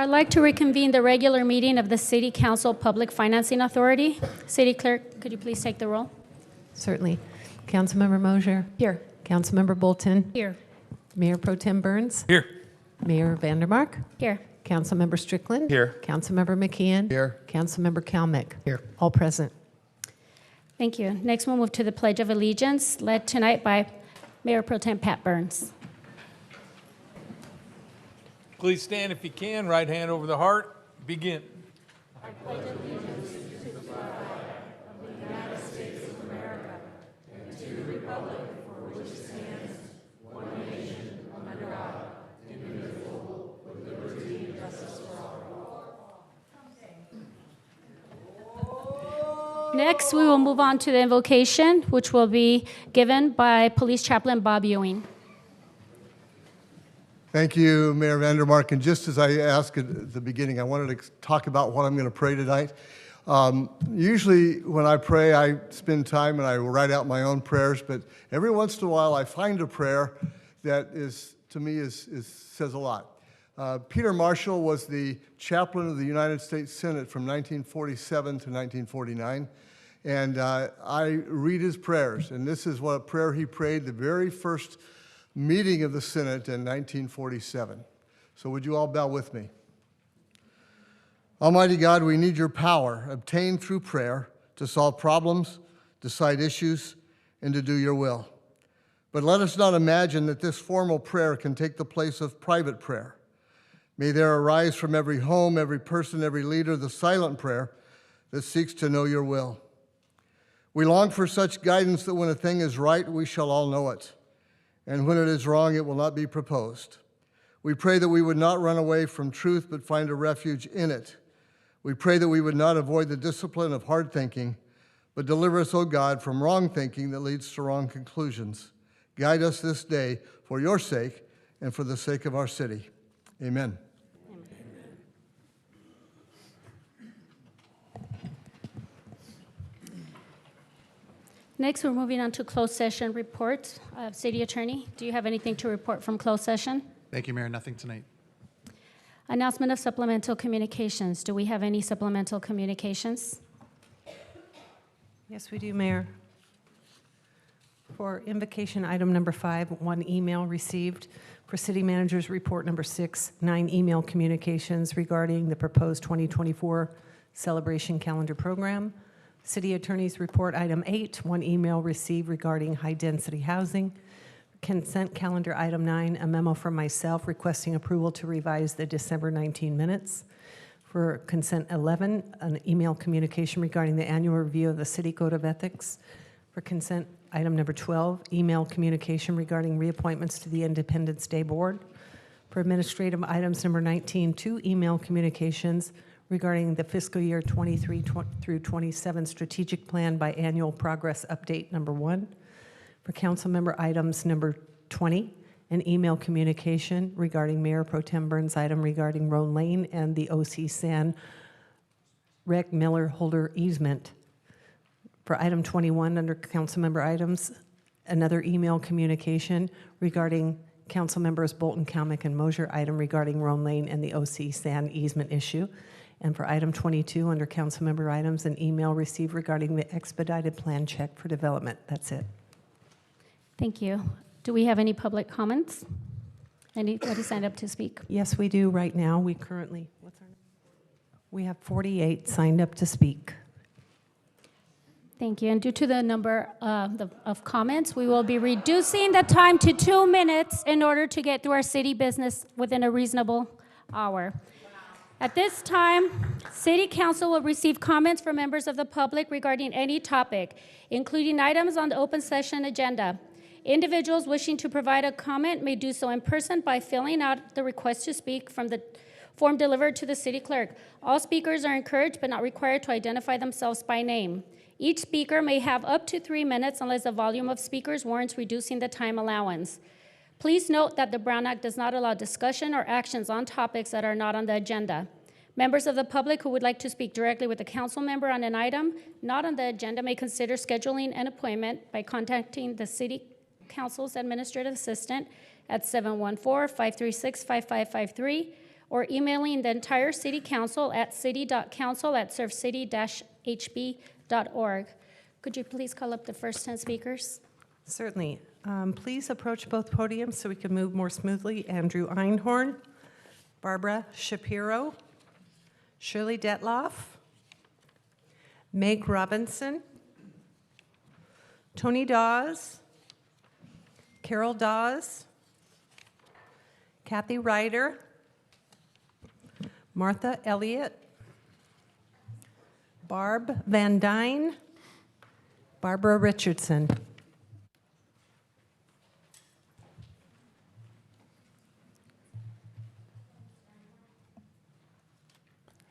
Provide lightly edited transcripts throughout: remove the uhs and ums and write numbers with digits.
I'd like to reconvene the regular meeting of the City Council Public Financing Authority. City Clerk, could you please take the roll? Certainly. Councilmember Mosier? Here. Councilmember Bolton? Here. Mayor Pro Tem Burns? Here. Mayor Vandermark? Here. Councilmember Strickland? Here. Councilmember McKeon? Here. Councilmember Kalmick? Here. All present. Thank you. Next, we'll move to the Pledge of Allegiance, led tonight by Mayor Pro Tem Pat Burns. Please stand if you can. Right hand over the heart. Begin. I pledge allegiance to the flag of the United States of America and to the republic for which it stands, one nation, under God, indivisible, with liberty and justice for all. Next, we will move on to the invocation, which will be given by Police Chaplain Bob Ewing. Thank you, Mayor Vandermark. And just as I asked at the beginning, I wanted to talk about what I'm going to pray tonight. Usually when I pray, I spend time and I write out my own prayers, but every once in a while I find a prayer that to me says a lot. Peter Marshall was the chaplain of the United States Senate from 1947 to 1949. And I read his prayers, and this is what prayer he prayed the very first meeting of the Senate in 1947. So would you all bow with me? Almighty God, we need your power, obtained through prayer, to solve problems, decide issues, and to do your will. But let us not imagine that this formal prayer can take the place of private prayer. May there arise from every home, every person, every leader, the silent prayer that seeks to know your will. We long for such guidance that when a thing is right, we shall all know it. And when it is wrong, it will not be proposed. We pray that we would not run away from truth, but find a refuge in it. We pray that we would not avoid the discipline of hard thinking, but deliver us, O God, from wrong thinking that leads to wrong conclusions. Guide us this day for your sake and for the sake of our city. Amen. Next, we're moving on to closed session reports. City Attorney, do you have anything to report from closed session? Thank you, Mayor. Nothing tonight. Announcement of supplemental communications. Do we have any supplemental communications? Yes, we do, Mayor. For invocation item number 5, 1 email received. For City Manager's report number 6, 9 email communications regarding the proposed 2024 celebration calendar program. City Attorney's report item 8, 1 email received regarding high-density housing. Consent calendar item 9, a memo from myself requesting approval to revise the December 19 minutes. For consent 11, an email communication regarding the annual review of the City Code of Ethics. For consent item number 12, email communication regarding reappointments to the Independence Day Board. For administrative items number 19, 2 email communications regarding the fiscal year 23 through 27 strategic plan biannual progress update number 1. For council member items number 20, an email communication regarding Mayor Pro Tem Burns' item regarding Roan Lane and the OC San Rec Miller Holder easement. For item 21 under council member items, another email communication regarding council members Bolton, Kalmick, and Mosier item regarding Roan Lane and the OC San easement issue. And for item 22, under council member items, an email received regarding the expedited plan check for development. That's it. Thank you. Do we have any public comments? Anybody signed up to speak? Yes, we do right now. We currently, we have 48 signed up to speak. Thank you. And due to the number of comments, we will be reducing the time to 2 minutes in order to get through our city business within a reasonable hour. At this time, City Council will receive comments from members of the public regarding any topic, including items on the open session agenda. Individuals wishing to provide a comment may do so in person by filling out the request to speak from the form delivered to the city clerk. All speakers are encouraged but not required to identify themselves by name. Each speaker may have up to 3 minutes unless the volume of speakers warrants reducing the time allowance. Please note that the Brown Act does not allow discussion or actions on topics that are not on the agenda. Members of the public who would like to speak directly with a council member on an item not on the agenda may consider scheduling an appointment by contacting the City Council's administrative assistant at 714-536-5553 or emailing the entire city council at city.council@servecity-hb.org. Could you please call up the first 10 speakers? Certainly. Please approach both podiums so we can move more smoothly. Andrew Einhorn, Barbara Shapiro, Shirley Detloff, Meg Robinson, Tony Dawes, Carol Dawes, Kathy Ryder, Martha Elliott, Barb Van Dyne, Barbara Richardson.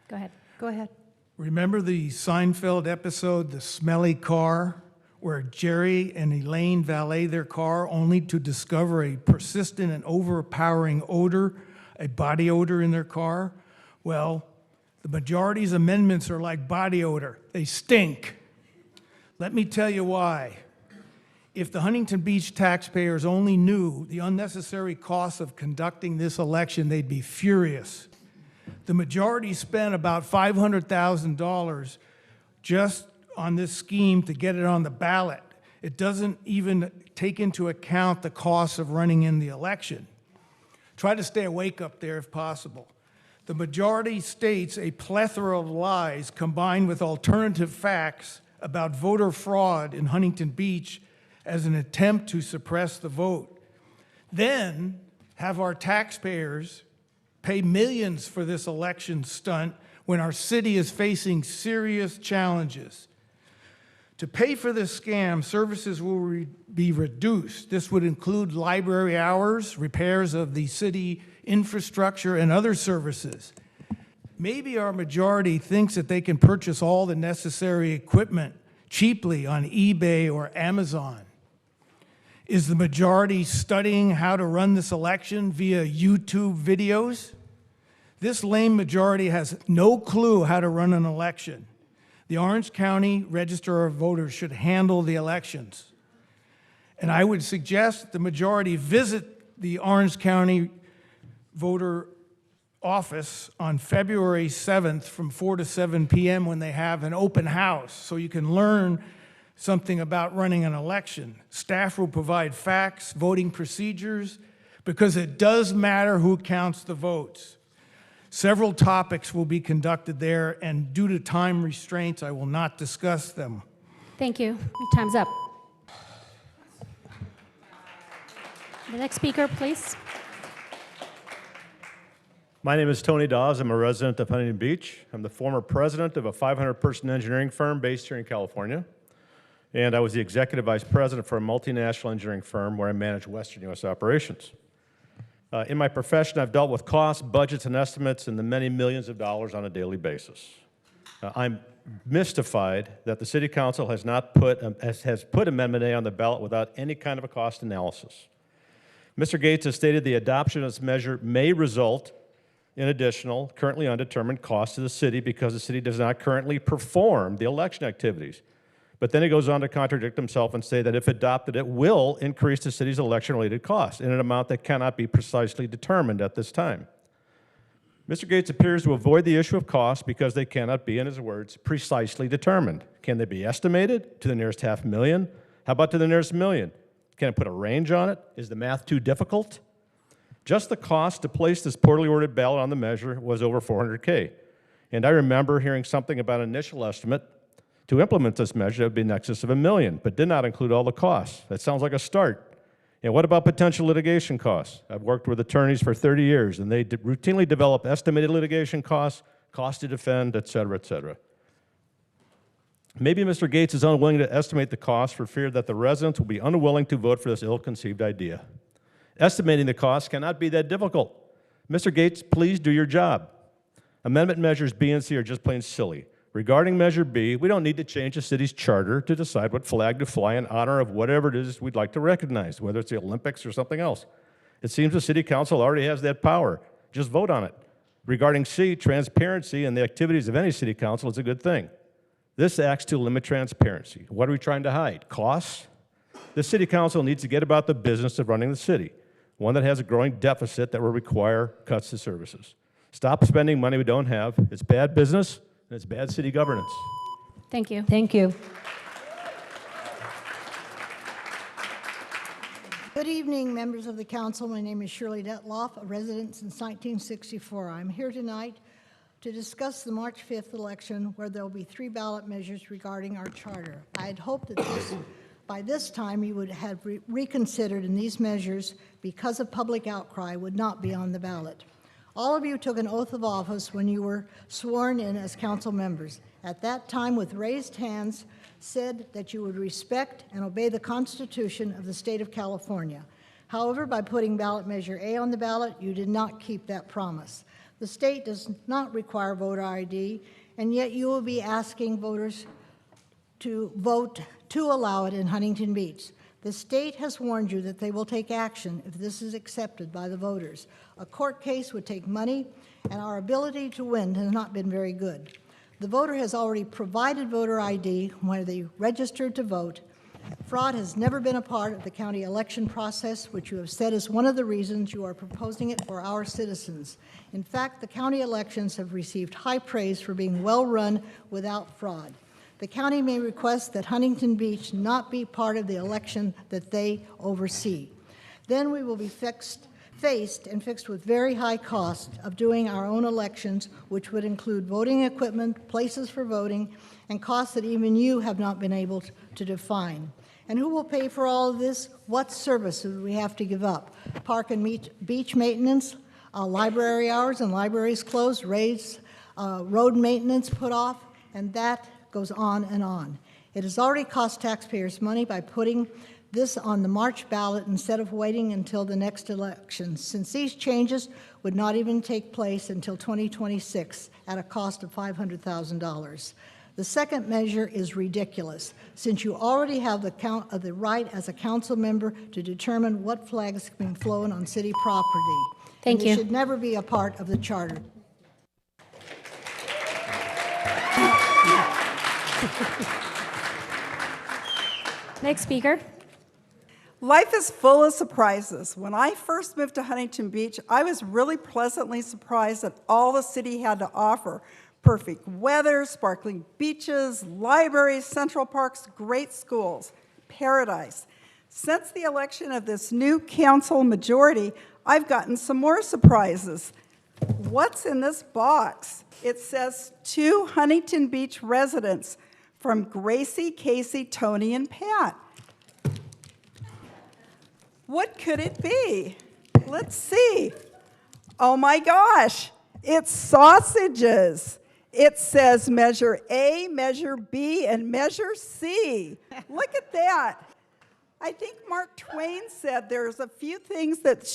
Go ahead. Go ahead. Remember the Seinfeld episode, The Smelly Car, where Jerry and Elaine valet their car only to discover a persistent and overpowering odor, a body odor in their car? Well, the majority's amendments are like body odor. They stink. Let me tell you why. If the Huntington Beach taxpayers only knew the unnecessary costs of conducting this election, they'd be furious. The majority spent about $500,000 just on this scheme to get it on the ballot. It doesn't even take into account the costs of running in the election. Try to stay awake up there if possible. The majority states a plethora of lies combined with alternative facts about voter fraud in Huntington Beach as an attempt to suppress the vote. Then have our taxpayers pay millions for this election stunt when our city is facing serious challenges. To pay for this scam, services will be reduced. This would include library hours, repairs of the city infrastructure, and other services. Maybe our majority thinks that they can purchase all the necessary equipment cheaply on eBay or Amazon. Is the majority studying how to run this election via YouTube videos? This lame majority has no clue how to run an election. The Orange County Register of Voters should handle the elections. And I would suggest that the majority visit the Orange County Voter Office on February 7th from 4 to 7 p.m. when they have an open house, so you can learn something about running an election. Staff will provide facts, voting procedures, because it does matter who counts the votes. Several topics will be conducted there, and due to time restraints, I will not discuss them. Thank you. Your time's up. The next speaker, please. My name is Tony Dawes. I'm a resident of Huntington Beach. I'm the former president of a 500-person engineering firm based here in California. And I was the executive vice president for a multinational engineering firm where I managed Western U.S. operations. In my profession, I've dealt with costs, budgets, and estimates in the many millions of dollars on a daily basis. I'm mystified that the City Council has put Amendment A on the ballot without any kind of a cost analysis. Mr. Gates has stated the adoption of this measure may result in additional, currently undetermined costs to the city because the city does not currently perform the election activities. But then he goes on to contradict himself and say that if adopted, it will increase the city's election-related costs in an amount that cannot be precisely determined at this time. Mr. Gates appears to avoid the issue of costs because they cannot be, in his words, precisely determined. Can they be estimated to the nearest $500,000? How about to the nearest $1,000,000? Can I put a range on it? Is the math too difficult? Just the cost to place this poorly worded ballot on the measure was over $400K. And I remember hearing something about an initial estimate to implement this measure that would be in excess of $1 million, but did not include all the costs. That sounds like a start. And what about potential litigation costs? I've worked with attorneys for 30 years, and they routinely develop estimated litigation costs, cost to defend, et cetera, et cetera. Maybe Mr. Gates is unwilling to estimate the cost for fear that the residents will be unwilling to vote for this ill-conceived idea. Estimating the cost cannot be that difficult. Mr. Gates, please do your job. Amendment measures B and C are just plain silly. Regarding Measure B, we don't need to change the city's charter to decide what flag to fly in honor of whatever it is we'd like to recognize, whether it's the Olympics or something else. It seems the City Council already has that power. Just vote on it. Regarding C, transparency in the activities of any City Council is a good thing. This acts to limit transparency. What are we trying to hide? Costs? The City Council needs to get about the business of running the city, one that has a growing deficit that will require cuts to services. Stop spending money we don't have. It's bad business, and it's bad city governance. Thank you. Thank you. Good evening, members of the council. My name is Shirley Detloff, a resident since 1964. I'm here tonight to discuss the March 5th election, where there will be 3 ballot measures regarding our charter. I had hoped that by this time you would have reconsidered, and these measures, because of public outcry, would not be on the ballot. All of you took an oath of office when you were sworn in as council members. At that time, with raised hands, said that you would respect and obey the Constitution of the state of California. However, by putting ballot measure A on the ballot, you did not keep that promise. The state does not require voter ID, and yet you will be asking voters to vote to allow it in Huntington Beach. The state has warned you that they will take action if this is accepted by the voters. A court case would take money, and our ability to win has not been very good. The voter has already provided voter ID when they registered to vote. Fraud has never been a part of the county election process, which you have said is one of the reasons you are proposing it for our citizens. In fact, the county elections have received high praise for being well run without fraud. The county may request that Huntington Beach not be part of the election that they oversee. Then we will be faced with very high costs of doing our own elections, which would include voting equipment, places for voting, and costs that even you have not been able to define. And who will pay for all of this? What services do we have to give up? Park and beach maintenance, library hours and libraries closed, road maintenance put off, and that goes on and on. It has already cost taxpayers money by putting this on the March ballot instead of waiting until the next election, since these changes would not even take place until 2026 at a cost of $500,000. The second measure is ridiculous, since you already have the right as a council member to determine what flags can be flown on city property. Thank you. It should never be a part of the charter. Next speaker. Life is full of surprises. When I first moved to Huntington Beach, I was really pleasantly surprised at all the city had to offer. Perfect weather, sparkling beaches, libraries, central parks, great schools, paradise. Since the election of this new council majority, I've gotten some more surprises. What's in this box? It says, to Huntington Beach residents from Gracie, Casey, Tony, and Pat. What could it be? Let's see. Oh my gosh, it's sausages. It says measure A, measure B, and measure C. Look at that. I think Mark Twain said there's a few things that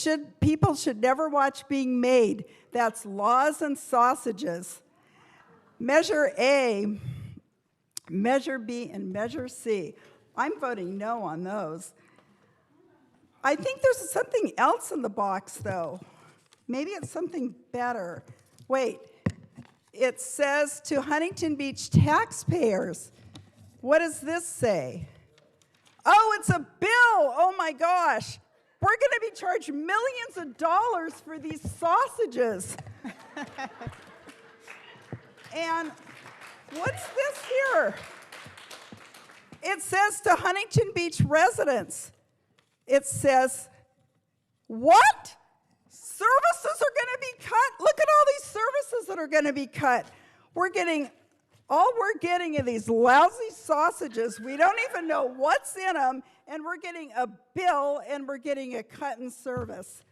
people should never watch being made. That's laws and sausages. Measure A, measure B, and measure C. I'm voting no on those. I think there's something else in the box, though. Maybe it's something better. Wait, it says to Huntington Beach taxpayers. What does this say? Oh, it's a bill. Oh my gosh. We're going to be charged millions of dollars for these sausages. And what's this here? It says to Huntington Beach residents. It says, what? Services are going to be cut? Look at all these services that are going to be cut. All we're getting are these lousy sausages. We don't even know what's in them, and we're getting a bill, and we're getting a cut in service.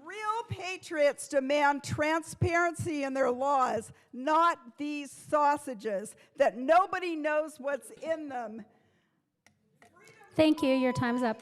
Real patriots demand transparency in their laws, not these sausages that nobody knows what's in them. Thank you. Your time's up.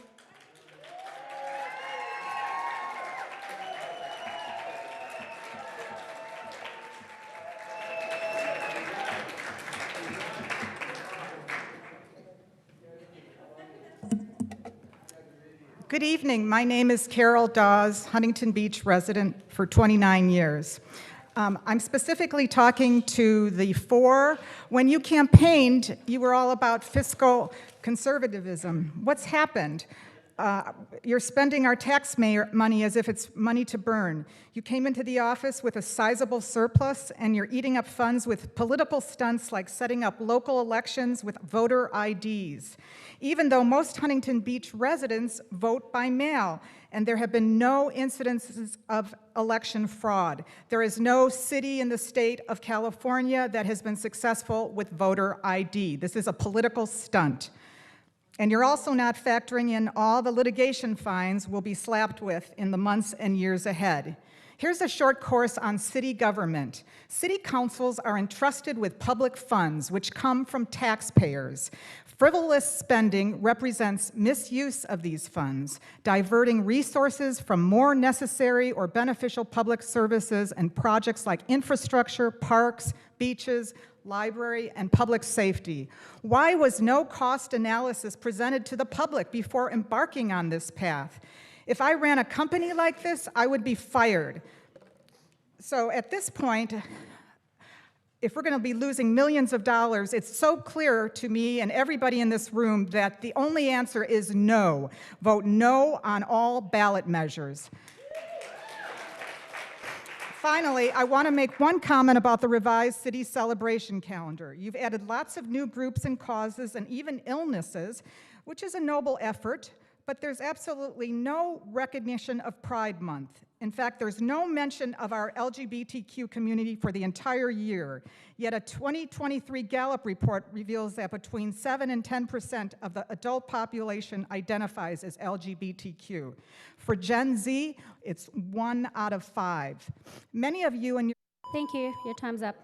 Good evening. My name is Carol Dawes, Huntington Beach resident for 29 years. I'm specifically talking to the four. When you campaigned, you were all about fiscal conservatism. What's happened? You're spending our money as if it's money to burn. You came into the office with a sizable surplus, and you're eating up funds with political stunts like setting up local elections with voter IDs, even though most Huntington Beach residents vote by mail, and there have been no incidences of election fraud. There is no city in the state of California that has been successful with voter ID. This is a political stunt. And you're also not factoring in all the litigation fines we'll be slapped with in the months and years ahead. Here's a short course on city government. City councils are entrusted with public funds, which come from taxpayers. Frivolous spending represents misuse of these funds, diverting resources from more necessary or beneficial public services and projects like infrastructure, parks, beaches, library, and public safety. Why was no cost analysis presented to the public before embarking on this path? If I ran a company like this, I would be fired. So at this point, if we're going to be losing millions of dollars, it's so clear to me and everybody in this room that the only answer is no. Vote no on all ballot measures. Finally, I want to make one comment about the revised city celebration calendar. You've added lots of new groups and causes and even illnesses, which is a noble effort, but there's absolutely no recognition of Pride Month. In fact, there's no mention of our LGBTQ community for the entire year. Yet a 2023 Gallup report reveals that between 7 and 10% of the adult population identifies as LGBTQ. For Gen Z, it's 1 out of 5. Many of you and your Thank you. Your time's up.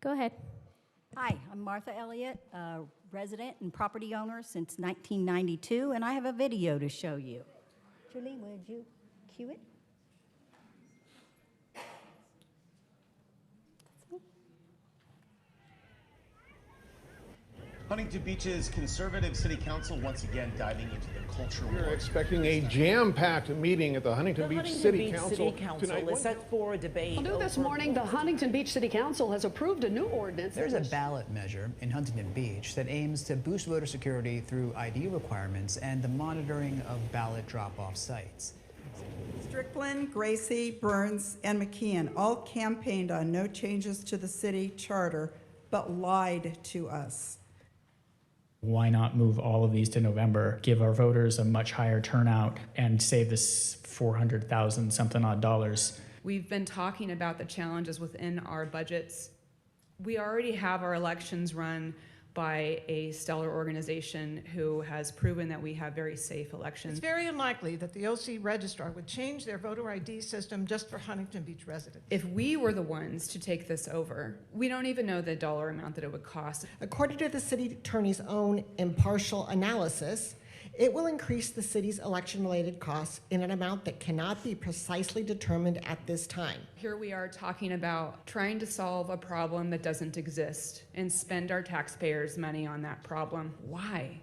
Go ahead. Hi, I'm Martha Elliott, a resident and property owner since 1992, and I have a video to show you. Julie, would you cue it? Huntington Beach's conservative city council once again diving into the culture war. We're expecting a jam-packed meeting at the Huntington Beach City Council tonight. Is set for a debate. New this morning, the Huntington Beach City Council has approved a new ordinance. There's a ballot measure in Huntington Beach that aims to boost voter security through ID requirements and the monitoring of ballot drop-off sites. Strickland, Gracie, Burns, and McKeon all campaigned on no changes to the city charter, but lied to us. Why not move all of these to November, give our voters a much higher turnout, and save this $400,000 something odd dollars? We've been talking about the challenges within our budgets. We already have our elections run by a stellar organization who has proven that we have very safe elections. It's very unlikely that the OC registrar would change their voter ID system just for Huntington Beach residents. If we were the ones to take this over, we don't even know the dollar amount that it would cost. According to the city attorney's own impartial analysis, it will increase the city's election-related costs in an amount that cannot be precisely determined at this time. Here we are talking about trying to solve a problem that doesn't exist and spend our taxpayers' money on that problem. Why?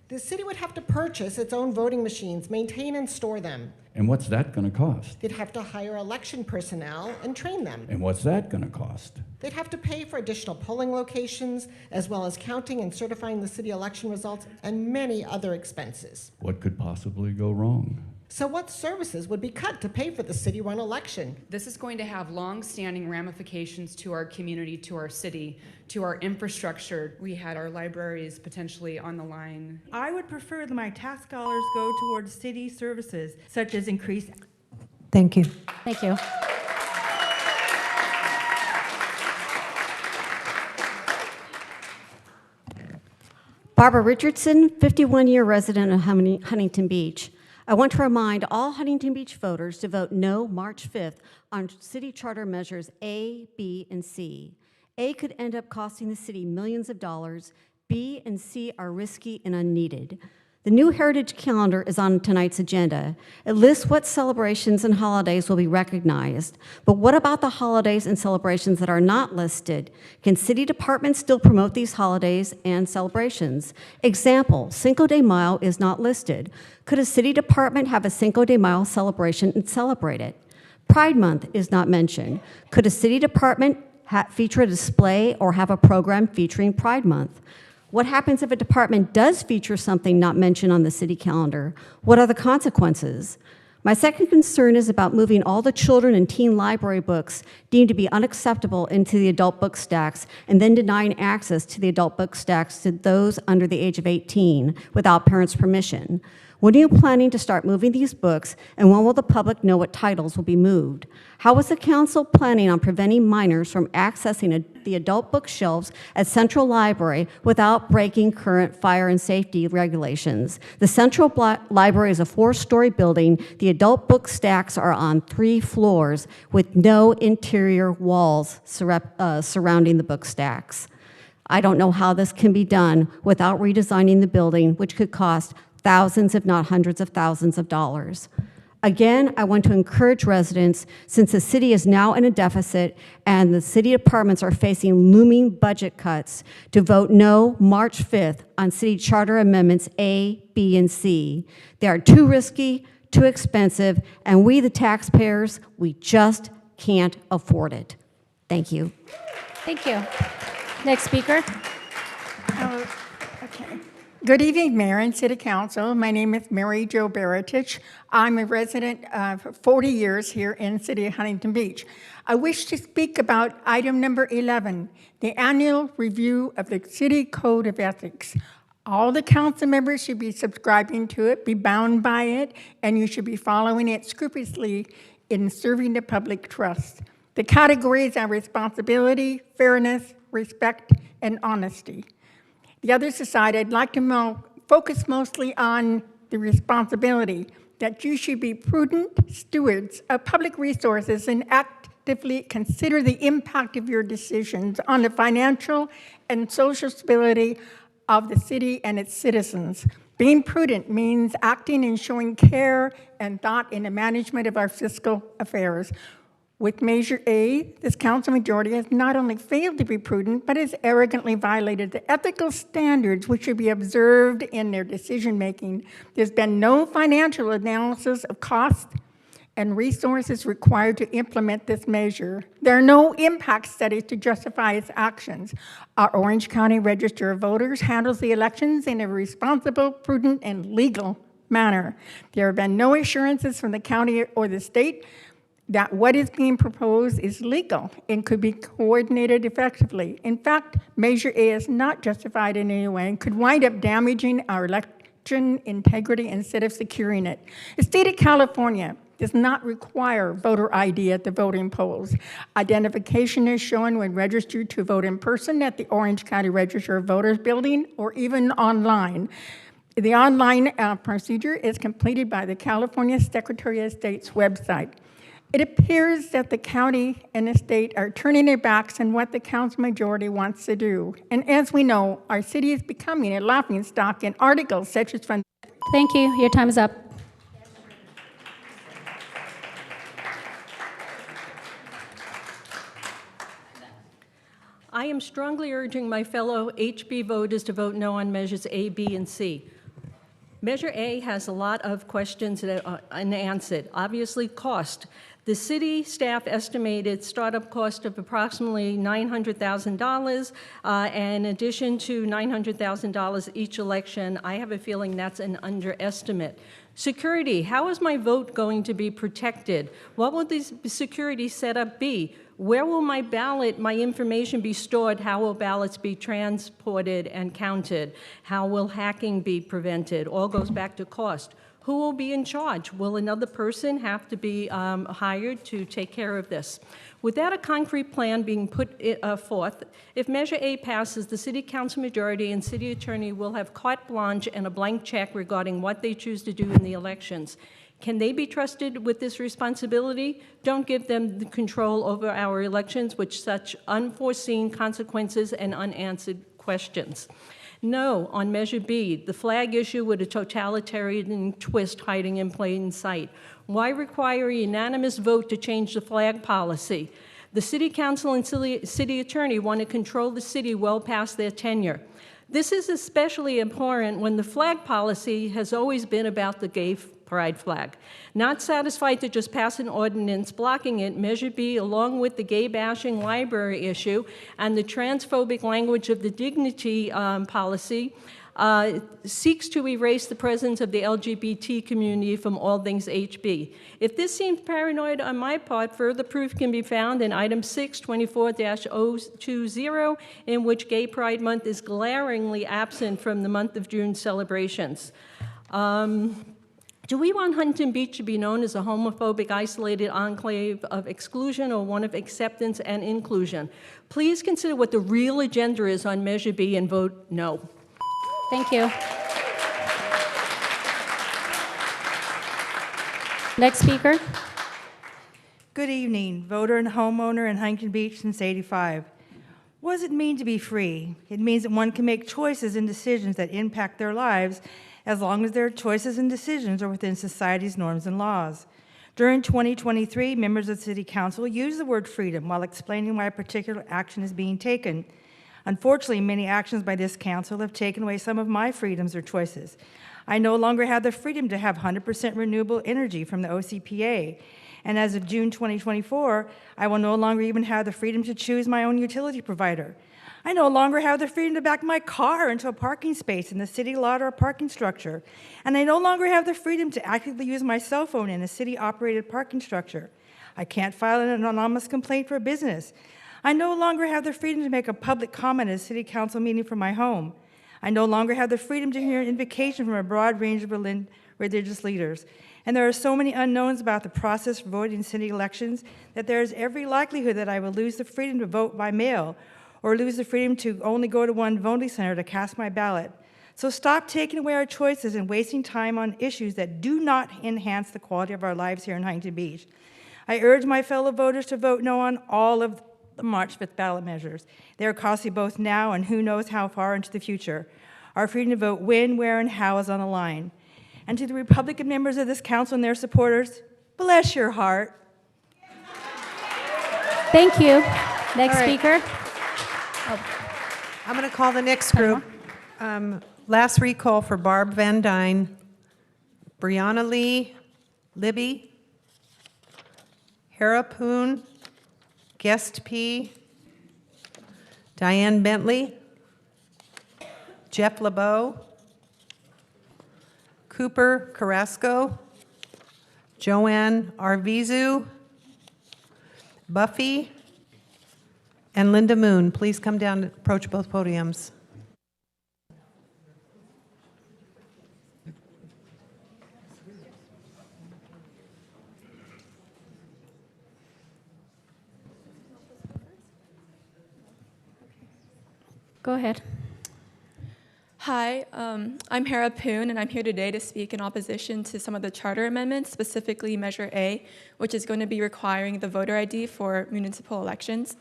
The city would have to purchase its own voting machines, maintain and store them. And what's that going to cost? They'd have to hire election personnel and train them. And what's that going to cost? They'd have to pay for additional polling locations, as well as counting and certifying the city election results, and many other expenses. What could possibly go wrong? So what services would be cut to pay for the city-run election? This is going to have long-standing ramifications to our community, to our city, to our infrastructure. We had our libraries potentially on the line. I would prefer that my tax dollars go towards city services, such as increased... Thank you. Thank you. Barbara Richardson, 51-year resident of Huntington Beach. I want to remind all Huntington Beach voters to vote no March 5th on city charter measures A, B, and C. A could end up costing the city millions of dollars. B and C are risky and unneeded. The new Heritage Calendar is on tonight's agenda. It lists what celebrations and holidays will be recognized. But what about the holidays and celebrations that are not listed? Can city departments still promote these holidays and celebrations? Example, Cinco de Mayo is not listed. Could a city department have a Cinco de Mayo celebration and celebrate it? Pride Month is not mentioned. Could a city department feature a display or have a program featuring Pride Month? What happens if a department does feature something not mentioned on the city calendar? What are the consequences? My second concern is about moving all the children and teen library books deemed to be unacceptable into the adult book stacks and then denying access to the adult book stacks to those under the age of 18 without parents' permission. When are you planning to start moving these books, and when will the public know what titles will be moved? How is the council planning on preventing minors from accessing the adult bookshelves at Central Library without breaking current fire and safety regulations? The Central Library is a 4-story building. The adult book stacks are on 3 floors with no interior walls surrounding the book stacks. I don't know how this can be done without redesigning the building, which could cost thousands, if not hundreds of thousands of dollars. Again, I want to encourage residents, since the city is now in a deficit and the city departments are facing looming budget cuts, to vote no March 5th on city charter amendments A, B, and C. They are too risky, too expensive, and we, the taxpayers, we just can't afford it. Thank you. Thank you. Next speaker. Okay. Good evening, Mayor and City Council. My name is Mary Jo Baratich. I'm a resident for 40 years here in the city of Huntington Beach. I wish to speak about item number 11, the annual review of the City Code of Ethics. All the council members should be subscribing to it, be bound by it, and you should be following it scrupulously in serving the public trust. The categories are responsibility, fairness, respect, and honesty. The other side, I'd like to focus mostly on the responsibility, that you should be prudent stewards of public resources and actively consider the impact of your decisions on the financial and social stability of the city and its citizens. Being prudent means acting and showing care and thought in the management of our fiscal affairs. With Measure A, this council majority has not only failed to be prudent, but has arrogantly violated the ethical standards which should be observed in their decision-making. There's been no financial analysis of cost and resources required to implement this measure. There are no impact studies to justify its actions. Our Orange County Register of Voters handles the elections in a responsible, prudent, and legal manner. There have been no assurances from the county or the state that what is being proposed is legal and could be coordinated effectively. In fact, Measure A is not justified in any way and could wind up damaging our election integrity instead of securing it. The state of California does not require voter ID at the voting polls. Identification is shown when registered to vote in person at the Orange County Register of Voters building or even online. The online procedure is completed by the California Secretary of State's website. It appears that the county and the state are turning their backs on what the council majority wants to do. And as we know, our city is becoming a laughingstock in articles such as fund. Thank you. Your time is up. I am strongly urging my fellow HB voters to vote no on measures A, B, and C. Measure A has a lot of questions that are unanswered. Obviously, cost. The city staff estimated startup cost of approximately $900,000. In addition to $900,000 each election, I have a feeling that's an underestimate. Security. How is my vote going to be protected? What will the security setup be? Where will my ballot, my information be stored? How will ballots be transported and counted? How will hacking be prevented? All goes back to cost. Who will be in charge? Will another person have to be hired to take care of this? Without a concrete plan being put forth, if Measure A passes, the City Council majority and City Attorney will have carte blanche and a blank check regarding what they choose to do in the elections. Can they be trusted with this responsibility? Don't give them the control over our elections with such unforeseen consequences and unanswered questions. No, on Measure B, the flag issue with a totalitarian twist hiding in plain sight. Why require a unanimous vote to change the flag policy? The City Council and City Attorney want to control the city well past their tenure. This is especially important when the flag policy has always been about the gay pride flag. Not satisfied to just pass an ordinance blocking it, Measure B, along with the gay bashing library issue and the transphobic language of the dignity policy, seeks to erase the presence of the LGBT community from all things HB. If this seems paranoid on my part, further proof can be found in item 624-020, in which Gay Pride Month is glaringly absent from the month of June celebrations. Do we want Huntington Beach to be known as a homophobic, isolated enclave of exclusion or one of acceptance and inclusion? Please consider what the real agenda is on Measure B and vote no. Thank you. Next speaker. Good evening, voter and homeowner in Huntington Beach since '85. What does it mean to be free? It means that one can make choices and decisions that impact their lives as long as their choices and decisions are within society's norms and laws. During 2023, members of the City Council used the word freedom while explaining why a particular action is being taken. Unfortunately, many actions by this council have taken away some of my freedoms or choices. I no longer have the freedom to have 100% renewable energy from the OCPA. And as of June 2024, I will no longer even have the freedom to choose my own utility provider. I no longer have the freedom to back my car into a parking space in the city lot or parking structure. And I no longer have the freedom to actively use my cell phone in a city-operated parking structure. I can't file an anonymous complaint for a business. I no longer have the freedom to make a public comment at a city council meeting from my home. I no longer have the freedom to hear an invocation from a broad range of religious leaders. And there are so many unknowns about the process for voting in city elections that there is every likelihood that I will lose the freedom to vote by mail or lose the freedom to only go to one voting center to cast my ballot. So stop taking away our choices and wasting time on issues that do not enhance the quality of our lives here in Huntington Beach. I urge my fellow voters to vote no on all of the March 5th ballot measures. They are costly both now and who knows how far into the future. Our freedom to vote when, where, and how is on the line. And to the Republican members of this council and their supporters, bless your heart. Thank you. Next All right. speaker. I'm going to call the next group. Last recall for Barb Van Dyne, Brianna Lee, Libby, Hera Poon, Guest P, Diane Bentley, Jeff LeBeau, Cooper Carrasco, Joanne Arvizu, Buffy, and Linda Moon. Please come down and approach both podiums. Go ahead. Hi, I'm Hera Poon, and I'm here today to speak in opposition to some of the charter amendments, specifically Measure A, which is going to be requiring the voter ID for municipal elections.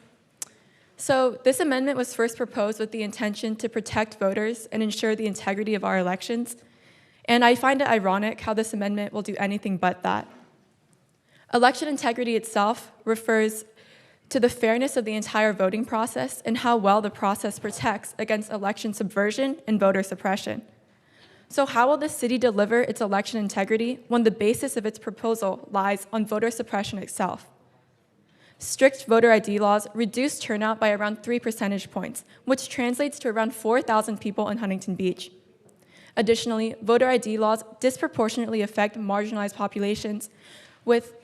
So this amendment was first proposed with the intention to protect voters and ensure the integrity of our elections. And I find it ironic how this amendment will do anything but that. Election integrity itself refers to the fairness of the entire voting process and how well the process protects against election subversion and voter suppression. So how will the city deliver its election integrity when the basis of its proposal lies on voter suppression itself? Strict voter ID laws reduce turnout by around 3 percentage points, which translates to around 4,000 people in Huntington Beach. Additionally, voter ID laws disproportionately affect marginalized populations, with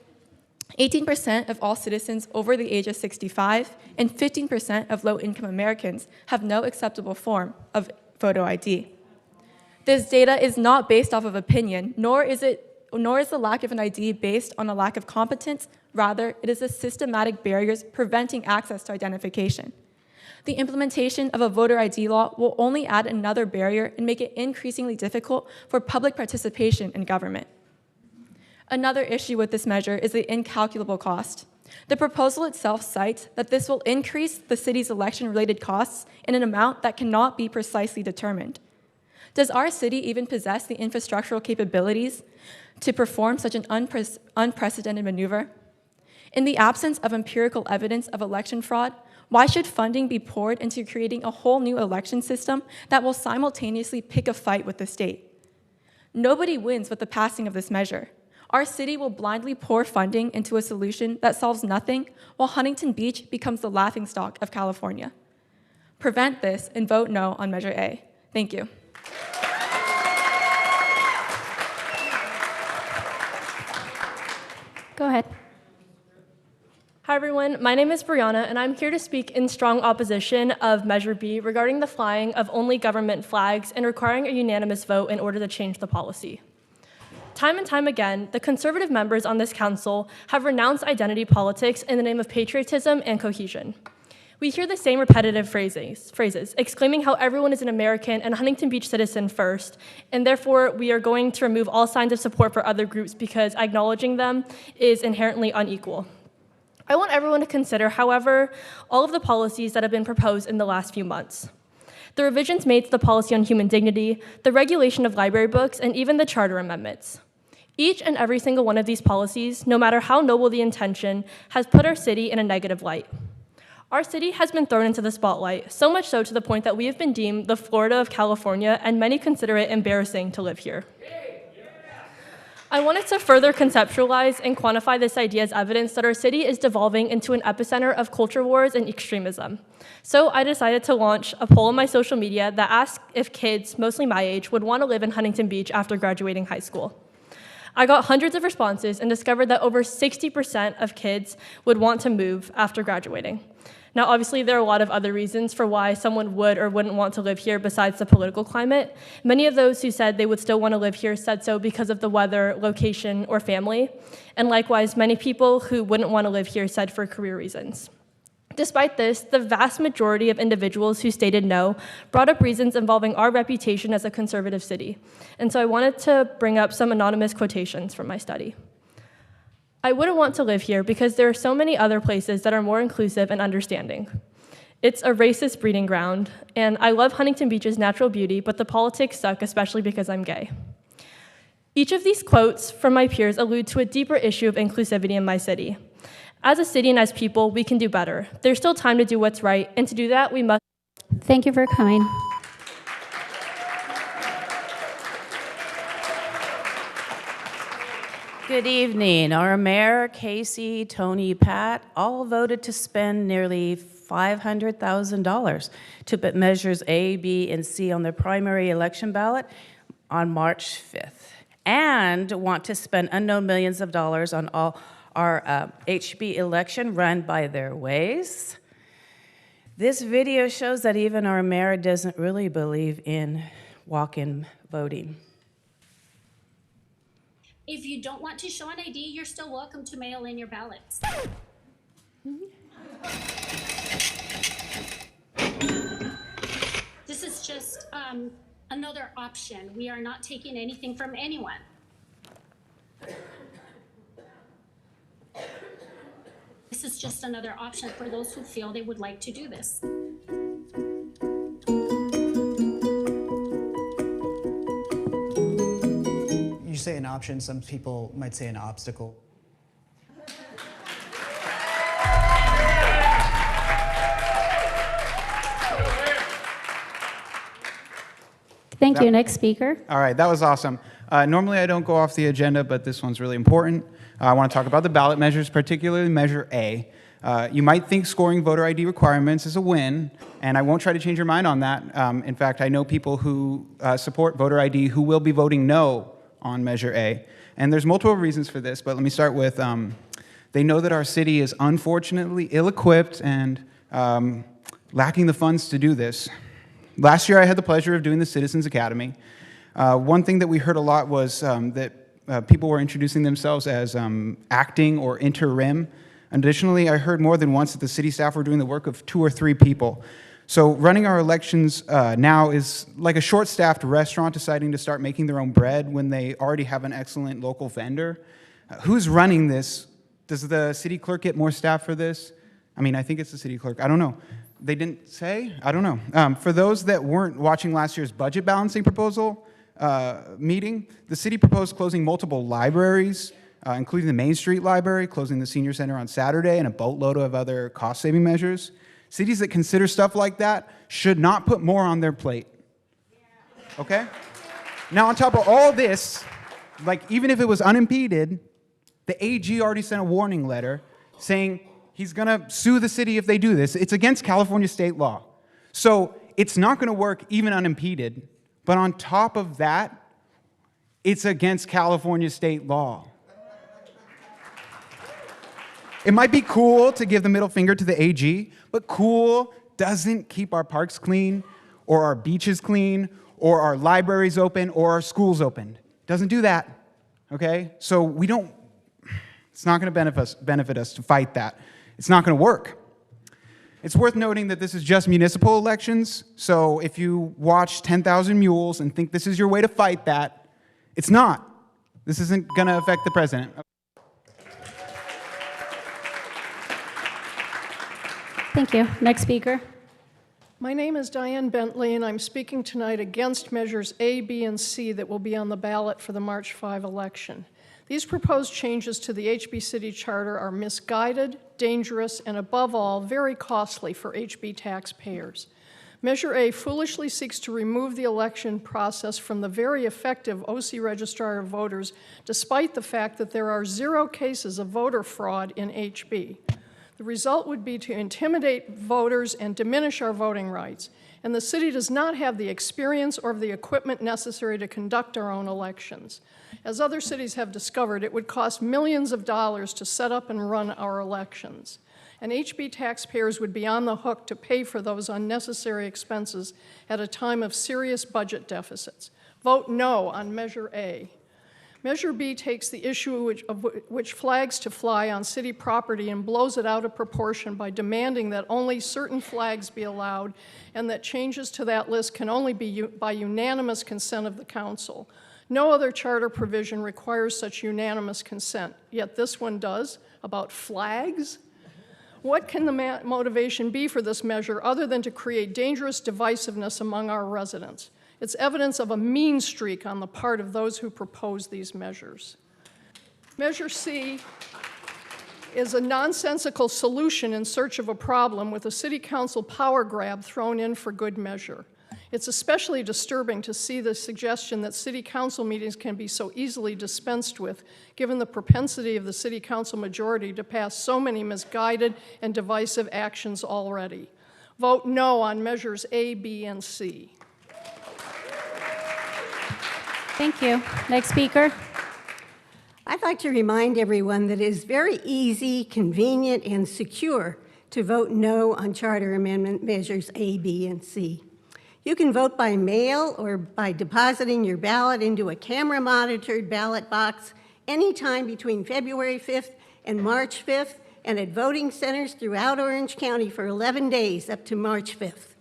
18% of all citizens over the age of 65 and 15% of low-income Americans have no acceptable form of photo ID. This data is not based off of opinion, nor is the lack of an ID based on a lack of competence. Rather, it is the systematic barriers preventing access to identification. The implementation of a voter ID law will only add another barrier and make it increasingly difficult for public participation in government. Another issue with this measure is the incalculable cost. The proposal itself cites that this will increase the city's election-related costs in an amount that cannot be precisely determined. Does our city even possess the infrastructural capabilities to perform such an unprecedented maneuver? In the absence of empirical evidence of election fraud, why should funding be poured into creating a whole new election system that will simultaneously pick a fight with the state? Nobody wins with the passing of this measure. Our city will blindly pour funding into a solution that solves nothing, while Huntington Beach becomes the laughingstock of California. Prevent this and vote no on Measure A. Thank you. Go ahead. Hi everyone, my name is Brianna and I'm here to speak in strong opposition of Measure B regarding the flying of only government flags and requiring a unanimous vote in order to change the policy. Time and time again, the conservative members on this council have renounced identity politics in the name of patriotism and cohesion. We hear the same repetitive phrases, exclaiming how everyone is an American and Huntington Beach citizen first, and therefore we are going to remove all signs of support for other groups because acknowledging them is inherently unequal. I want everyone to consider, however, all of the policies that have been proposed in the last few months. The revisions made to the policy on human dignity, the regulation of library books, and even the charter amendments. Each and every single one of these policies, no matter how noble the intention, has put our city in a negative light. Our city has been thrown into the spotlight, so much so to the point that we have been deemed the Florida of California, and many consider it embarrassing to live here. I wanted to further conceptualize and quantify this idea as evidence that our city is devolving into an epicenter of culture wars and extremism. So I decided to launch a poll on my social media that asked if kids, mostly my age, would want to live in Huntington Beach after graduating high school. I got hundreds of responses and discovered that over 60% of kids would want to move after graduating. Now, obviously, there are a lot of other reasons for why someone would or wouldn't want to live here besides the political climate. Many of those who said they would still want to live here said so because of the weather, location, or family. And likewise, many people who wouldn't want to live here said for career reasons. Despite this, the vast majority of individuals who stated no brought up reasons involving our reputation as a conservative city. And so I wanted to bring up some anonymous quotations from my study. I wouldn't want to live here because there are so many other places that are more inclusive and understanding. It's a racist breeding ground, and I love Huntington Beach's natural beauty, but the politics suck, especially because I'm gay. Each of these quotes from my peers allude to a deeper issue of inclusivity in my city. As a city and as people, we can do better. There's still time to do what's right, and to do that, we must. Thank you for coming. Good evening. Our mayor, Casey, Tony, Pat, all voted to spend nearly $500,000 to put measures A, B, and C on the primary election ballot on March 5th, and want to spend unknown millions of dollars on all our HB election run by their ways. This video shows that even our mayor doesn't really believe in walk-in voting. If you don't want to show an ID, you're still welcome to mail in your ballots. This is just another option. We are not taking anything from anyone. This is just another option for those who feel they would like to do this. You say an option, some people might say an obstacle. Thank you. Next speaker. All right, that was awesome. Normally I don't go off the agenda, but this one's really important. I want to talk about the ballot measures, particularly Measure A. You might think scoring voter ID requirements is a win, and I won't try to change your mind on that. In fact, I know people who support voter ID who will be voting no on Measure A. And there's multiple reasons for this, but let me start with they know that our city is unfortunately ill-equipped and lacking the funds to do this. Last year, I had the pleasure of doing the Citizens Academy. One thing that we heard a lot was that people were introducing themselves as acting or interim. Additionally, I heard more than once that the city staff were doing the work of 2 or 3 people. So running our elections now is like a short-staffed restaurant deciding to start making their own bread when they already have an excellent local vendor. Who's running this? Does the city clerk get more staff for this? I mean, I think it's the city clerk. I don't know. They didn't say? I don't know. For those that weren't watching last year's budget balancing proposal meeting, the city proposed closing multiple libraries, including the Main Street Library, closing the Senior Center on Saturday, and a boatload of other cost-saving measures. Cities that consider stuff like that should not put more on their plate. Okay? Now, on top of all this, like even if it was unimpeded, the AG already sent a warning letter saying he's going to sue the city if they do this. It's against California state law. So it's not going to work even unimpeded. But on top of that, it's against California state law. It might be cool to give the middle finger to the AG, but cool doesn't keep our parks clean, or our beaches clean, or our libraries open, or our schools open. Doesn't do that, okay? So it's not going to benefit us to fight that. It's not going to work. It's worth noting that this is just municipal elections, so if you watch 10,000 Mules and think this is your way to fight that, it's not. This isn't going to affect the president. Thank you. Next speaker. My name is Diane Bentley, and I'm speaking tonight against measures A, B, and C that will be on the ballot for the March 5 election. These proposed changes to the HB City Charter are misguided, dangerous, and above all, very costly for HB taxpayers. Measure A foolishly seeks to remove the election process from the very effective OC Registrar of Voters, despite the fact that there are 0 cases of voter fraud in HB. The result would be to intimidate voters and diminish our voting rights, and the city does not have the experience or the equipment necessary to conduct our own elections. As other cities have discovered, it would cost millions of dollars to set up and run our elections, and HB taxpayers would be on the hook to pay for those unnecessary expenses at a time of serious budget deficits. Vote no on Measure A. Measure B takes the issue of which flags to fly on city property and blows it out of proportion by demanding that only certain flags be allowed and that changes to that list can only be by unanimous consent of the council. No other charter provision requires such unanimous consent, yet this one does. About flags? What can the motivation be for this measure other than to create dangerous divisiveness among our residents? It's evidence of a mean streak on the part of those who propose these measures. Measure C is a nonsensical solution in search of a problem with a city council power grab thrown in for good measure. It's especially disturbing to see the suggestion that city council meetings can be so easily dispensed with, given the propensity of the city council majority to pass so many misguided and divisive actions already. Vote no on measures A, B, and C. Thank you. Next speaker. I'd like to remind everyone that it is very easy, convenient, and secure to vote no on Charter Amendment measures A, B, and C. You can vote by mail or by depositing your ballot into a camera-monitored ballot box anytime between February 5th and March 5th, and at voting centers throughout Orange County for 11 days up to March 5th.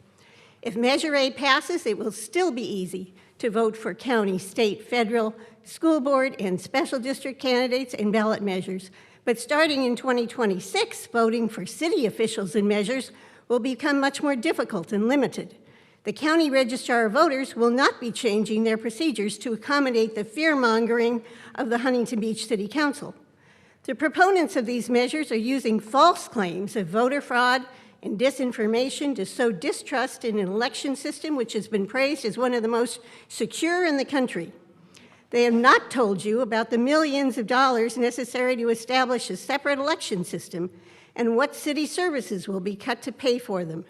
If Measure A passes, it will still be easy to vote for county, state, federal, school board, and special district candidates and ballot measures. But starting in 2026, voting for city officials and measures will become much more difficult and limited. The County Registrar of Voters will not be changing their procedures to accommodate the fear-mongering of the Huntington Beach City Council. The proponents of these measures are using false claims of voter fraud and disinformation to sow distrust in an election system which has been praised as one of the most secure in the country. They have not told you about the millions of dollars necessary to establish a separate election system and what city services will be cut to pay for them.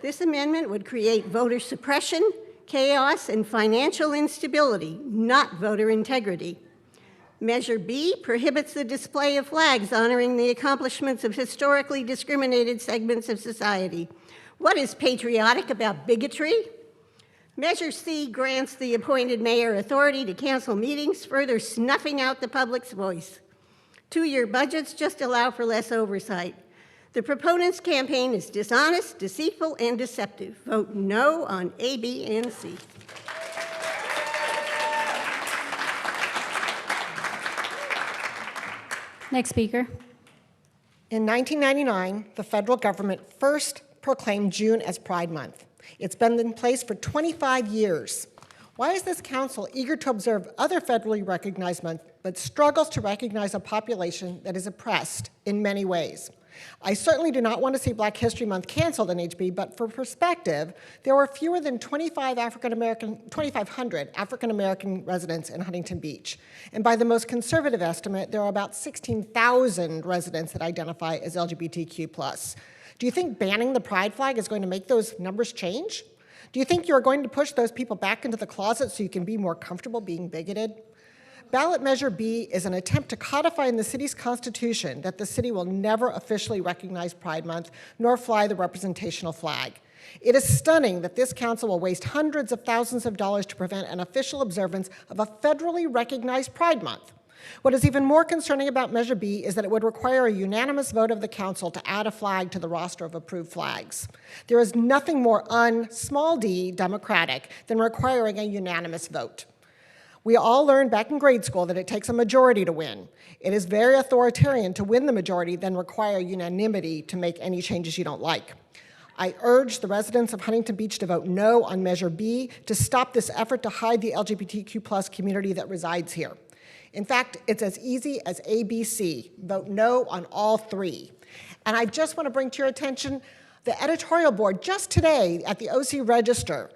This amendment would create voter suppression, chaos, and financial instability, not voter integrity. Measure B prohibits the display of flags honoring the accomplishments of historically discriminated segments of society. What is patriotic about bigotry? Measure C grants the appointed mayor authority to cancel meetings, further snuffing out the public's voice. 2-year budgets just allow for less oversight. The proponents' campaign is dishonest, deceitful, and deceptive. Vote no on A, B, and C. Next speaker. In 1999, the federal government first proclaimed June as Pride Month. It's been in place for 25 years. Why is this council eager to observe other federally recognized months, but struggles to recognize a population that is oppressed in many ways? I certainly do not want to see Black History Month canceled in HB, but for perspective, there were fewer than 2,500 African-American residents in Huntington Beach. And by the most conservative estimate, there are about 16,000 residents that identify as LGBTQ+. Do you think banning the pride flag is going to make those numbers change? Do you think you're going to push those people back into the closet so you can be more comfortable being bigoted? Ballot Measure B is an attempt to codify in the city's constitution that the city will never officially recognize Pride Month nor fly the representational flag. It is stunning that this council will waste hundreds of thousands of dollars to prevent an official observance of a federally recognized Pride Month. What is even more concerning about Measure B is that it would require a unanimous vote of the council to add a flag to the roster of approved flags. There is nothing more small d, democratic than requiring a unanimous vote. We all learned back in grade school that it takes a majority to win. It is very authoritarian to win the majority, then require unanimity to make any changes you don't like. I urge the residents of Huntington Beach to vote no on Measure B to stop this effort to hide the LGBTQ+ community that resides here. In fact, it's as easy as ABC. Vote no on all three. And I just want to bring to your attention the editorial board just today at the OC Register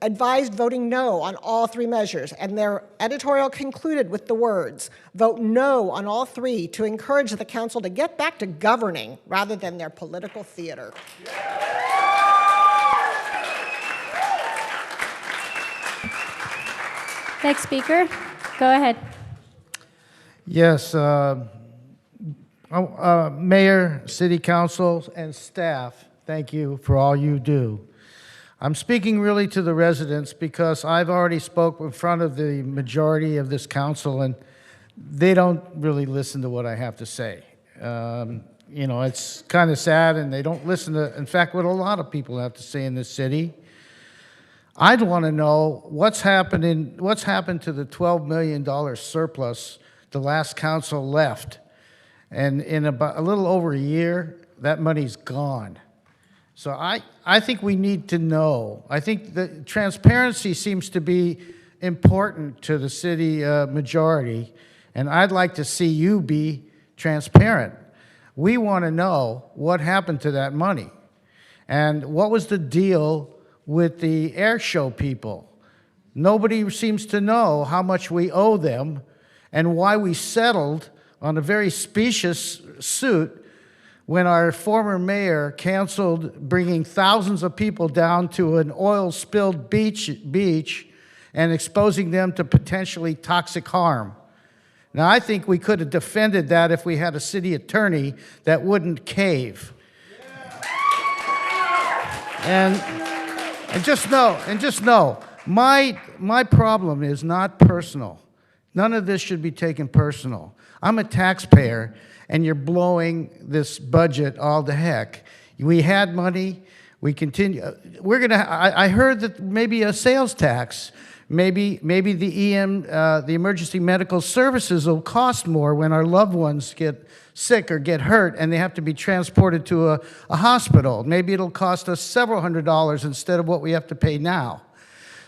advised voting no on all three measures, and their editorial concluded with the words, vote no on all three to encourage the council to get back to governing rather than their political theater. Next speaker, go ahead. Yes, Mayor, City Council, and staff, thank you for all you do. I'm speaking really to the residents because I've already spoke in front of the majority of this council, and they don't really listen to what I have to say. You know, it's kind of sad, and they don't listen to, in fact, what a lot of people have to say in this city. I'd want to know what's happened to the $12 million surplus the last council left. And in about a little over a year, that money's gone. So I think we need to know. I think that transparency seems to be important to the city majority, and I'd like to see you be transparent. We want to know what happened to that money. And what was the deal with the air show people? Nobody seems to know how much we owe them and why we settled on a very specious suit when our former mayor canceled bringing thousands of people down to an oil-spilled beach and exposing them to potentially toxic harm. Now, I think we could have defended that if we had a city attorney that wouldn't cave. And just know, my problem is not personal. None of this should be taken personal. I'm a taxpayer, and you're blowing this budget all to heck. We had money, we continue. I heard that maybe a sales tax, maybe the emergency medical services will cost more when our loved ones get sick or get hurt and they have to be transported to a hospital. Maybe it'll cost us several $100s instead of what we have to pay now.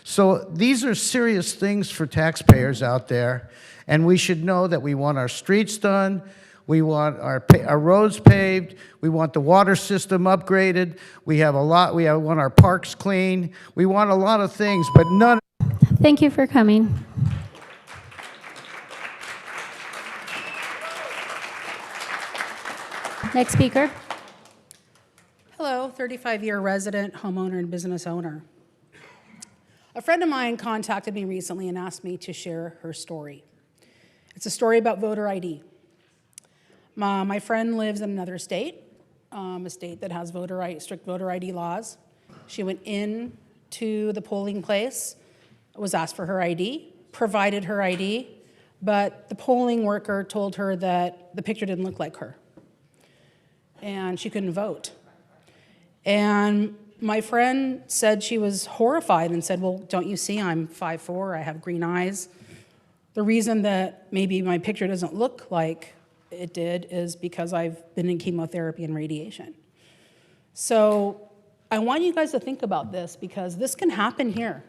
So these are serious things for taxpayers out there, and we should know that we want our streets done, we want our roads paved, we want the water system upgraded, we want our parks clean, we want a lot of things, but none. Thank you for coming. Next speaker. Hello, 35-year resident, homeowner, and business owner. A friend of mine contacted me recently and asked me to share her story. It's a story about voter ID. My friend lives in another state, a state that has strict voter ID laws. She went in to the polling place, was asked for her ID, provided her ID, but the polling worker told her that the picture didn't look like her, and she couldn't vote. And my friend said she was horrified and said, well, don't you see I'm 5'4", I have green eyes. The reason that maybe my picture doesn't look like it did is because I've been in chemotherapy and radiation. So I want you guys to think about this because this can happen here.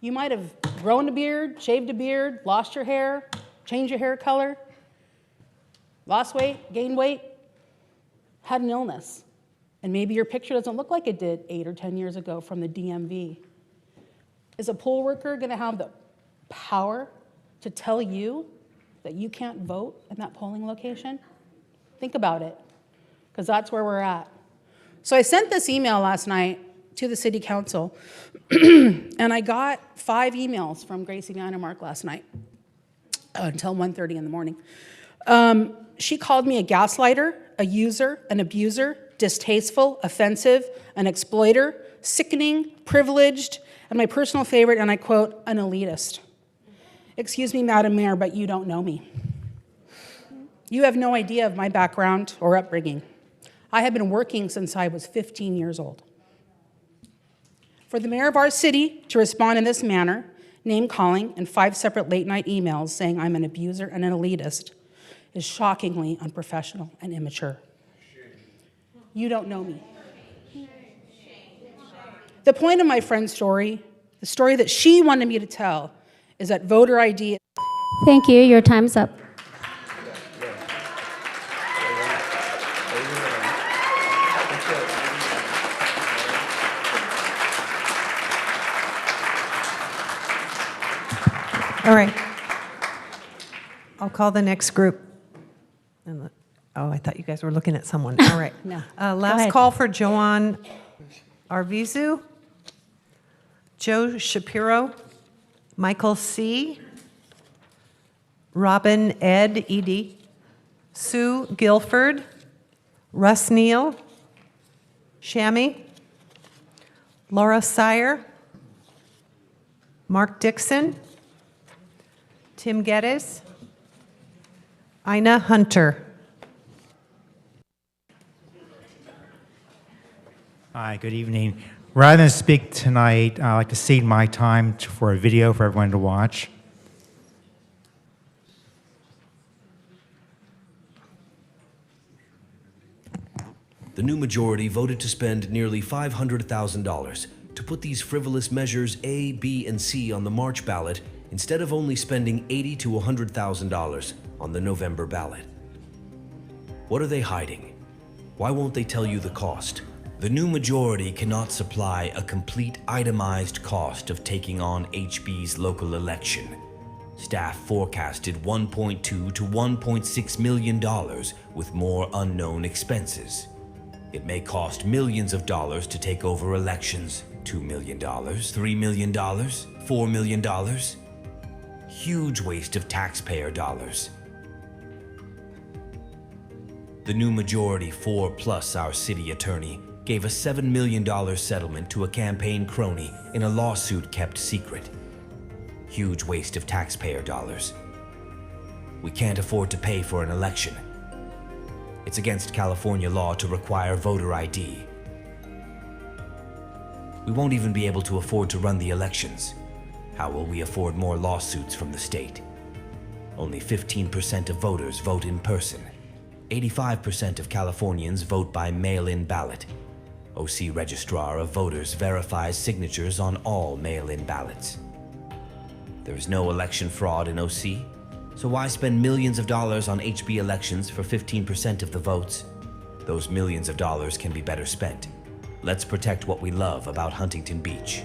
You might have grown a beard, shaved a beard, lost your hair, changed your hair color, lost weight, gained weight. had an illness, and maybe your picture doesn't look like it did 8 or 10 years ago from the DMV, is a poll worker going to have the power to tell you that you can't vote in that polling location? Think about it, because that's where we're at. So I sent this email last night to the city council, and I got 5 emails from Gracie Vandermark last night until 1:30 in the morning. She called me a gaslighter, a user, an abuser, distasteful, offensive, an exploiter, sickening, privileged, and my personal favorite, and I quote, an elitist. Excuse me, Madam Mayor, but you don't know me. You have no idea of my background or upbringing. I have been working since I was 15 years old. For the mayor of our city to respond in this manner, name-calling, and 5 separate late-night emails saying I'm an abuser and an elitist, is shockingly unprofessional and immature. You don't know me. The point of my friend's story, the story that she wanted me to tell, is that voter ID... Thank you. Your time's up. All right. I'll call the next group. Oh, I thought you guys were looking at someone. All right. No. Last ahead. call for Joanne Arvizu, Joe Shapiro, Michael C., Robin Ed, E.D., Sue Guilford, Russ Neal, Shammy, Laura Sire, Mark Dixon, Tim Geddes, Ina Hunter. Hi, good evening. Rather than speak tonight, I'd like to cede my time for a video for everyone to watch. The new majority voted to spend nearly $500,000 to put these frivolous measures A, B, and C on the March ballot instead of only spending $80,000 to $100,000 on the November ballot. What are they hiding? Why won't they tell you the cost? The new majority cannot supply a complete itemized cost of taking on HB's local election. Staff forecasted $1.2 to $1.6 million with more unknown expenses. It may cost millions of dollars to take over elections. $2 million, $3 million, $4 million. Huge waste of taxpayer dollars. The new majority, 4 plus our city attorney, gave a $7 million settlement to a campaign crony in a lawsuit kept secret. Huge waste of taxpayer dollars. We can't afford to pay for an election. It's against California law to require voter ID. We won't even be able to afford to run the elections. How will we afford more lawsuits from the state? Only 15% of voters vote in person. 85% of Californians vote by mail-in ballot. OC Registrar of Voters verifies signatures on all mail-in ballots. There is no election fraud in OC, so why spend millions of dollars on HB elections for 15% of the votes? Those millions of dollars can be better spent. Let's protect what we love about Huntington Beach.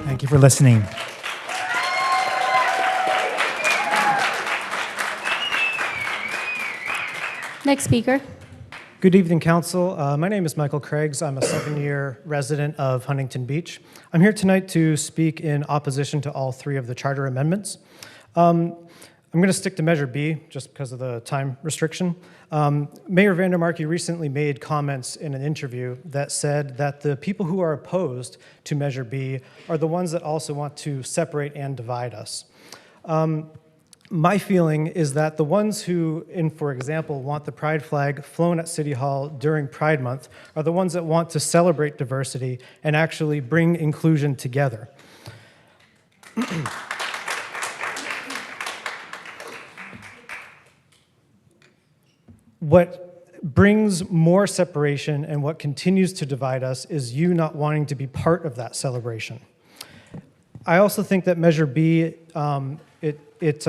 Thank you for listening. Next speaker. Good evening, Council. My name is Michael Craigs. I'm a 7-year resident of Huntington Beach. I'm here tonight to speak in opposition to all 3 of the charter amendments. I'm going to stick to Measure B just because of the time restriction. Mayor Vandermark, you recently made comments in an interview that said that the people who are opposed to Measure B are the ones that also want to separate and divide us. My feeling is that the ones who, for example, want the pride flag flown at City Hall during Pride Month are the ones that want to celebrate diversity and actually bring inclusion together. What brings more separation, and what continues to divide us is you not wanting to be part of that celebration. I also think that Measure B, it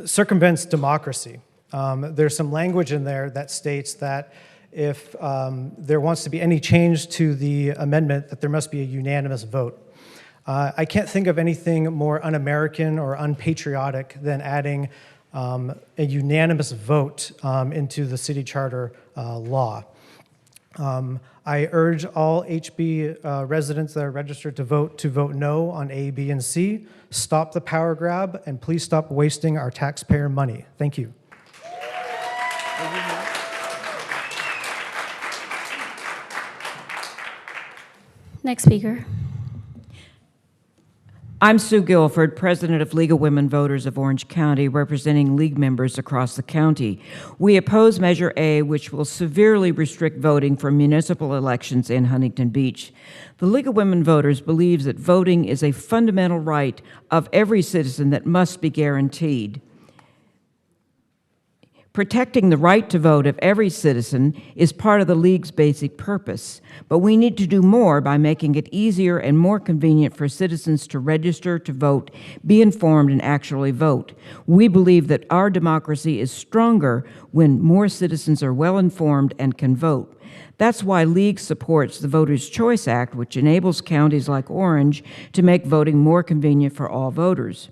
circumvents democracy. There's some language in there that states that if there wants to be any change to the amendment, that there must be a unanimous vote. I can't think of anything more un-American or unpatriotic than adding a unanimous vote into the city charter law. I urge all HB residents that are registered to vote no on A, B, and C. Stop the power grab, and please stop wasting our taxpayer money. Thank you. Next speaker. I'm Sue Guilford, president of League of Women Voters of Orange County, representing League members across the county. We oppose Measure A, which will severely restrict voting for municipal elections in Huntington Beach. The League of Women Voters believes that voting is a fundamental right of every citizen that must be guaranteed. Protecting the right to vote of every citizen is part of the League's basic purpose, but we need to do more by making it easier and more convenient for citizens to register to vote, be informed, and actually vote. We believe that our democracy is stronger when more citizens are well informed and can vote. That's why League supports the Voters' Choice Act, which enables counties like Orange to make voting more convenient for all voters.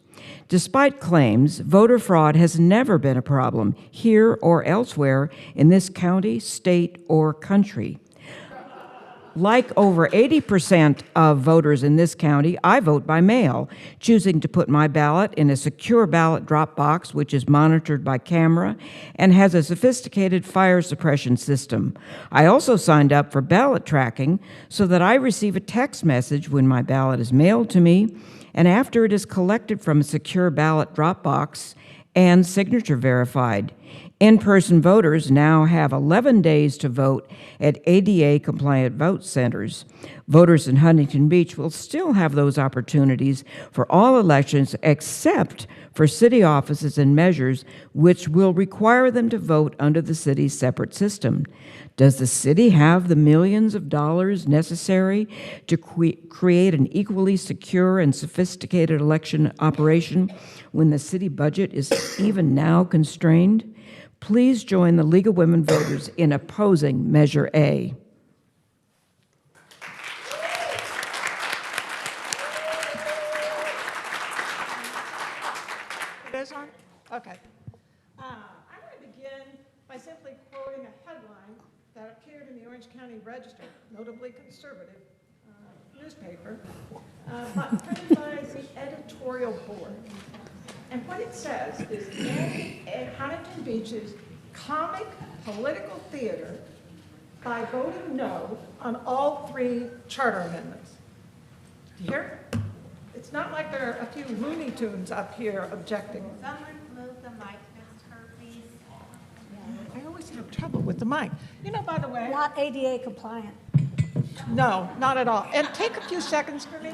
Despite claims, voter fraud has never been a problem here or elsewhere in this county, state, or country. Like over 80% of voters in this county, I vote by mail, choosing to put my ballot in a secure ballot drop box, which is monitored by camera and has a sophisticated fire suppression system. I also signed up for ballot tracking so that I receive a text message when my ballot is mailed to me and after it is collected from a secure ballot drop box and signature verified. In-person voters now have 11 days to vote at ADA-compliant vote centers. Voters in Huntington Beach will still have those opportunities for all elections except for city offices and measures which will require them to vote under the city's separate system. Does the city have the millions of dollars necessary to create an equally secure and sophisticated election operation when the city budget is even now constrained? Please join the League of Women Voters in opposing Measure A. It is on? Okay. I'm going to begin by simply quoting a headline that appeared in the Orange County Register, notably conservative newspaper, but printed by the editorial board. And what it says is, in Huntington Beach's comic political theater by voting no on all 3 charter amendments. Do you hear? It's not like there are a few Looney Tunes up here objecting. Someone move the mic, Ms. Kerr, please. I always have trouble with the mic. You know, by the way. Not ADA compliant. No, not at all. And take a few seconds for me.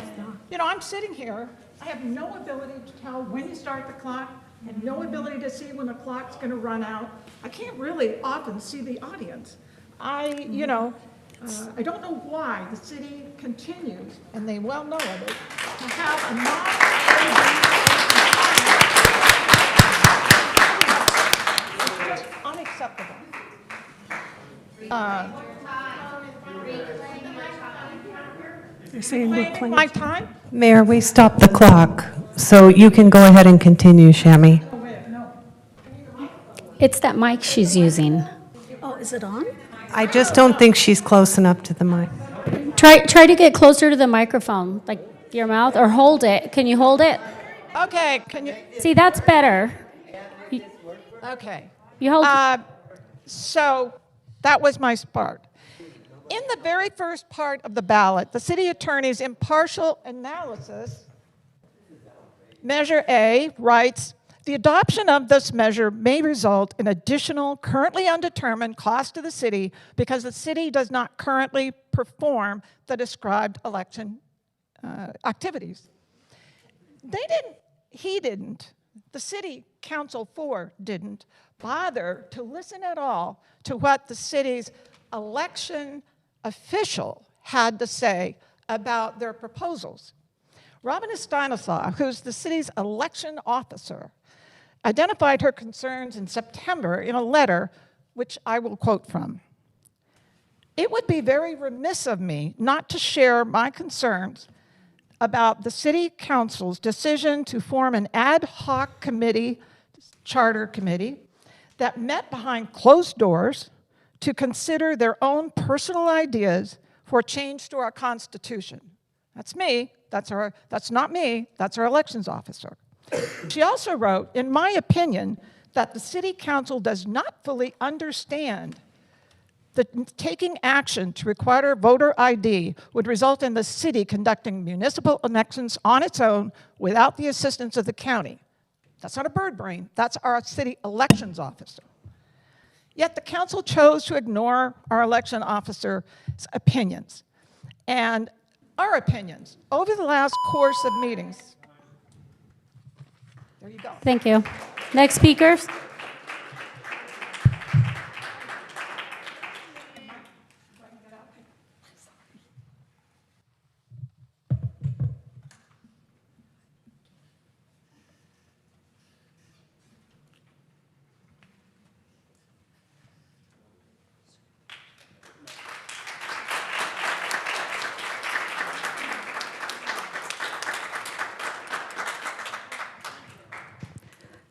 You know, I'm sitting here. I have no ability to tell when you start the clock and no ability to see when the clock's going to run out. I can't really often see the audience. I don't know why the city continues, and they well know of it, to have a non-AD. It's unacceptable. You're saying Reclaiming my time? Mayor, we stopped the clock, so you can go ahead and continue, Shami. It's that mic she's using. Oh, is it on? I just don't think she's close enough to the mic. Try to get closer to the microphone, like your mouth, or hold it. Can you hold it? Okay, can you? See, that's better. Okay. You hold. So that was my part. In the very first part of the ballot, the city attorney's impartial analysis, Measure A, writes, the adoption of this measure may result in additional, currently undetermined cost to the city because the city does not currently perform the described election activities. He didn't, the city council 4 didn't bother to listen at all to what the city's election official had to say about their proposals. Robin Stanislaw, who's the city's election officer, identified her concerns in September in a letter, which I will quote from. "It would be very remiss of me not to share my concerns about the City Council's decision to form an ad hoc committee, charter committee, that met behind closed doors to consider their own personal ideas for change to our Constitution." That's me. That's not me. That's our elections officer. She also wrote, "In my opinion, that the City Council does not fully understand that taking action to require voter ID would result in the city conducting municipal elections on its own without the assistance of the county." That's not a bird brain. That's our city elections officer. Yet the council chose to ignore our election officer's opinions. And our opinions over the last course of meetings. There you go. Thank you. Next speakers.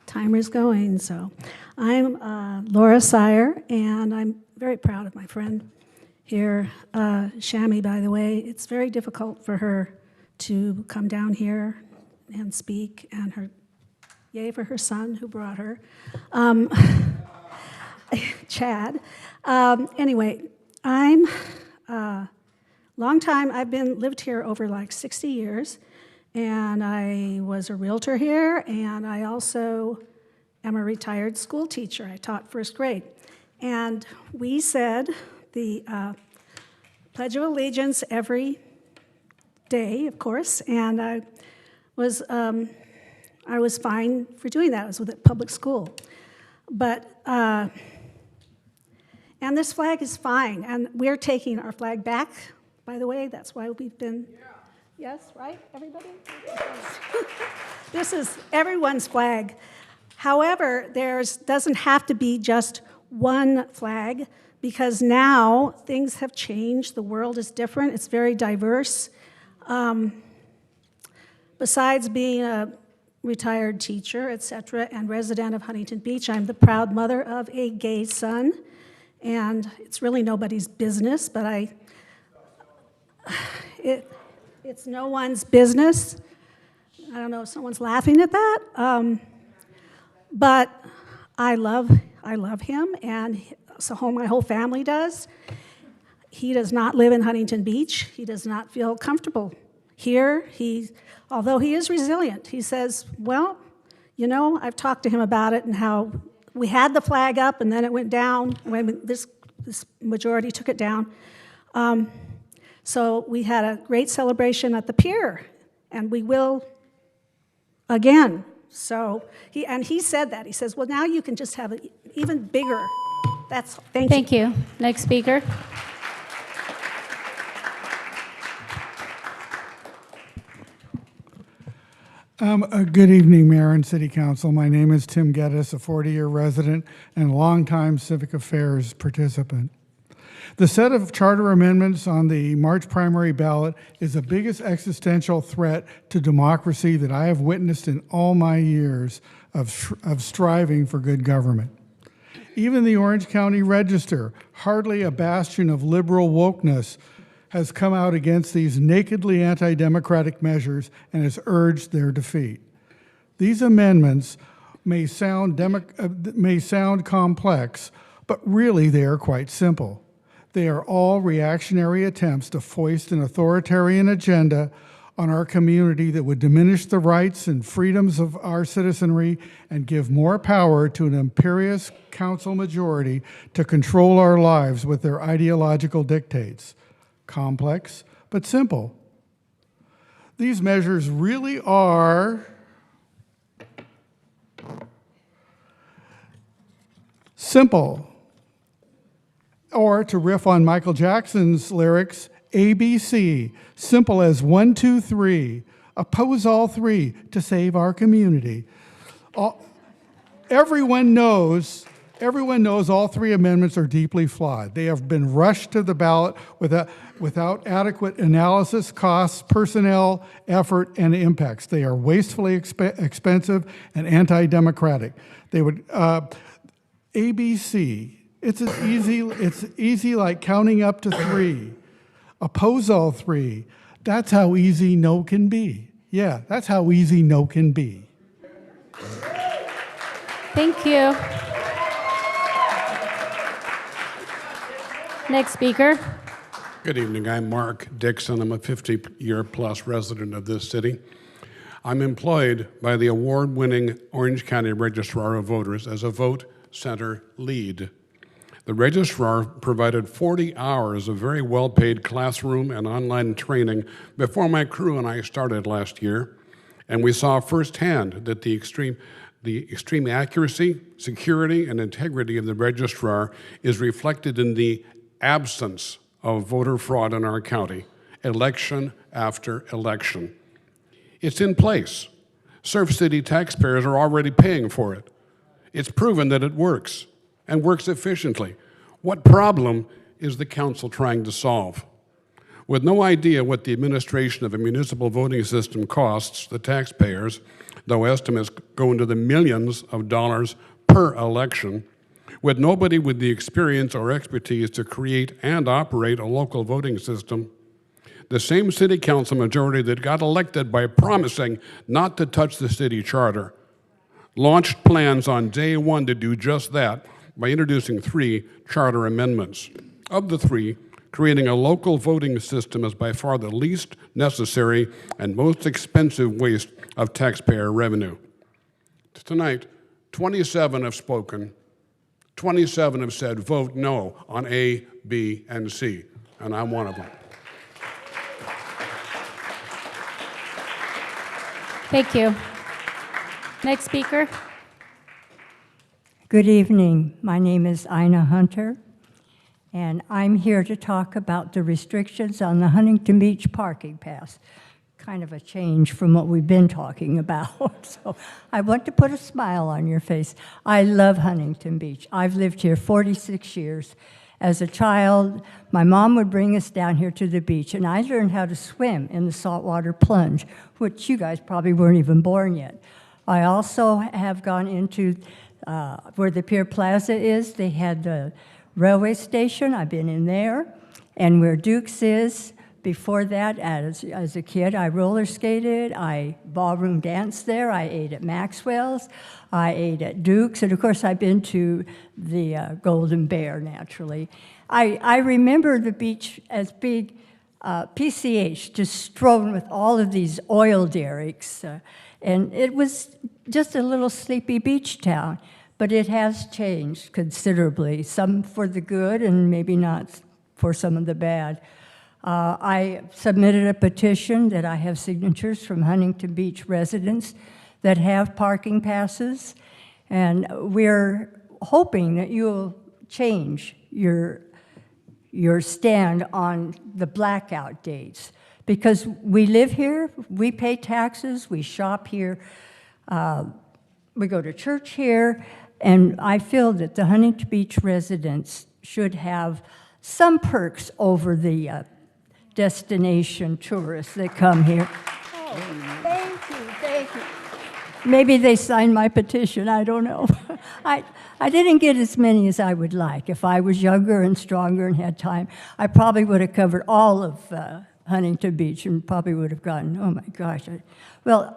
Timer's going, so I'm Laura Sire, and I'm very proud of my friend here, Shami, by the way. It's very difficult for her to come down here and speak, and yay for her son who brought her, Chad. Anyway, I'm long time. I've lived here over like 60 years. And I was a realtor here, and I also am a retired school teacher. I taught first grade. And we said the Pledge of Allegiance every day, of course, and I was fine for doing that. I was with a public school. But, and this flag is fine, and we're taking our flag back, by the way. That's why we've been... Yes, right, everybody? This is everyone's flag. However, doesn't have to be just one flag, because now things have changed. The world is different. It's very diverse. Besides being a retired teacher, etc., and resident of Huntington Beach, I'm the proud mother of a gay son, and it's really nobody's business, but it's no one's business. I don't know if someone's laughing at that, but I love him, and so my whole family does. He does not live in Huntington Beach. He does not feel comfortable here. Although he is resilient, he says, well, you know, I've talked to him about it and how we had the flag up and then it went down when this majority took it down. So we had a great celebration at the pier, and we will again. So he said that. He says, well, now you can just have it even bigger. Thank you. Next speaker. Good evening, Mayor and City Council. My name is Tim Geddes, a 40-year resident and longtime civic affairs participant. The set of charter amendments on the March primary ballot is the biggest existential threat to democracy that I have witnessed in all my years of striving for good government. Even the Orange County Register, hardly a bastion of liberal wokeness, has come out against these nakedly anti-democratic measures and has urged their defeat. These amendments may sound complex, but really they are quite simple. They are all reactionary attempts to foist an authoritarian agenda on our community that would diminish the rights and freedoms of our citizenry and give more power to an imperious council majority to control our lives with their ideological dictates. Complex, but simple. These measures really are Simple. Or to riff on Michael Jackson's lyrics, ABC, simple as 1, 2, 3. Oppose all three to save our community. Everyone knows all three amendments are deeply flawed. They have been rushed to the ballot without adequate analysis, costs, personnel, effort, and impacts. They are wastefully expensive and anti-democratic. They would ABC. It's easy like counting up to 3. Oppose all 3. That's how easy no can be. Yeah, that's how easy no can be. Thank you. Next speaker. Good evening. I'm Mark Dixon. I'm a 50-year-plus resident of this city. I'm employed by the award-winning Orange County Registrar of Voters as a vote center lead. The registrar provided 40 hours of very well-paid classroom and online training before my crew and I started last year, and we saw firsthand that the extreme accuracy, security, and integrity of the registrar is reflected in the absence of voter fraud in our county, election after election. It's in place. Surf City taxpayers are already paying for it. It's proven that it works and works efficiently. What problem is the council trying to solve? With no idea what the administration of a municipal voting system costs the taxpayers, though estimates go into the millions of dollars per election, with nobody with the experience or expertise to create and operate a local voting system, the same city council majority that got elected by promising not to touch the city charter launched plans on day one to do just that by introducing 3 charter amendments. Of the 3, creating a local voting system is by far the least necessary and most expensive waste of taxpayer revenue. Tonight, 27 have spoken. 27 have said vote no on A, B, and C, and I'm one of them. Thank you. Next speaker. Good evening. My name is Ina Hunter, and I'm here to talk about the restrictions on the Huntington Beach parking pass. Kind of a change from what we've been talking about. So I want to put a smile on your face. I love Huntington Beach. I've lived here 46 years. As a child, my mom would bring us down here to the beach, and I learned how to swim in the saltwater plunge, which you guys probably weren't even born yet. I also have gone into where the Pier Plaza is. They had the railway station. I've been in there. And where Duke's is, before that, as a kid, I roller skated, I ballroom danced there, I ate at Maxwell's, I ate at Duke's, and of course I've been to the Golden Bear, naturally. I remember the beach as being PCH, just strewn with all of these oil derricks, and it was just a little sleepy beach town, but it has changed considerably, some for the good and maybe not for some of the bad. I submitted a petition that I have signatures from Huntington Beach residents that have parking passes, and we're hoping that you'll change your stand on the blackout dates, because we live here, we pay taxes, we shop here, we go to church here, and I feel that the Huntington Beach residents should have some perks over the destination tourists that come here. Oh, thank you. Maybe they signed my petition, I don't know. I didn't get as many as I would like. If I was younger and stronger and had time, I probably would have covered all of Huntington Beach and probably would have gotten, oh my gosh.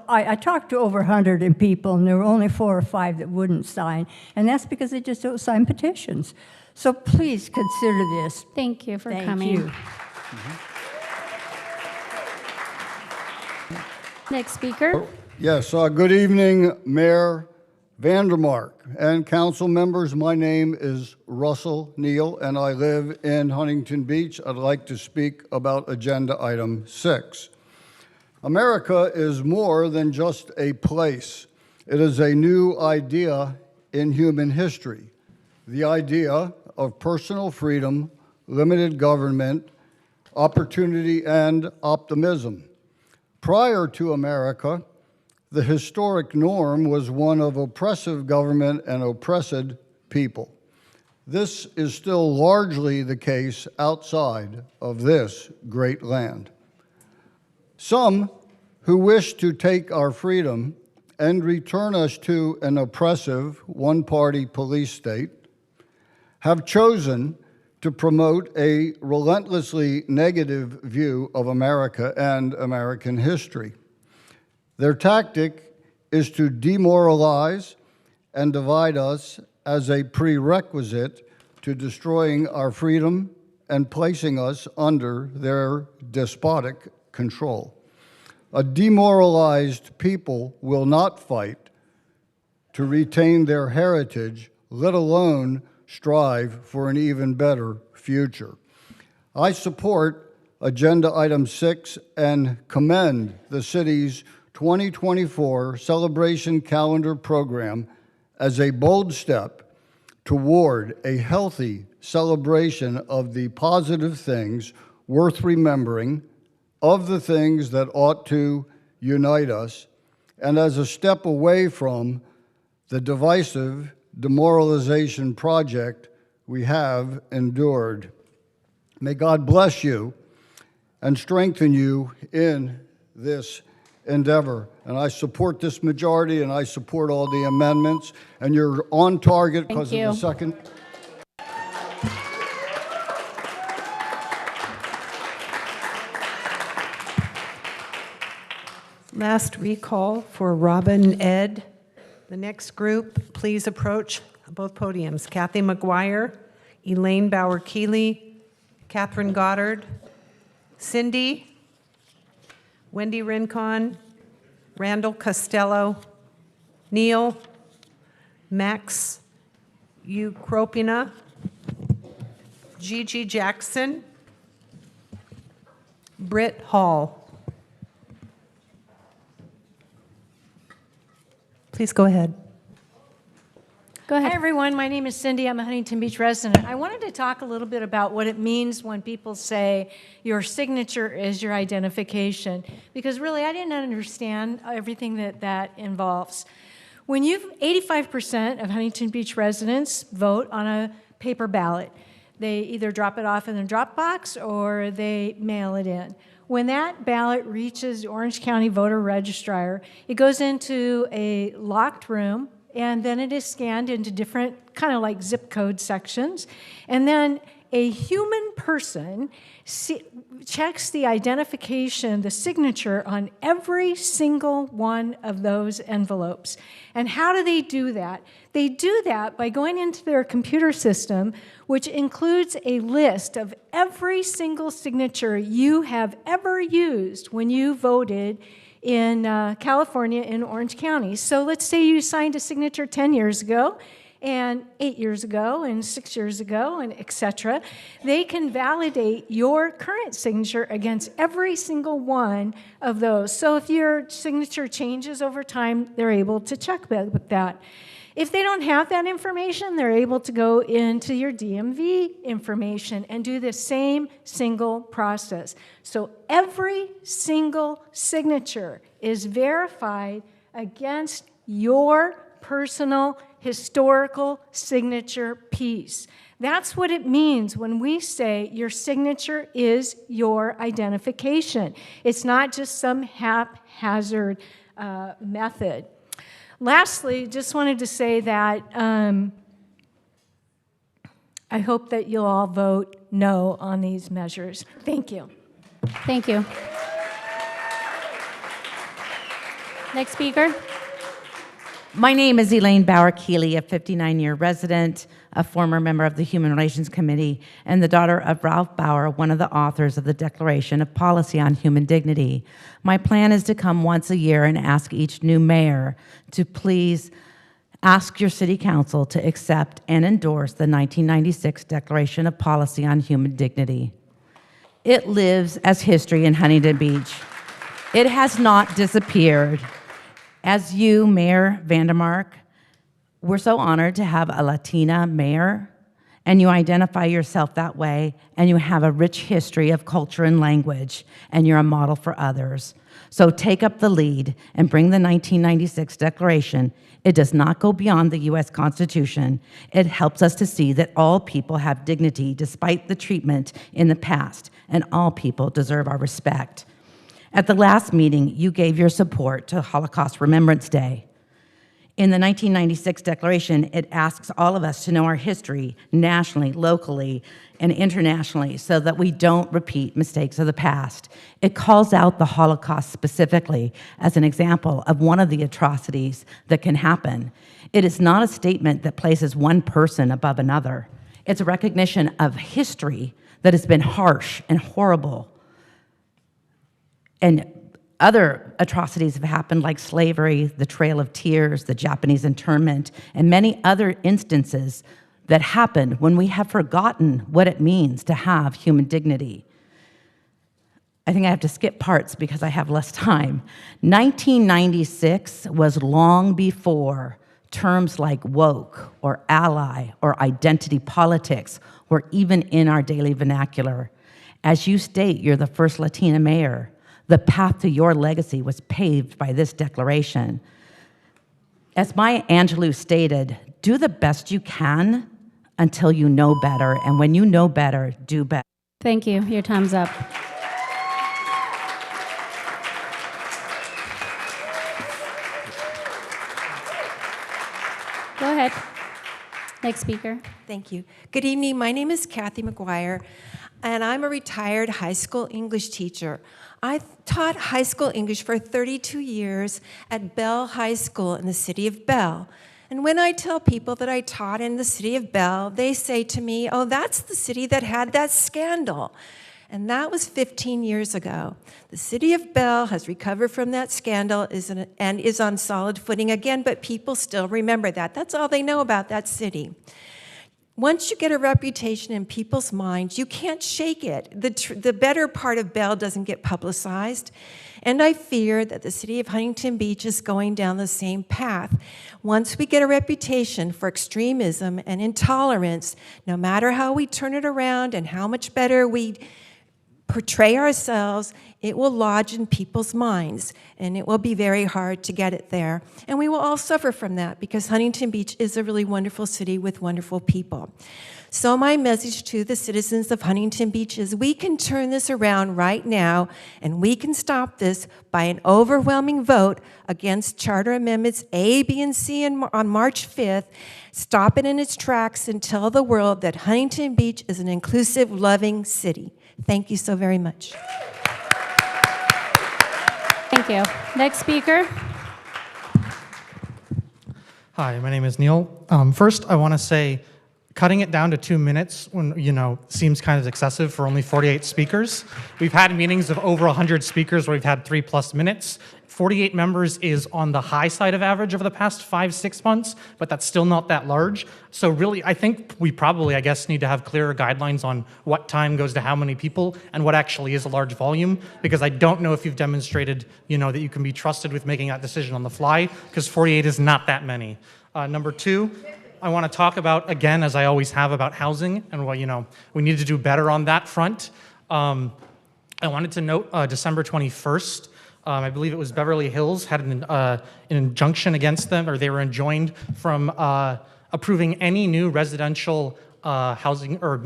I talked to over 100 people, and there were only 4 or 5 that wouldn't sign, and that's because they just don't sign petitions. So please consider this. Thank you for Thank coming. you. Next speaker. Yes, good evening, Mayor Vandermark and council members. My name is Russell Neal, and I live in Huntington Beach. I'd like to speak about agenda item 6. America is more than just a place. It is a new idea in human history. the idea of personal freedom, limited government, opportunity, and optimism. Prior to America, the historic norm was one of oppressive government and oppressed people. This is still largely the case outside of this great land. Some who wish to take our freedom and return us to an oppressive one-party police state have chosen to promote a relentlessly negative view of America and American history. Their tactic is to demoralize and divide us as a prerequisite to destroying our freedom and placing us under their despotic control. A demoralized people will not fight to retain their heritage, let alone strive for an even better future. I support Agenda Item 6 and commend the city's 2024 Celebration Calendar Program as a bold step toward a healthy celebration of the positive things worth remembering, of the things that ought to unite us, and as a step away from the divisive demoralization project we have endured. May God bless you and strengthen you in this endeavor. And I support this majority, and I support all the amendments, and you're on target because of the second. Last recall for Robin Ed. The next group, please approach both podiums. Kathy McGuire, Elaine Bauer-Keeley, Catherine Goddard, Cindy, Wendy Rincon, Randall Costello, Neil, Max Ukropina, Gigi Jackson, Britt Hall. Please go ahead. Go ahead. Hi, everyone. My name is Cindy. I'm a Huntington Beach resident. I wanted to talk a little bit about what it means when people say your signature is your identification, because really I didn't understand everything that involves. When 85% of Huntington Beach residents vote on a paper ballot, they either drop it off in the drop box or they mail it in. When that ballot reaches the Orange County voter registrar, it goes into a locked room, and then it is scanned into different kind of like zip code sections. And then a human person checks the identification, the signature on every single one of those envelopes. And how do they do that? They do that by going into their computer system, which includes a list of every single signature you have ever used when you voted in California in Orange County. So let's say you signed a signature 10 years ago, and 8 years ago, and 6 years ago, and et cetera. They can validate your current signature against every single one of those. So if your signature changes over time, they're able to check with that. If they don't have that information, they're able to go into your DMV information and do the same single process. So every single signature is verified against your personal historical signature piece. That's what it means when we say your signature is your identification. It's not just some haphazard method. Lastly, just wanted to say that I hope that you'll all vote no on these measures. Thank you. Thank you. Next speaker. My name is Elaine Bauer-Keeley, a 59-year resident, a former member of the Human Relations Committee, and the daughter of Ralph Bauer, one of the authors of the Declaration of Policy on Human Dignity. My plan is to come once a year and ask each new mayor to please ask your city council to accept and endorse the 1996 Declaration of Policy on Human Dignity. It lives as history in Huntington Beach. It has not disappeared. As you, Mayor Vandermark, We're so honored to have a Latina mayor, and you identify yourself that way, and you have a rich history of culture and language, and you're a model for others. So take up the lead and bring the 1996 Declaration. It does not go beyond the U.S. Constitution. It helps us to see that all people have dignity despite the treatment in the past, and all people deserve our respect. At the last meeting, you gave your support to Holocaust Remembrance Day. In the 1996 Declaration, it asks all of us to know our history nationally, locally, and internationally so that we don't repeat mistakes of the past. It calls out the Holocaust specifically as an example of one of the atrocities that can happen. It is not a statement that places one person above another. It's a recognition of history that has been harsh and horrible. And other atrocities have happened, like slavery, the Trail of Tears, the Japanese internment, and many other instances that happened when we have forgotten what it means to have human dignity. I think I have to skip parts because I have less time. 1996 was long before terms like woke or ally or identity politics were even in our daily vernacular. As you state, you're the first Latina mayor. The path to your legacy was paved by this declaration. As Maya Angelou stated, do the best you can until you know better, and when you know better, do better. Thank you. Your time's up. Go ahead. Next speaker. Thank you. Good evening. My name is Kathy McGuire, and I'm a retired high school English teacher. I taught high school English for 32 years at Bell High School in the city of Bell. And when I tell people that I taught in the city of Bell, they say to me, oh, that's the city that had that scandal. And that was 15 years ago. The city of Bell has recovered from that scandal and is on solid footing again, but people still remember that. That's all they know about that city. Once you get a reputation in people's minds, you can't shake it. The better part of Bell doesn't get publicized. And I fear that the city of Huntington Beach is going down the same path. Once we get a reputation for extremism and intolerance, no matter how we turn it around and how much better we portray ourselves, it will lodge in people's minds, and it will be very hard to get it there. And we will all suffer from that because Huntington Beach is a really wonderful city with wonderful people. So my message to the citizens of Huntington Beach is we can turn this around right now, and we can stop this by an overwhelming vote against Charter Amendments A, B, and C on March 5th. Stop it in its tracks and tell the world that Huntington Beach is an inclusive, loving city. Thank you so very much. Thank you. Next speaker. Hi, my name is Neil. First, I want to say cutting it down to 2 minutes seems kind of excessive for only 48 speakers. We've had meetings of over 100 speakers where we've had 3+ minutes. 48 members is on the high side of average over the past 5-6 months, but that's still not that large. So really, I think we probably, need to have clearer guidelines on what time goes to how many people and what actually is a large volume, because I don't know if you've demonstrated, that you can be trusted with making that decision on the fly, because 48 is not that many. Number 2, I want to talk about, again, as I always have, about housing, and we need to do better on that front. I wanted to note December 21st, I believe it was Beverly Hills had an injunction against them, or they were enjoined from approving any new residential housing or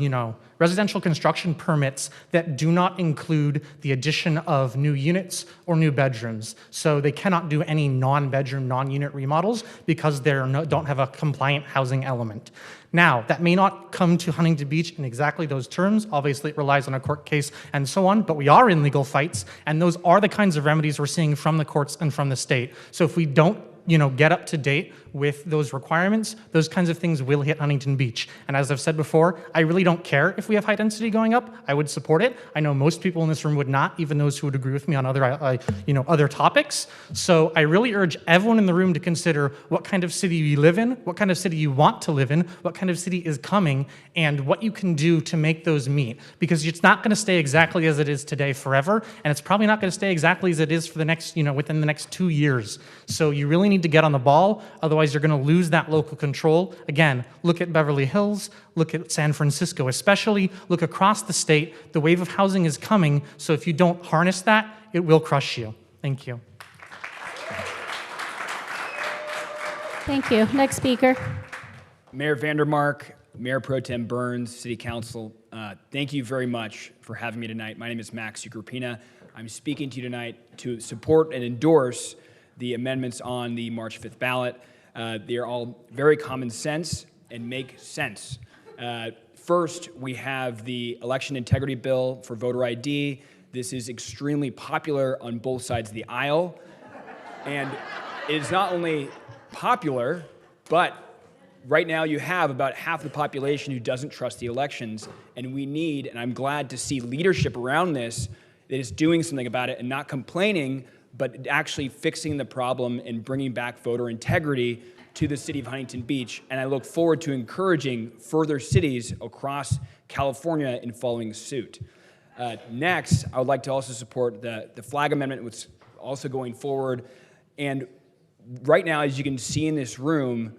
residential construction permits that do not include the addition of new units or new bedrooms. So they cannot do any non-bedroom, non-unit remodels because they don't have a compliant housing element. Now, that may not come to Huntington Beach in exactly those terms. Obviously, it relies on a court case and so on, but we are in legal fights, and those are the kinds of remedies we're seeing from the courts and from the state. So if we don't get up to date with those requirements, those kinds of things will hit Huntington Beach. And as I've said before, I really don't care if we have high density going up. I would support it. I know most people in this room would not, even those who would agree with me on other topics. So I really urge everyone in the room to consider what kind of city you live in, what kind of city you want to live in, what kind of city is coming, and what you can do to make those meet. Because it's not going to stay exactly as it is today forever, and it's probably not going to stay exactly as it is for the next, within the next 2 years. So you really need need to get on the ball, otherwise you're going to lose that local control. Again, look at Beverly Hills, look at San Francisco, especially look across the state. The wave of housing is coming, so if you don't harness that, it will crush you. Thank you. Thank you. Next speaker. Mayor Vandermark, Mayor Pro Tem Burns, City Council, thank you very much for having me tonight. My name is Max Ucropina. I'm speaking to you tonight to support and endorse the amendments on the March 5th ballot. They are all very common sense and make sense. First, we have the election integrity bill for voter ID. This is extremely popular on both sides of the aisle. And it is not only popular, but right now you have about half the population who doesn't trust the elections, and we need, and I'm glad to see leadership around this that is doing something about it and not complaining, but actually fixing the problem and bringing back voter integrity to the city of Huntington Beach. And I look forward to encouraging further cities across California in following suit. Next, I would like to also support the flag amendment, which is also going forward. And right now, as you can see in this room,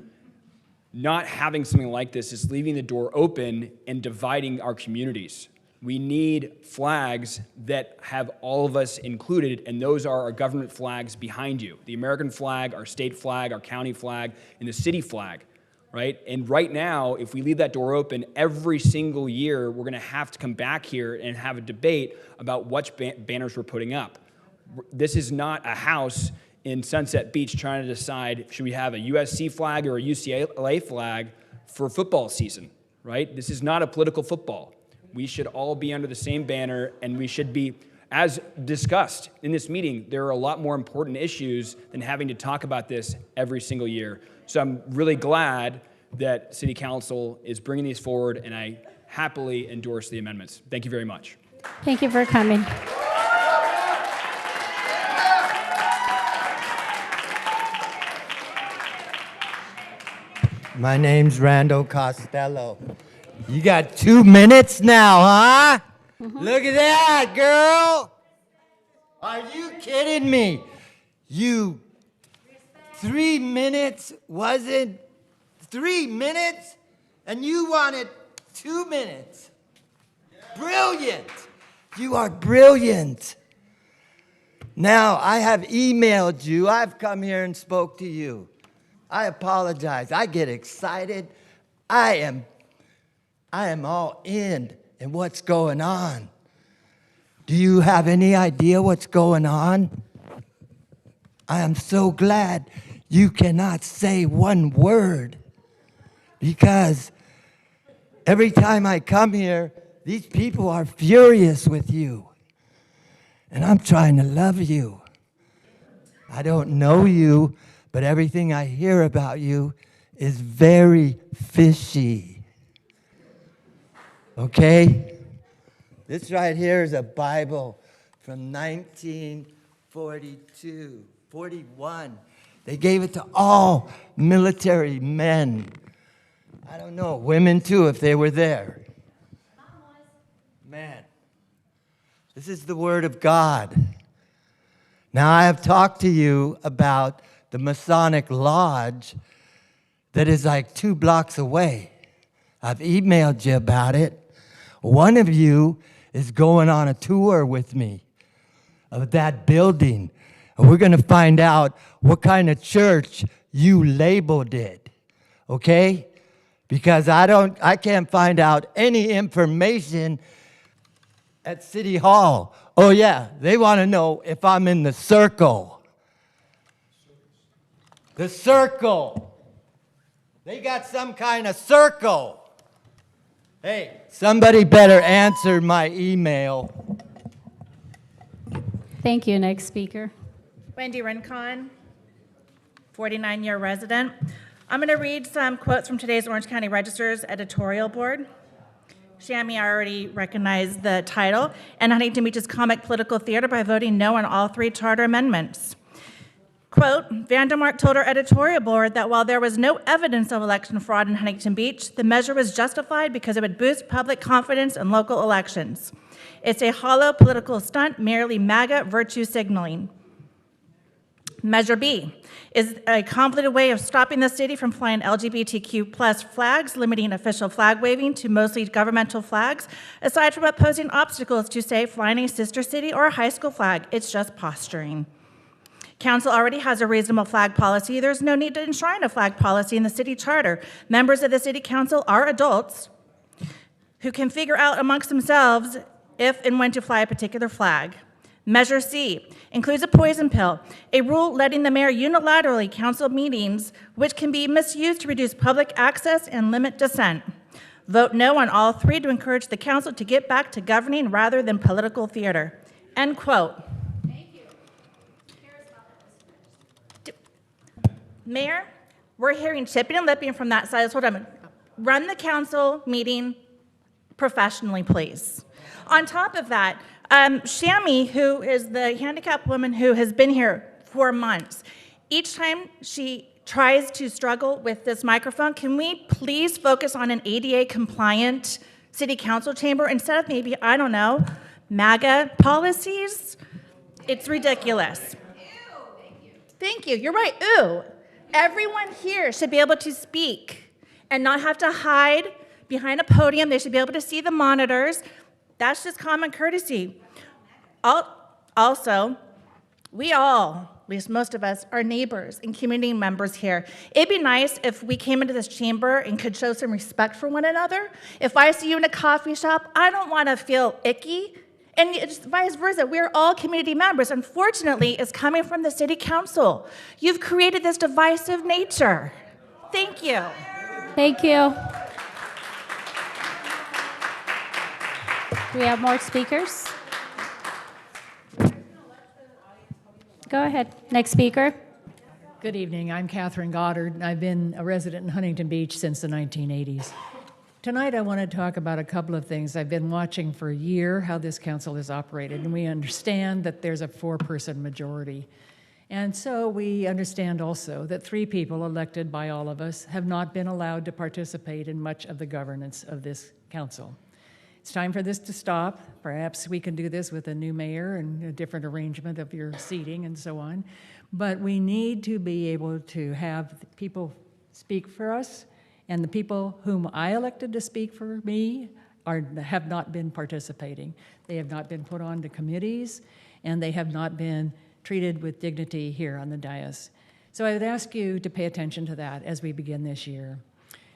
not having something like this is leaving the door open and dividing our communities. We need flags that have all of us included, and those are our government flags behind you. The American flag, our state flag, our county flag, and the city flag, right? And right now, if we leave that door open, every single year, we're gonna have to come back here and have a debate about which banners we're putting up. This is not a house in Sunset Beach trying to decide, should we have a USC flag or a UCLA flag for football season, right? This is not a political football. We should all be under the same banner, and we should be, as discussed in this meeting, there are a lot more important issues than having to talk about this every single year. So I'm really glad that City Council is bringing these forward, and I happily endorse the amendments. Thank you very much. Thank you for coming. My name's Randall Costello. You got 2 minutes now, huh? Look at that, girl. Are you kidding me? 3 minutes wasn't 3 minutes, and you wanted 2 minutes. Brilliant. You are brilliant. Now, I have emailed you. I've come here and spoke to you. I apologize. I get excited. I am all in what's going on. Do you have any idea what's going on? I am so glad you cannot say one word, because every time I come here, these people are furious with you. And I'm trying to love you. I don't know you, but everything I hear about you is very fishy. Okay? This right here is a Bible from 1942, 41. They gave it to all military men. I don't know, women too, if they were there. Man, this is the Word of God. Now, I have talked to you about the Masonic Lodge that is like 2 blocks away. I've emailed you about it. One of you is going on a tour with me of that building, and we're going to find out what kind of church you labeled it, okay? Because I can't find out any information at City Hall. Oh yeah, they want to know if I'm in the circle. The circle. They got some kind of circle. Hey, somebody better answer my email. Thank you. Next speaker. Wendy Rincon, 49-year resident. I'm going to read some quotes from today's Orange County Register's editorial board. Shammy already recognized the title, and Huntington Beach's comic political theater by voting no on all 3 charter amendments. Quote, Vandermark told our editorial board that while there was no evidence of election fraud in Huntington Beach, the measure was justified because it would boost public confidence in local elections. It's a hollow political stunt, merely MAGA virtue signaling. Measure B is a convoluted way of stopping the city from flying LGBTQ plus flags, limiting official flag waving to mostly governmental flags, aside from opposing obstacles to, say, flying a sister city or a high school flag. It's just posturing. Council already has a reasonable flag policy. There's no need to enshrine a flag policy in the city charter. Members of the city council are adults who can figure out amongst themselves if and when to fly a particular flag. Measure C includes a poison pill, a rule letting the mayor unilaterally cancel meetings, which can be misused to reduce public access and limit dissent. Vote no on all three to encourage the council to get back to governing rather than political theater. End quote. Mayor, we're hearing chipping and lipping from that side. Hold on. Run the council meeting professionally, please. On top of that, Shammy, who is the handicapped woman who has been here for months, each time she tries to struggle with this microphone, can we please focus on an ADA compliant city council chamber instead of maybe, I don't know, MAGA policies? It's ridiculous. Thank you. You're right. Ooh. Everyone here should be able to speak and not have to hide behind a podium. They should be able to see the monitors. That's just common courtesy. Also, we all, at least most of us, are neighbors and community members here. It'd be nice if we came into this chamber and could show some respect for one another. If I see you in a coffee shop, I don't want to feel icky. And it's vice versa. We're all community members. Unfortunately, it's coming from the city council. You've created this divisive nature. Thank you. Thank you. Do we have more speakers? Go ahead. Next speaker. Good evening. I'm Catherine Goddard, and I've been a resident in Huntington Beach since the 1980s. Tonight, I want to talk about a couple of things. I've been watching for a year how this council is operated, and we understand that there's a 4-person majority. And so we understand also that 3 people elected by all of us have not been allowed to participate in much of the governance of this council. It's time for this to stop. Perhaps we can do this with a new mayor and a different arrangement of your seating and so on. But we need to be able to have people speak for us, and the people whom I elected to speak for me have not been participating. They have not been put on to committees, and they have not been treated with dignity here on the dais. So I would ask you to pay attention to that as we begin this year.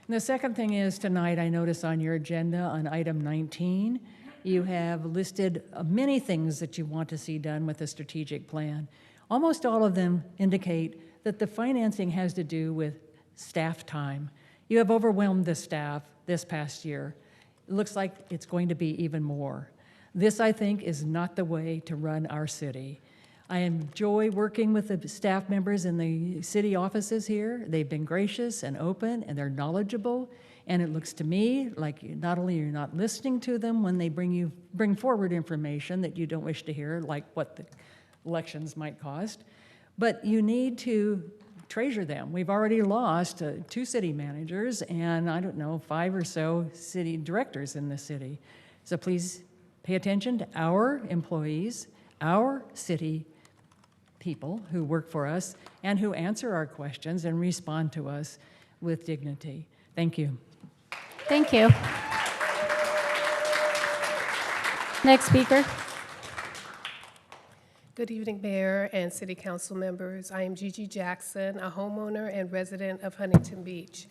And the second thing is, tonight I notice on your agenda on item 19, you have listed many things that you want to see done with the strategic plan. Almost all of them indicate that the financing has to do with staff time. You have overwhelmed the staff this past year. It looks like it's going to be even more. This, I think, is not the way to run our city. I enjoy working with the staff members in the city offices here. They've been gracious and open, and they're knowledgeable. And it looks to me like not only you're not listening to them when they bring forward information that you don't wish to hear, like what the elections might cost, but you need to treasure them. We've already lost 2 city managers and, I don't know, 5 or so city directors in the city. So please pay attention to our employees, our city people who work for us and who answer our questions and respond to us with dignity. Thank you. Thank you. Next speaker. Good evening, Mayor and City Council members. I am Gigi Jackson, a homeowner and resident of Huntington Beach.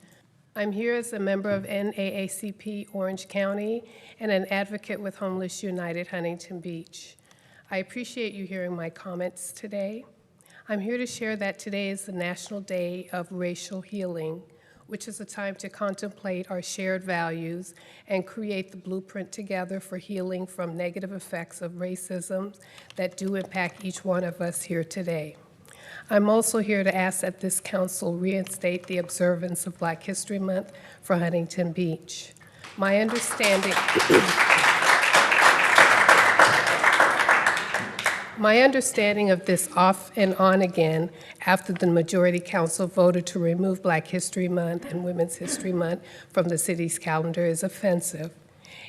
I'm here as a member of NAACP Orange County and an advocate with Homeless United Huntington Beach. I appreciate you hearing my comments today. I'm here to share that today is the National Day of Racial Healing, which is a time to contemplate our shared values and create the blueprint together for healing from negative effects of racism that do impact each one of us here today. I'm also here to ask that this council reinstate the observance of Black History Month for Huntington Beach. My understanding of this off and on again after the majority council voted to remove Black History Month and Women's History Month from the city's calendar is offensive.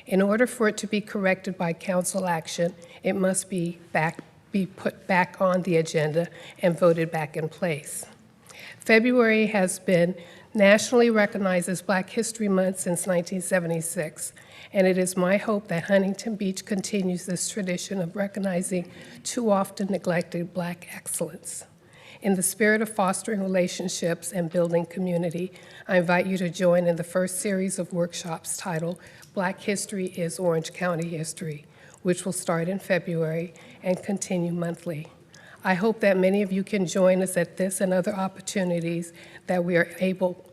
In order for it to be corrected by council action, it must be backed be put back on the agenda and voted back in place. February has been nationally recognized as Black History Month since 1976, and it is my hope that Huntington Beach continues this tradition of recognizing too often neglected Black excellence. In the spirit of fostering relationships and building community, I invite you to join in the first series of workshops titled Black History is Orange County History, which will start in February and continue monthly. I hope that many of you can join us at this and other opportunities, that we are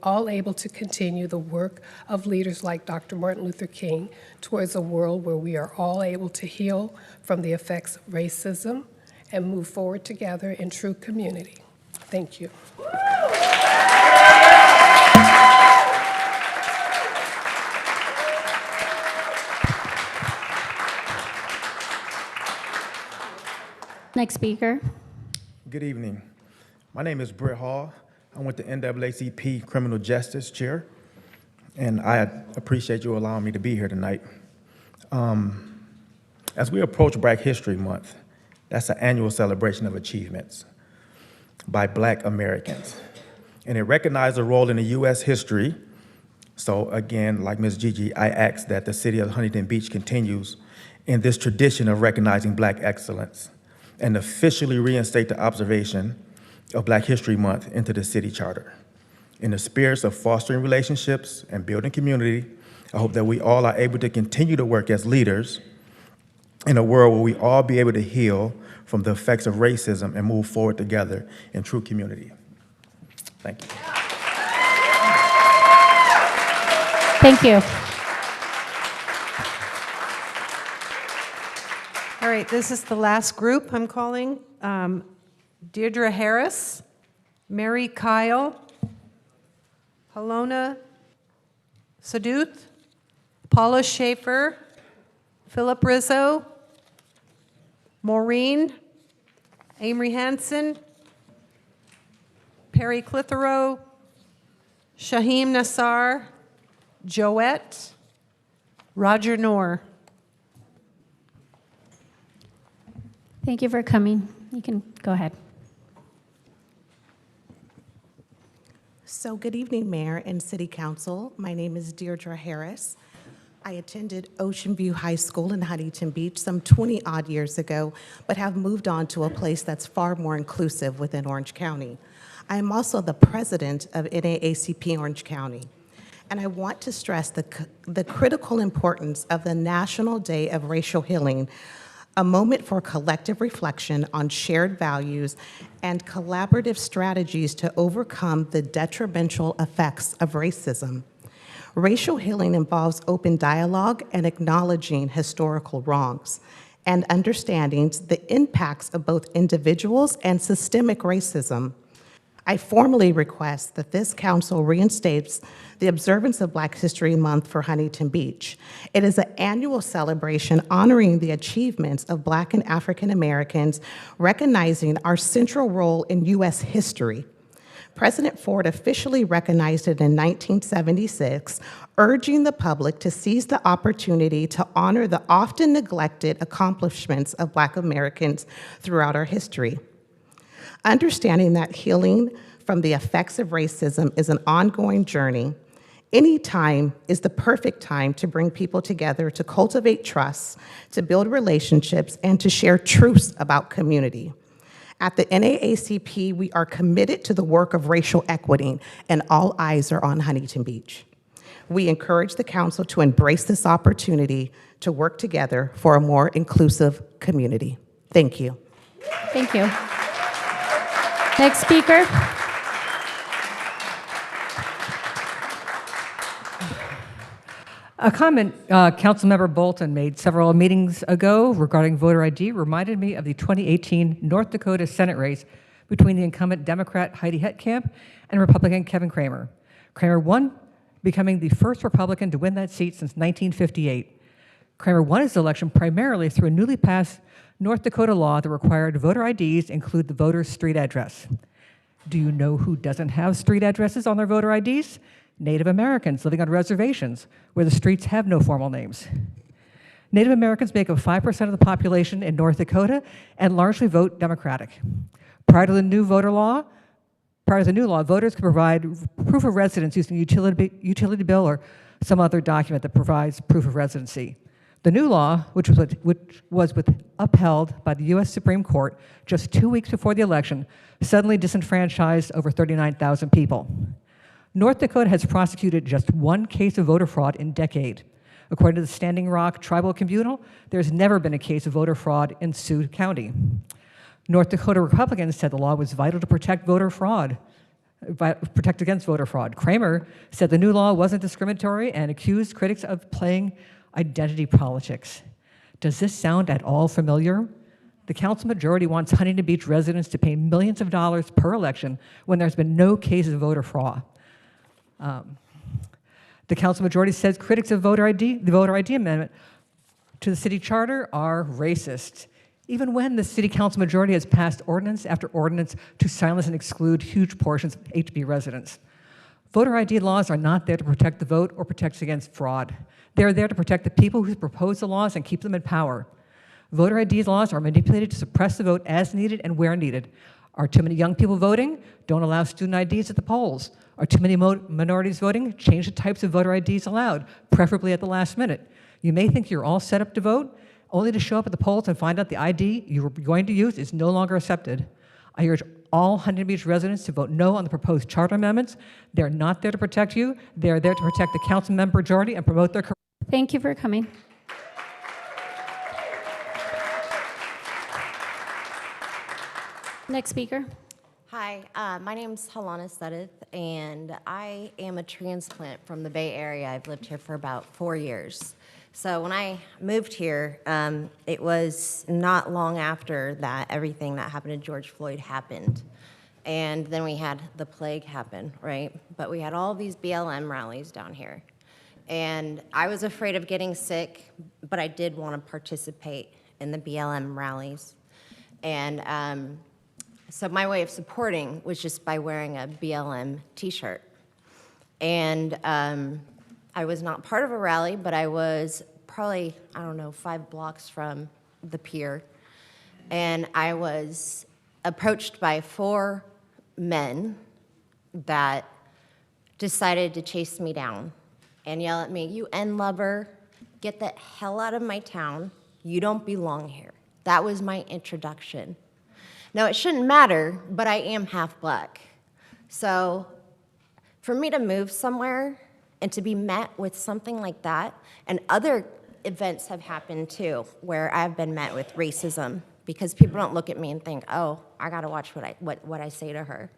all able to continue the work of leaders like Dr. Martin Luther King towards a world where we are all able to heal from the effects of racism and move forward together in true community. Thank you. Next speaker. Good evening. My name is Britt Hall. I'm with the NAACP Criminal Justice Chair, and I appreciate you allowing me to be here tonight. As we approach Black History Month, that's an annual celebration of achievements by Black Americans, and it recognizes a role in the U.S. history. So again, like Ms. Gigi, I ask that the city of Huntington Beach continues in this tradition of recognizing Black excellence and officially reinstate the observation of Black History Month into the city charter. In the spirits of fostering relationships and building community, I hope that we all are able to continue to work as leaders in a world where we all be able to heal from the effects of racism and move forward together in true community. Thank you. Thank you. All right, this is the last group I'm calling. Deirdre Harris, Mary Kyle, Halona Saduth, Paula Schaefer, Philip Rizzo, Maureen, Amory Hansen, Perry Clitheroe, Shaheem Nassar, Joette, Roger Noor. Thank you for coming. You can go ahead. So good evening, Mayor and City Council. My name is Deirdre Harris. I attended Ocean View High School in Huntington Beach some 20-odd years ago, but have moved on to a place that's far more inclusive within Orange County. I am also the president of NAACP Orange County. And I want to stress the critical importance of the National Day of Racial Healing, a moment for collective reflection on shared values and collaborative strategies to overcome the detrimental effects of racism. Racial healing involves open dialogue and acknowledging historical wrongs and understanding the impacts of both individuals and systemic racism. I formally request that this council reinstates the observance of Black History Month for Huntington Beach. It is an annual celebration honoring the achievements of Black and African Americans, recognizing our central role in U.S. history. President Ford officially recognized it in 1976, urging the public to seize the opportunity to honor the often neglected accomplishments of Black Americans throughout our history. Understanding that healing from the effects of racism is an ongoing journey, any time is the perfect time to bring people together to cultivate trust, to build relationships, and to share truths about community. At the NAACP, we are committed to the work of racial equity, and all eyes are on Huntington Beach. We encourage the council to embrace this opportunity to work together for a more inclusive community. Thank you. Thank you. Next speaker. A comment Councilmember Bolton made several meetings ago regarding voter ID reminded me of the 2018 North Dakota Senate race between the incumbent Democrat Heidi Heitkamp and Republican Kevin Cramer. Cramer won, becoming the first Republican to win that seat since 1958. Cramer won his election primarily through a newly passed North Dakota law that required voter IDs include the voter's street address. Do you know who doesn't have street addresses on their voter IDs? Native Americans living on reservations where the streets have no formal names. Native Americans make up 5% of the population in North Dakota and largely vote Democratic. Prior to the new law, voters could provide proof of residence using a utility bill or some other document that provides proof of residency. The new law, which was upheld by the U.S. Supreme Court just 2 weeks before the election, suddenly disenfranchised over 39,000 people. North Dakota has prosecuted just one case of voter fraud in a decade. According to the Standing Rock Tribal Tribunal, there's never been a case of voter fraud in Sioux County. North Dakota Republicans said the law was vital to protect against voter fraud. Kramer said the new law wasn't discriminatory and accused critics of playing identity politics. Does this sound at all familiar? The council majority wants Huntington Beach residents to pay millions of dollars per election when there's been no cases of voter fraud. The council majority says critics of the voter ID amendment to the city charter are racist, even when the city council majority has passed ordinance after ordinance to silence and exclude huge portions of HB residents. Voter ID laws are not there to protect the vote or protect against fraud. They're there to protect the people who propose the laws and keep them in power. Voter ID laws are manipulated to suppress the vote as needed and where needed. Are too many young people voting? Don't allow student IDs at the polls. Are too many minorities voting? Change the types of voter IDs allowed, preferably at the last minute. You may think you're all set up to vote, only to show up at the polls and find out the ID you were going to use is no longer accepted. I urge all Huntington Beach residents to vote no on the proposed charter amendments. They're not there to protect you. They're there to protect the council member majority and promote their career. Thank you for coming. Next speaker. Hi, my name's Halana Sedith, and I am a transplant from the Bay Area. I've lived here for about 4 years. So when I moved here, it was not long after that everything that happened to George Floyd happened. And then we had the plague happen, right? But we had all these BLM rallies down here. And I was afraid of getting sick, but I did want to participate in the BLM rallies. And so my way of supporting was just by wearing a BLM t-shirt. And I was not part of a rally, but I was probably, 5 blocks from the pier. And I was approached by 4 men that decided to chase me down and yell at me, "You N lover, get the hell out of my town. You don't belong here." That was my introduction. Now, it shouldn't matter, but I am half black. So for me to move somewhere and to be met with something like that, and other events have happened too, where I've been met with racism because people don't look at me and think, "Oh, I gotta watch what I say to her."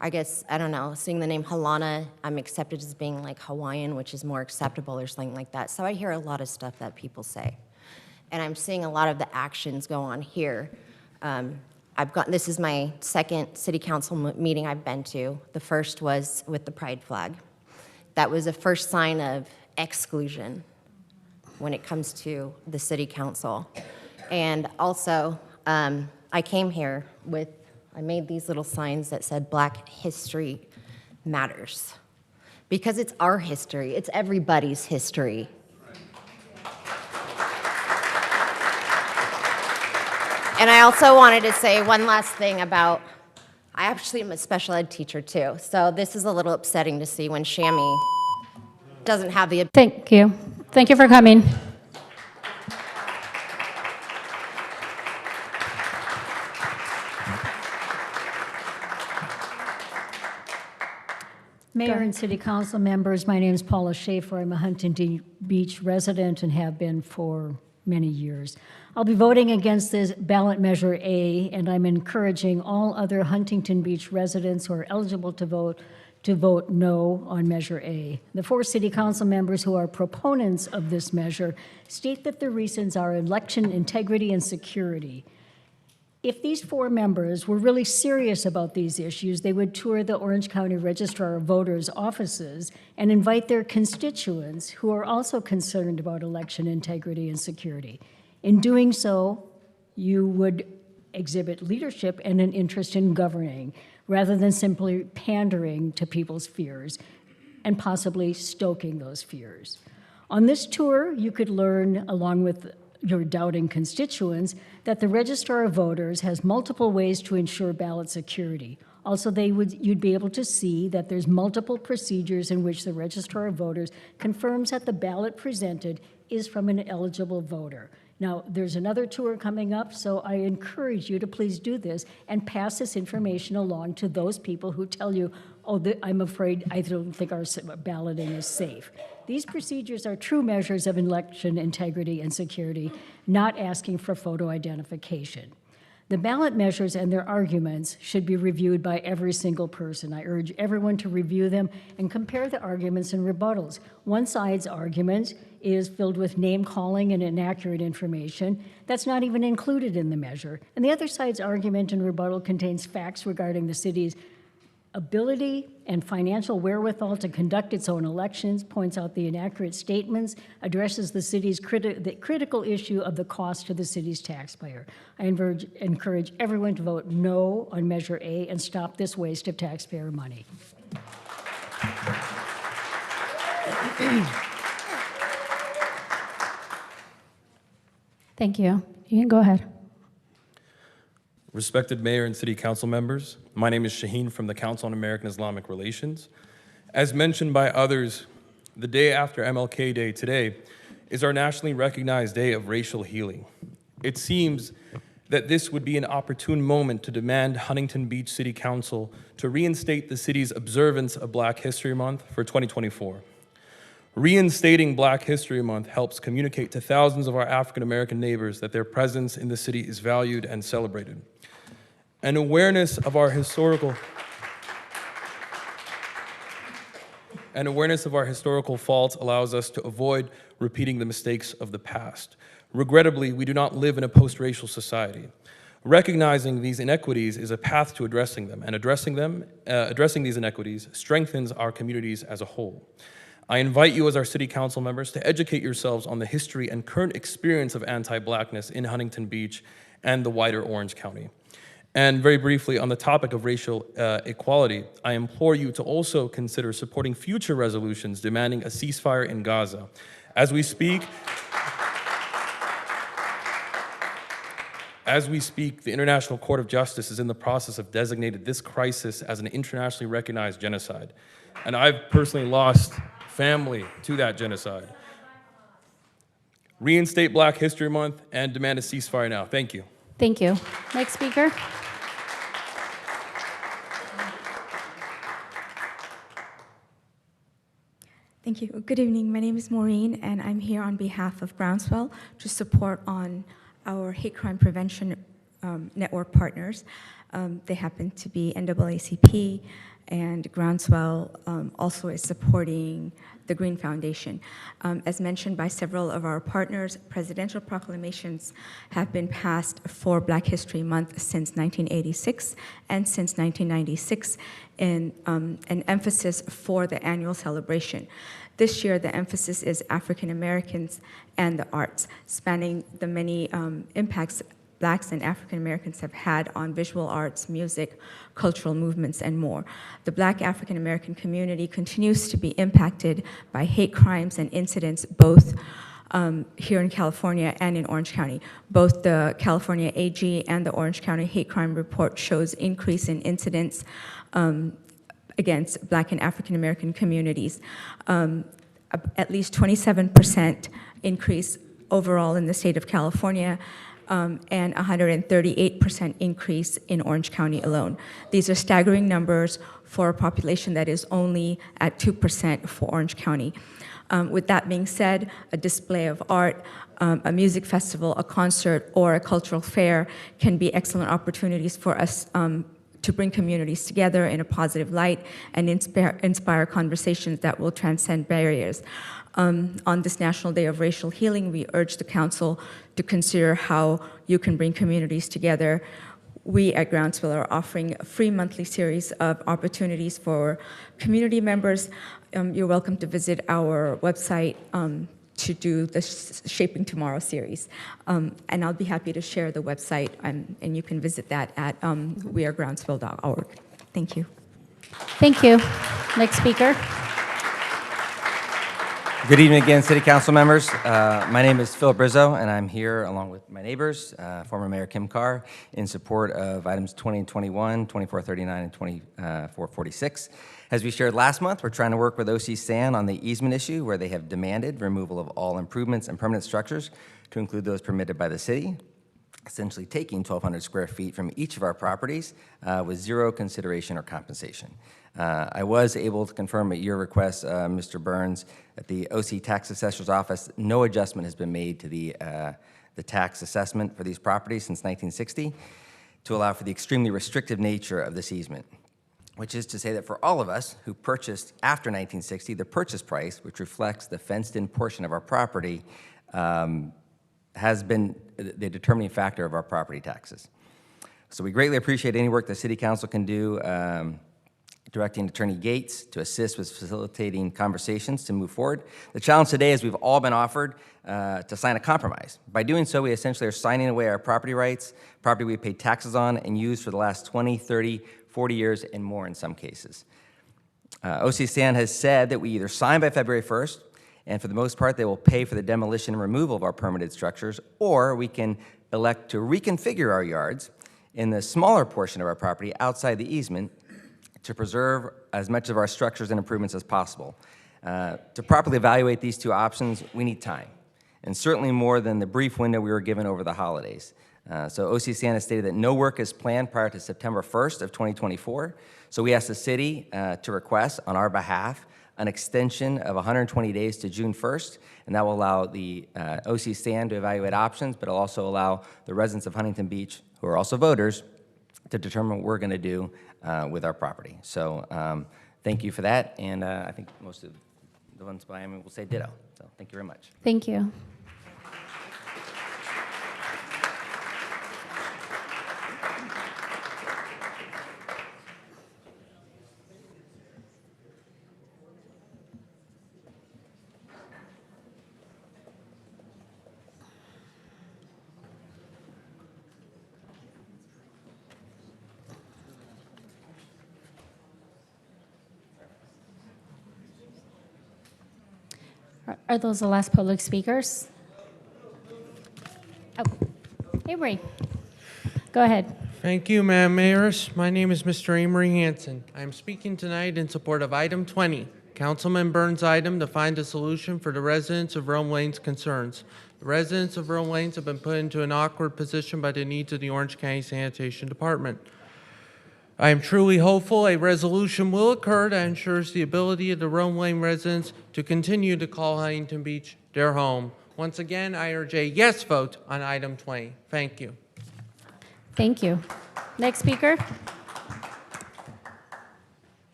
I guess, I don't know, seeing the name Halana, I'm accepted as being like Hawaiian, which is more acceptable or something like that. So I hear a lot of stuff that people say. And I'm seeing a lot of the actions go on here. This is my second city council meeting I've been to. The first was with the pride flag. That was the first sign of exclusion when it comes to the city council. And also, I came here I made these little signs that said Black History Matters. Because it's our history, it's everybody's history. And I also wanted to say one last thing about, I actually am a special ed teacher too, so this is a little upsetting to see when Shammy doesn't have the... Thank you. Thank you for coming. Mayor and City Council members, my name is Paula Schaefer. I'm a Huntington Beach resident and have been for many years. I'll be voting against this ballot measure A, and I'm encouraging all other Huntington Beach residents who are eligible to vote no on measure A. The 4 city council members who are proponents of this measure state that the reasons are election integrity and security. If these 4 members were really serious about these issues, they would tour the Orange County Registrar of Voters' offices and invite their constituents who are also concerned about election integrity and security. In doing so, you would exhibit leadership and an interest in governing, rather than simply pandering to people's fears and possibly stoking those fears. On this tour, you could learn, along with your doubting constituents, that the Registrar of Voters has multiple ways to ensure ballot security. Also, you'd be able to see that there's multiple procedures in which the Registrar of Voters confirms that the ballot presented is from an eligible voter. Now, there's another tour coming up, so I encourage you to please do this and pass this information along to those people who tell you, oh, I'm afraid I don't think our balloting is safe. These procedures are true measures of election integrity and security, not asking for photo identification. The ballot measures and their arguments should be reviewed by every single person. I urge everyone to review them and compare the arguments and rebuttals. One side's argument is filled with name-calling and inaccurate information that's not even included in the measure. And the other side's argument and rebuttal contains facts regarding the city's ability and financial wherewithal to conduct its own elections, points out the inaccurate statements, addresses the city's the critical issue of the cost to the city's taxpayer. I encourage everyone to vote no on Measure A and stop this waste of taxpayer money. Thank you. You can go ahead. Respected Mayor and City Council members, my name is Shaheen from the Council on American Islamic Relations. As mentioned by others, the day after MLK Day today is our nationally recognized day of racial healing. It seems that this would be an opportune moment to demand Huntington Beach City Council to reinstate the city's observance of Black History Month for 2024. Reinstating Black History Month helps communicate to thousands of our African American neighbors that their presence in the city is valued and celebrated. An awareness of our historical faults allows us to avoid repeating the mistakes of the past. Regrettably, we do not live in a post-racial society. Recognizing these inequities is a path to addressing them, and addressing these inequities strengthens our communities as a whole. I invite you as our City Council members to educate yourselves on the history and current experience of anti-Blackness in Huntington Beach and the wider Orange County. And very briefly, on the topic of racial equality, I implore you to also consider supporting future resolutions demanding a ceasefire in Gaza. As we speak, the International Court of Justice is in the process of designating this crisis as an internationally recognized genocide. And I've personally lost family to that genocide. Reinstate Black History Month and demand a ceasefire now. Thank you. Thank you. Next speaker. Thank you. Good evening. My name is Maureen, and I'm here on behalf of Groundswell to support on our hate crime prevention network partners. They happen to be NAACP, and Groundswell also is supporting the Green Foundation. As mentioned by several of our partners, presidential proclamations have been passed for Black History Month since 1986 and since 1996 in an emphasis for the annual celebration. This year, the emphasis is African Americans and the arts, spanning the many impacts Blacks and African Americans have had on visual arts, music, cultural movements, and more. The Black African American community continues to be impacted by hate crimes and incidents both here in California and in Orange County. Both the California AG and the Orange County Hate Crime Report shows increase in incidents against Black and African American communities. At least 27% increase overall in the state of California, and 138% increase in Orange County alone. These are staggering numbers for a population that is only at 2% for Orange County. With that being said, a display of art, a music festival, a concert, or a cultural fair can be excellent opportunities for us to bring communities together in a positive light and inspire conversations that will transcend barriers. On this National Day of Racial Healing, we urge the Council to consider how you can bring communities together. We at Groundswell are offering a free monthly series of opportunities for community members. You're welcome to visit our website to do the Shaping Tomorrow series. And I'll be happy to share the website, and you can visit that at wearegroundswell.org. Thank you. Thank you. Next speaker. Good evening again, City Council members. My name is Philip Rizzo, and I'm here along with my neighbors, former Mayor Kim Carr, in support of items 20 and 21, 2439, and 2446. As we shared last month, we're trying to work with OC San on the easement issue, where they have demanded removal of all improvements and permanent structures to include those permitted by the city, essentially taking 1,200 square feet from each of our properties with zero consideration or compensation. I was able to confirm at your request, Mr. Burns, at the OC Tax Assessor's Office, no adjustment has been made to the tax assessment for these properties since 1960 to allow for the extremely restrictive nature of this easement, which is to say that for all of us who purchased after 1960, the purchase price, which reflects the fenced-in portion of our property, has been the determining factor of our property taxes. So we greatly appreciate any work the City Council can do directing Attorney Gates to assist with facilitating conversations to move forward. The challenge today is we've all been offered to sign a compromise. By doing so, we essentially are signing away our property rights, property we paid taxes on and used for the last 20, 30, 40 years and more in some cases. OC San has said that we either sign by February 1st, and for the most part, they will pay for the demolition and removal of our permitted structures, or we can elect to reconfigure our yards in the smaller portion of our property outside the easement to preserve as much of our structures and improvements as possible. To properly evaluate these two options, we need time, and certainly more than the brief window we were given over the holidays. So OC San has stated that no work is planned prior to September 1st of 2024, so we asked the city to request on our behalf an extension of 120 days to June 1st, and that will allow the OC San to evaluate options, but it'll also allow the residents of Huntington Beach, who are also voters, to determine what we're going to do with our property. So thank you for that, and I think most of the ones behind me will say ditto. So thank you very much. Thank you. Are those the last public speakers? Oh, Amory, go ahead. Thank you, Madam Mayoress. My name is Mr. Amory Hanson. I am speaking tonight in support of item 20, Councilman Burns' item to find a solution for the residents of Rome Lane's concerns. The residents of Rome Lanes have been put into an awkward position by the needs of the Orange County Sanitation Department. I am truly hopeful a resolution will occur that ensures the ability of the Rome Lane residents to continue to call Huntington Beach their home. Once again, I urge a yes vote on item 20. Thank you. Thank you. Next speaker.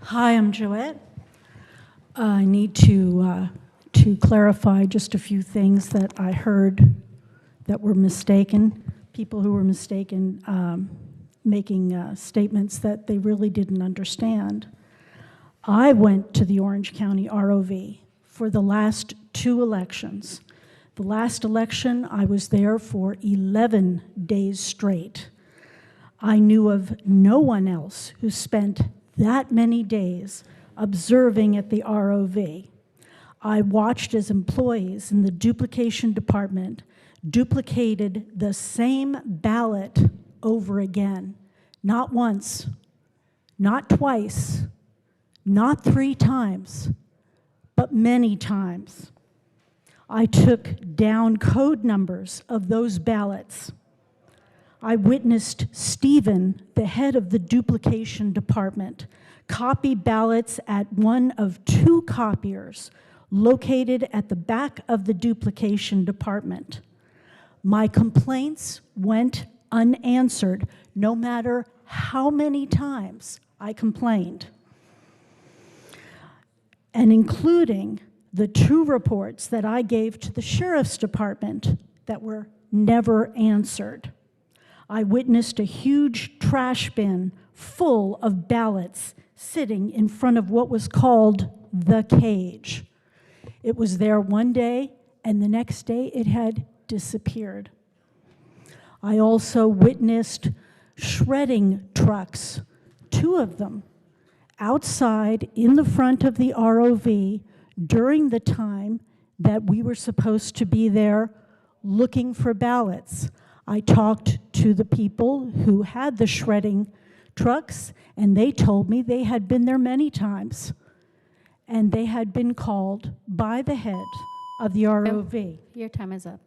Hi, I'm Joette. I need to clarify just a few things that I heard that were mistaken. People who were mistaken making statements that they really didn't understand. I went to the Orange County ROV for the last 2 elections. The last election, I was there for 11 days straight. I knew of no one else who spent that many days observing at the ROV. I watched as employees in the duplication department duplicated the same ballot over again. Not once, not twice, not 3 times, but many times. I took down code numbers of those ballots. I witnessed Stephen, the head of the duplication department, copy ballots at one of 2 copiers located at the back of the duplication department. My complaints went unanswered, no matter how many times I complained, and including the 2 reports that I gave to the Sheriff's Department that were never answered. I witnessed a huge trash bin full of ballots sitting in front of what was called the cage. It was there one day, and the next day it had disappeared. I also witnessed shredding trucks, 2 of them, outside in the front of the ROV during the time that we were supposed to be there looking for ballots. I talked to the people who had the shredding trucks, and they told me they had been there many times, and they had been called by the head of the ROV. Your time is up.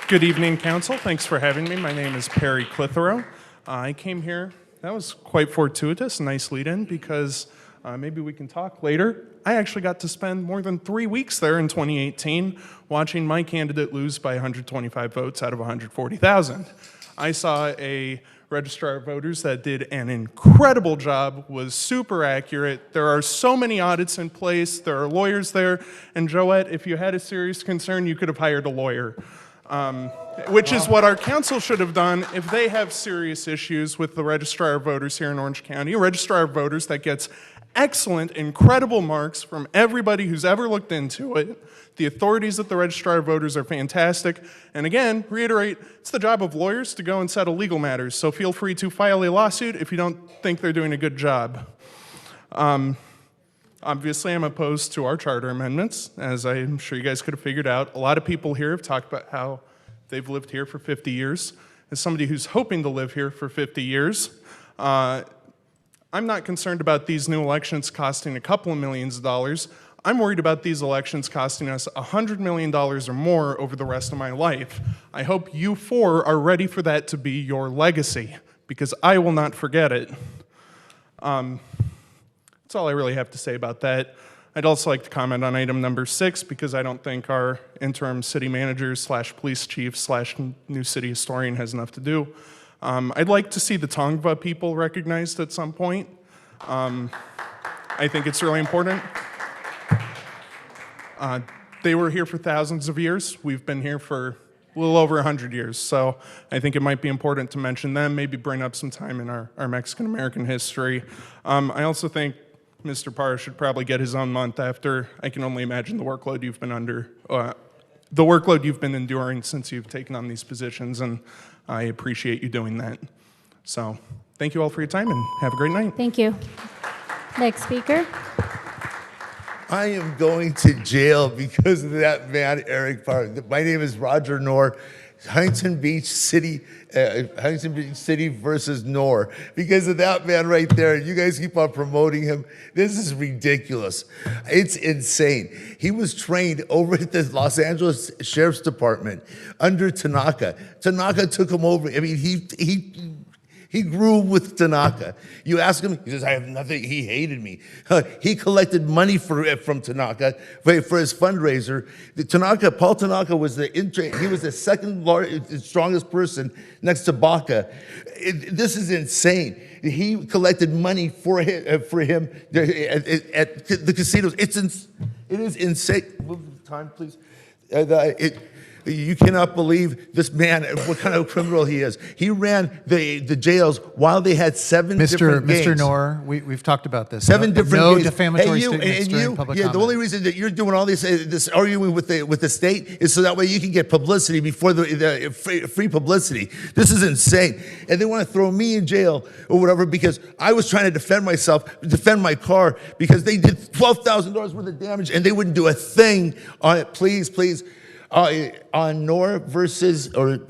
Good evening, Council. Thanks for having me. My name is Perry Clitheroe. I came here, that was quite fortuitous, a nice lead-in, because maybe we can talk later. I actually got to spend more than 3 weeks there in 2018 watching my candidate lose by 125 votes out of 140,000. I saw a registrar of voters that did an incredible job, was super accurate. There are so many audits in place. There are lawyers there. And Joette, if you had a serious concern, you could have hired a lawyer. Which is what our council should have done if they have serious issues with the registrar of voters here in Orange County. A registrar of voters that gets excellent, incredible marks from everybody who's ever looked into it. The authorities at the registrar of voters are fantastic. And again, reiterate, it's the job of lawyers to go and settle legal matters. So feel free to file a lawsuit if you don't think they're doing a good job. Obviously, I'm opposed to our charter amendments, as I'm sure you guys could have figured out. A lot of people here have talked about how they've lived here for 50 years. As somebody who's hoping to live here for 50 years, I'm not concerned about these new elections costing a couple of millions of dollars. I'm worried about these elections costing us $100 million or more over the rest of my life. I hope you four are ready for that to be your legacy, because I will not forget it. That's all I really have to say about that. I'd also like to comment on item number 6, because I don't think our interim city manager / police chief / new city historian has enough to do. I'd like to see the Tongva people recognized at some point. I think it's really important. They were here for thousands of years. We've been here for a little over 100 years. So I think it might be important to mention them, maybe bring up some time in our Mexican-American history. I also think Mr. Parr should probably get his own month after. I can only imagine the workload you've been under, the workload you've been enduring since you've taken on these positions, and I appreciate you doing that. So thank you all for your time, and have a great night. Thank you. Next speaker. I am going to jail because of that man, Eric Parr. My name is Roger Knorr, Huntington Beach City versus Knorr. Because of that man right there, you guys keep on promoting him. This is ridiculous. It's insane. He was trained over at the Los Angeles Sheriff's Department under Tanaka. Tanaka took him over. I mean, he grew with Tanaka. You ask him, he says, I have nothing. He hated me. He collected money from Tanaka for his fundraiser. Paul Tanaka was he was the second strongest person next to Baca. This is insane. He collected money for him at the casinos. It is insane. Move the time, please. You cannot believe this man, what kind of criminal he is. He ran the jails while they had 7 different gangs. Mr. Knorr, we've talked about this. 7 different no gangs. defamatory statements during public comment. The only reason that you're doing all this arguing with the state is so that way you can get publicity before the free publicity. This is insane. And they want to throw me in jail or whatever because I was trying to defend myself, defend my car, because they did $12,000 worth of damage and they wouldn't do a thing on it. Please. On Knorr or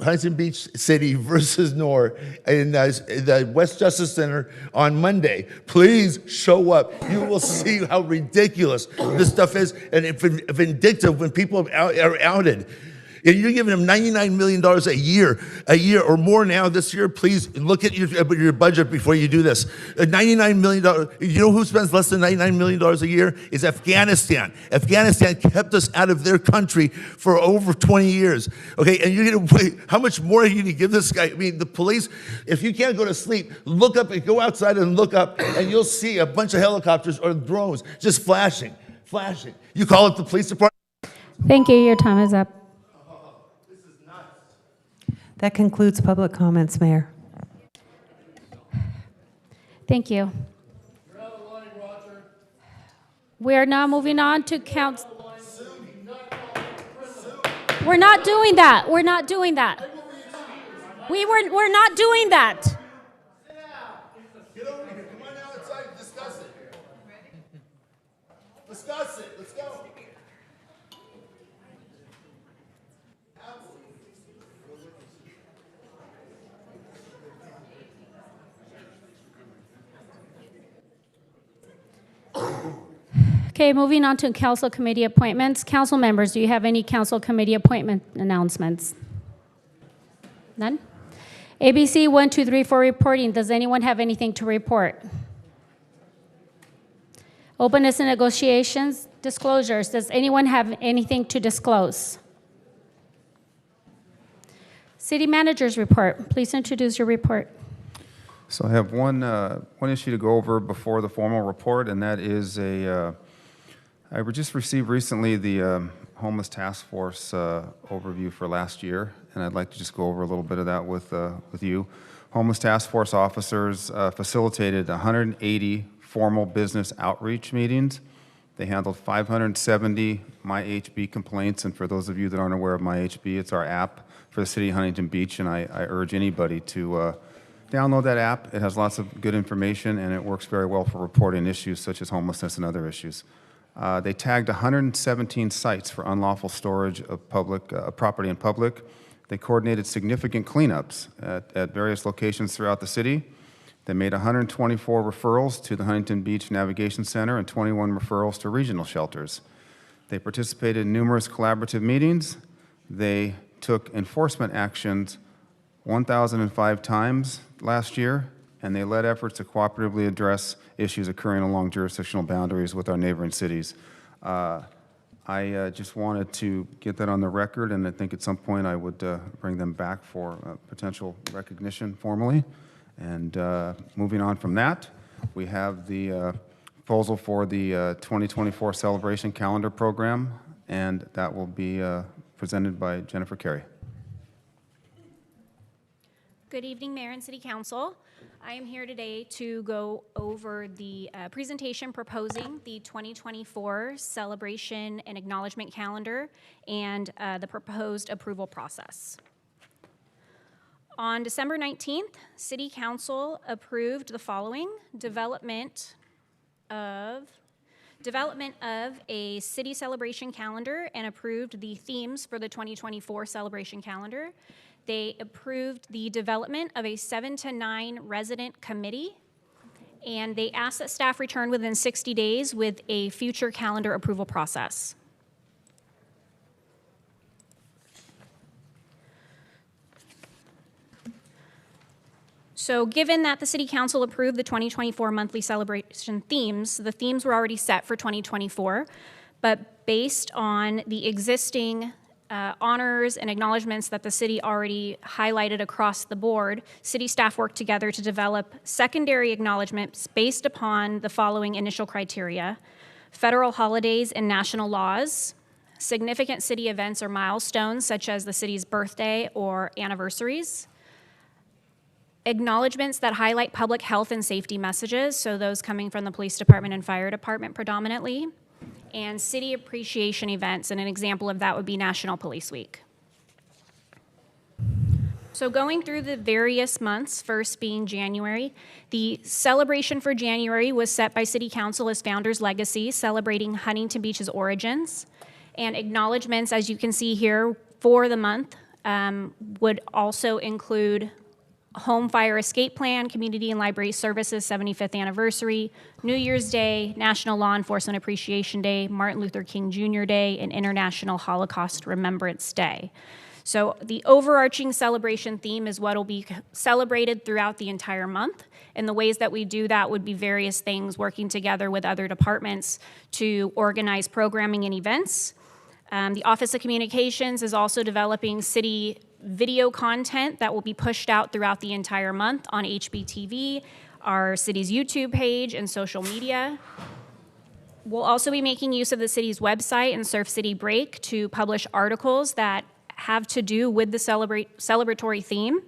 Huntington Beach City versus Knorr in the West Justice Center on Monday. Please show up. You will see how ridiculous this stuff is and vindictive when people are outed. And you're giving them $99 million a year or more now this year. Please look at your budget before you do this. $99 million, you know who spends less than $99 million a year? Is Afghanistan. Afghanistan kept us out of their country for over 20 years. Okay, and you're gonna wait, how much more are you gonna give this guy? I mean, the police, if you can't go to sleep, look up and go outside and look up and you'll see a bunch of helicopters or drones just flashing. You call it the police department? Thank you. Your time is up. That concludes public comments, Mayor. Thank you. We are now moving on to council. We're not doing that. We're not doing that. We're not doing that. discuss it. Let's go. Okay, moving on to council committee appointments. Council members, do you have any council committee appointment announcements? None? ABC 1, 2, 3, 4 reporting. Does anyone have anything to report? Openness and negotiations, disclosures. Does anyone have anything to disclose? City managers report. Please introduce your report. So I have one issue to go over before the formal report, and that is I just received recently the homeless task force overview for last year, and I'd like to just go over a little bit of that with you. Homeless task force officers facilitated 180 formal business outreach meetings. They handled 570 MyHB complaints, and for those of you that aren't aware of MyHB, it's our app for the city of Huntington Beach, and I urge anybody to download that app. It has lots of good information, and it works very well for reporting issues such as homelessness and other issues. They tagged 117 sites for unlawful storage of public property in public. They coordinated significant cleanups at various locations throughout the city. They made 124 referrals to the Huntington Beach Navigation Center and 21 referrals to regional shelters. They participated in numerous collaborative meetings. They took enforcement actions 1,005 times last year, and they led efforts to cooperatively address issues occurring along jurisdictional boundaries with our neighboring cities. I just wanted to get that on the record, and I think at some point I would bring them back for potential recognition formally. And moving on from that, we have the proposal for the 2024 celebration calendar program, and that will be presented by Jennifer Carey. Good evening, Mayor and City Council. I am here today to go over the presentation proposing the 2024 celebration and acknowledgement calendar and the proposed approval process. On December 19th, City Council approved the following: development of a city celebration calendar and approved the themes for the 2024 celebration calendar. They approved the development of a 7 to 9 resident committee, and they asked that staff return within 60 days with a future calendar approval process. So given that the City Council approved the 2024 monthly celebration themes, the themes were already set for 2024, but based on the existing honors and acknowledgments that the city already highlighted across the board, city staff worked together to develop secondary acknowledgments based upon the following initial criteria: federal holidays and national laws, significant city events or milestones such as the city's birthday or anniversaries, acknowledgments that highlight public health and safety messages, so those coming from the police department and fire department predominantly, and city appreciation events, and an example of that would be National Police Week. So going through the various months, first being January, the celebration for January was set by City Council as Founder's Legacy, celebrating Huntington Beach's origins, and acknowledgments, as you can see here, for the month would also include Home Fire Escape Plan, Community and Library Services 75th Anniversary, New Year's Day, National Law Enforcement Appreciation Day, Martin Luther King Jr. Day, and International Holocaust Remembrance Day. So the overarching celebration theme is what will be celebrated throughout the entire month, and the ways that we do that would be various things, working together with other departments to organize programming and events. The Office of Communications is also developing city video content that will be pushed out throughout the entire month on HBTV, our city's YouTube page, and social media. We'll also be making use of the city's website and Surf City Break to publish articles that have to do with the celebratory theme.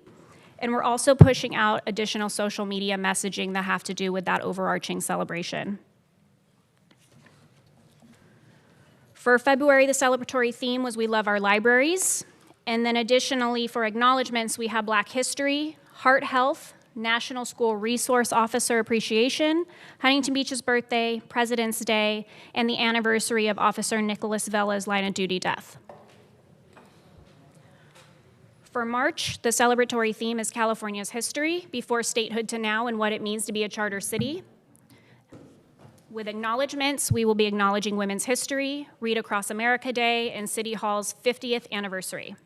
And we're also pushing out additional social media messaging that have to do with that overarching celebration. For February, the celebratory theme was We Love Our Libraries. And then additionally, for acknowledgments, we have Black History, Heart Health, National School Resource Officer Appreciation, Huntington Beach's birthday, President's Day, and the anniversary of Officer Nicholas Vella's line of duty death. For March, the celebratory theme is California's history, before statehood to now, and what it means to be a charter city. With acknowledgements, we will be acknowledging Women's History, Read Across America Day, and City Hall's 50th anniversary.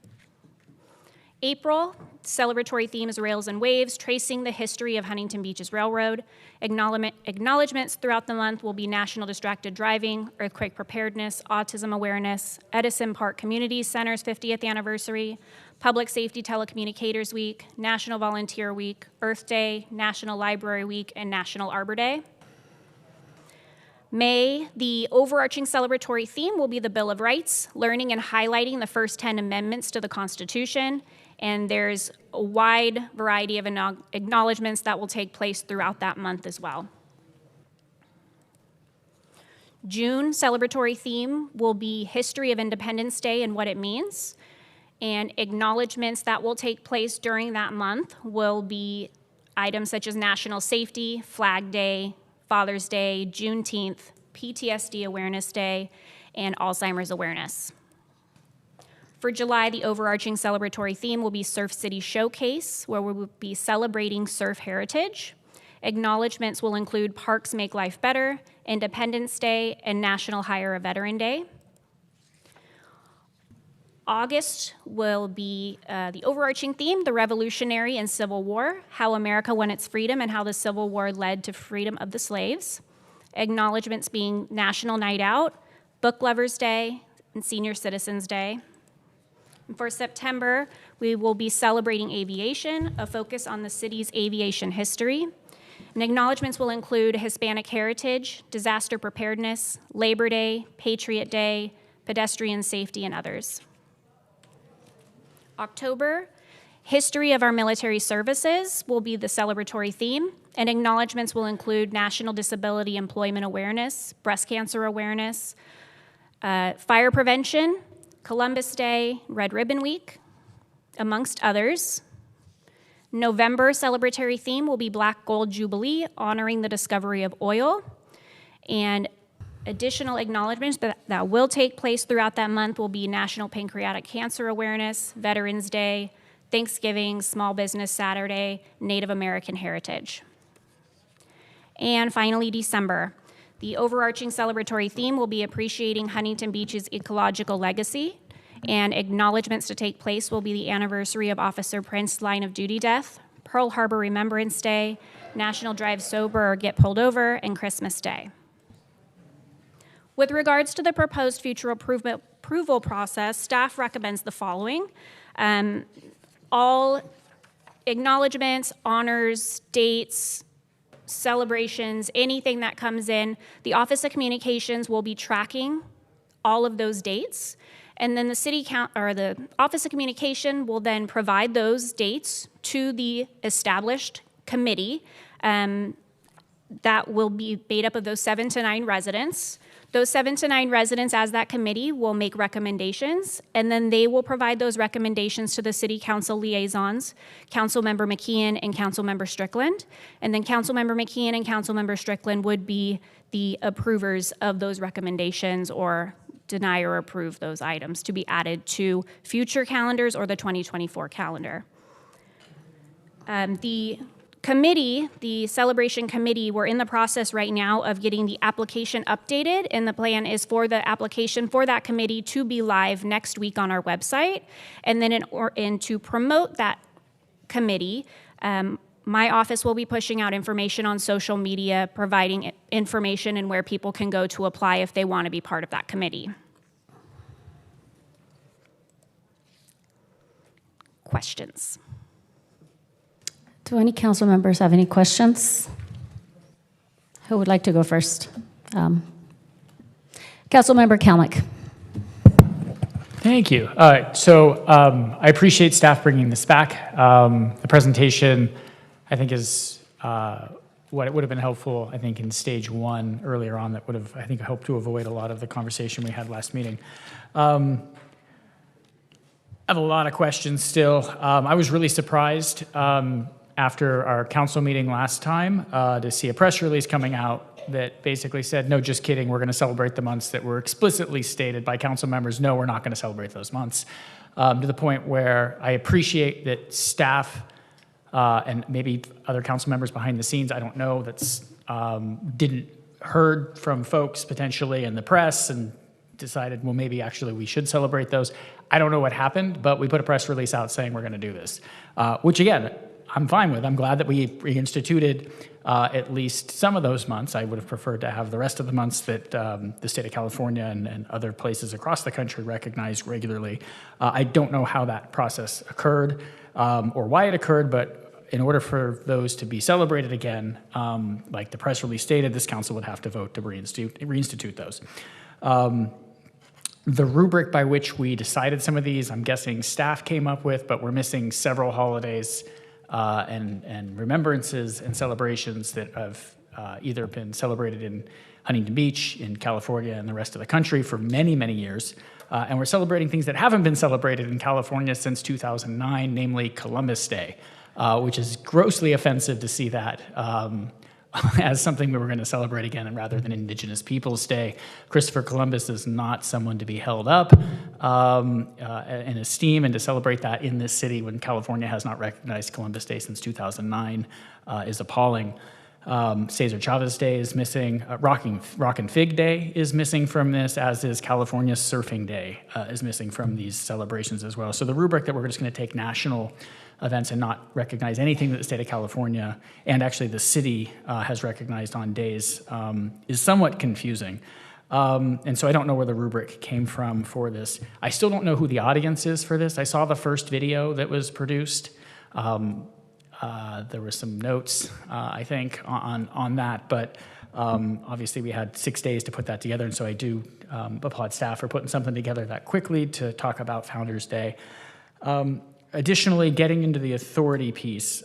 April, celebratory theme is Rails and Waves, tracing the history of Huntington Beach's railroad. Acknowledgements throughout the month will be National Distracted Driving, Earthquake Preparedness, Autism Awareness, Edison Park Community Center's 50th anniversary, Public Safety Telecommunicators Week, National Volunteer Week, Earth Day, National Library Week, and National Arbor Day. May, the overarching celebratory theme will be the Bill of Rights, learning and highlighting the first 10 amendments to the Constitution, and there's a wide variety of acknowledgements that will take place throughout that month as well. June, celebratory theme will be History of Independence Day and what it means, and acknowledgements that will take place during that month will be items such as National Safety, Flag Day, Father's Day, Juneteenth, PTSD Awareness Day, and Alzheimer's Awareness. For July, the overarching celebratory theme will be Surf City Showcase, where we will be celebrating surf heritage. Acknowledgements will include Parks Make Life Better, Independence Day, and National Hire a Veteran Day. August will be the overarching theme, the Revolutionary and Civil War, how America won its freedom and how the Civil War led to freedom of the slaves. Acknowledgements being National Night Out, Book Lovers Day, and Senior Citizens Day. And for September, we will be celebrating aviation, a focus on the city's aviation history. And acknowledgements will include Hispanic heritage, disaster preparedness, Labor Day, Patriot Day, pedestrian safety, and others. October, history of our military services will be the celebratory theme, and acknowledgements will include National Disability Employment Awareness, breast cancer awareness, fire prevention, Columbus Day, Red Ribbon Week, amongst others. November celebratory theme will be Black Gold Jubilee, honoring the discovery of oil, and additional acknowledgements that will take place throughout that month will be National Pancreatic Cancer Awareness, Veterans Day, Thanksgiving, Small Business Saturday, Native American Heritage. And finally, December. The overarching celebratory theme will be appreciating Huntington Beach's ecological legacy, and acknowledgements to take place will be the anniversary of Officer Prince's line of duty death, Pearl Harbor Remembrance Day, National Drive Sober or Get Pulled Over, and Christmas Day. With regards to the proposed future approval process, staff recommends the following. All acknowledgements, honors, dates, celebrations, anything that comes in, the Office of Communications will be tracking all of those dates, and then the Office of Communication will then provide those dates to the established committee that will be made up of those 7 to 9 residents. Those 7 to 9 residents, as that committee, will make recommendations, and then they will provide those recommendations to the City Council liaisons, Councilmember McKeon and Councilmember Strickland. And then Councilmember McKeon and Councilmember Strickland would be the approvers of those recommendations or deny or approve those items to be added to future calendars or the 2024 calendar. The celebration committee, we're in the process right now of getting the application updated, and the plan is for the application for that committee to be live next week on our website. And then to promote that committee, my office will be pushing out information on social media, providing information and where people can go to apply if they want to be part of that committee. Questions? Do any council members have any questions? Who would like to go first? Councilmember Kalnick. Thank you. I appreciate staff bringing this back. The presentation, I think, is what it would have been helpful, I think, in stage 1 earlier on that would have, I think, helped to avoid a lot of the conversation we had last meeting. I have a lot of questions still. I was really surprised after our council meeting last time to see a press release coming out that basically said, no, just kidding, we're going to celebrate the months that were explicitly stated by council members, no, we're not going to celebrate those months, to the point where I appreciate that staff and maybe other council members behind the scenes, I don't know, that's didn't heard from folks potentially in the press and decided, well, maybe actually we should celebrate those. I don't know what happened, but we put a press release out saying we're going to do this, which again, I'm fine with. I'm glad that we reinstituted at least some of those months. I would have preferred to have the rest of the months that the state of California and other places across the country recognize regularly. I don't know how that process occurred or why it occurred, but in order for those to be celebrated again, like the press release stated, this council would have to vote to reinstitute those. The rubric by which we decided some of these, I'm guessing staff came up with, but we're missing several holidays and remembrances and celebrations that have either been celebrated in Huntington Beach, in California, and the rest of the country for many, many years. And we're celebrating things that haven't been celebrated in California since 2009, namely Columbus Day, which is grossly offensive to see that as something we were going to celebrate again, and rather than Indigenous Peoples Day. Christopher Columbus is not someone to be held up in esteem, and to celebrate that in this city when California has not recognized Columbus Day since 2009 is appalling. Cesar Chavez Day is missing. Rockin' Fig Day is missing from this, as is California Surfing Day is missing from these celebrations as well. So the rubric that we're just going to take national events and not recognize anything that the state of California and actually the city has recognized on days is somewhat confusing. And so I don't know where the rubric came from for this. I still don't know who the audience is for this. I saw the first video that was produced. There were some notes, I think, on that, but obviously we had 6 days to put that together, and so I do applaud staff for putting something together that quickly to talk about Founders Day. Additionally, getting into the authority piece,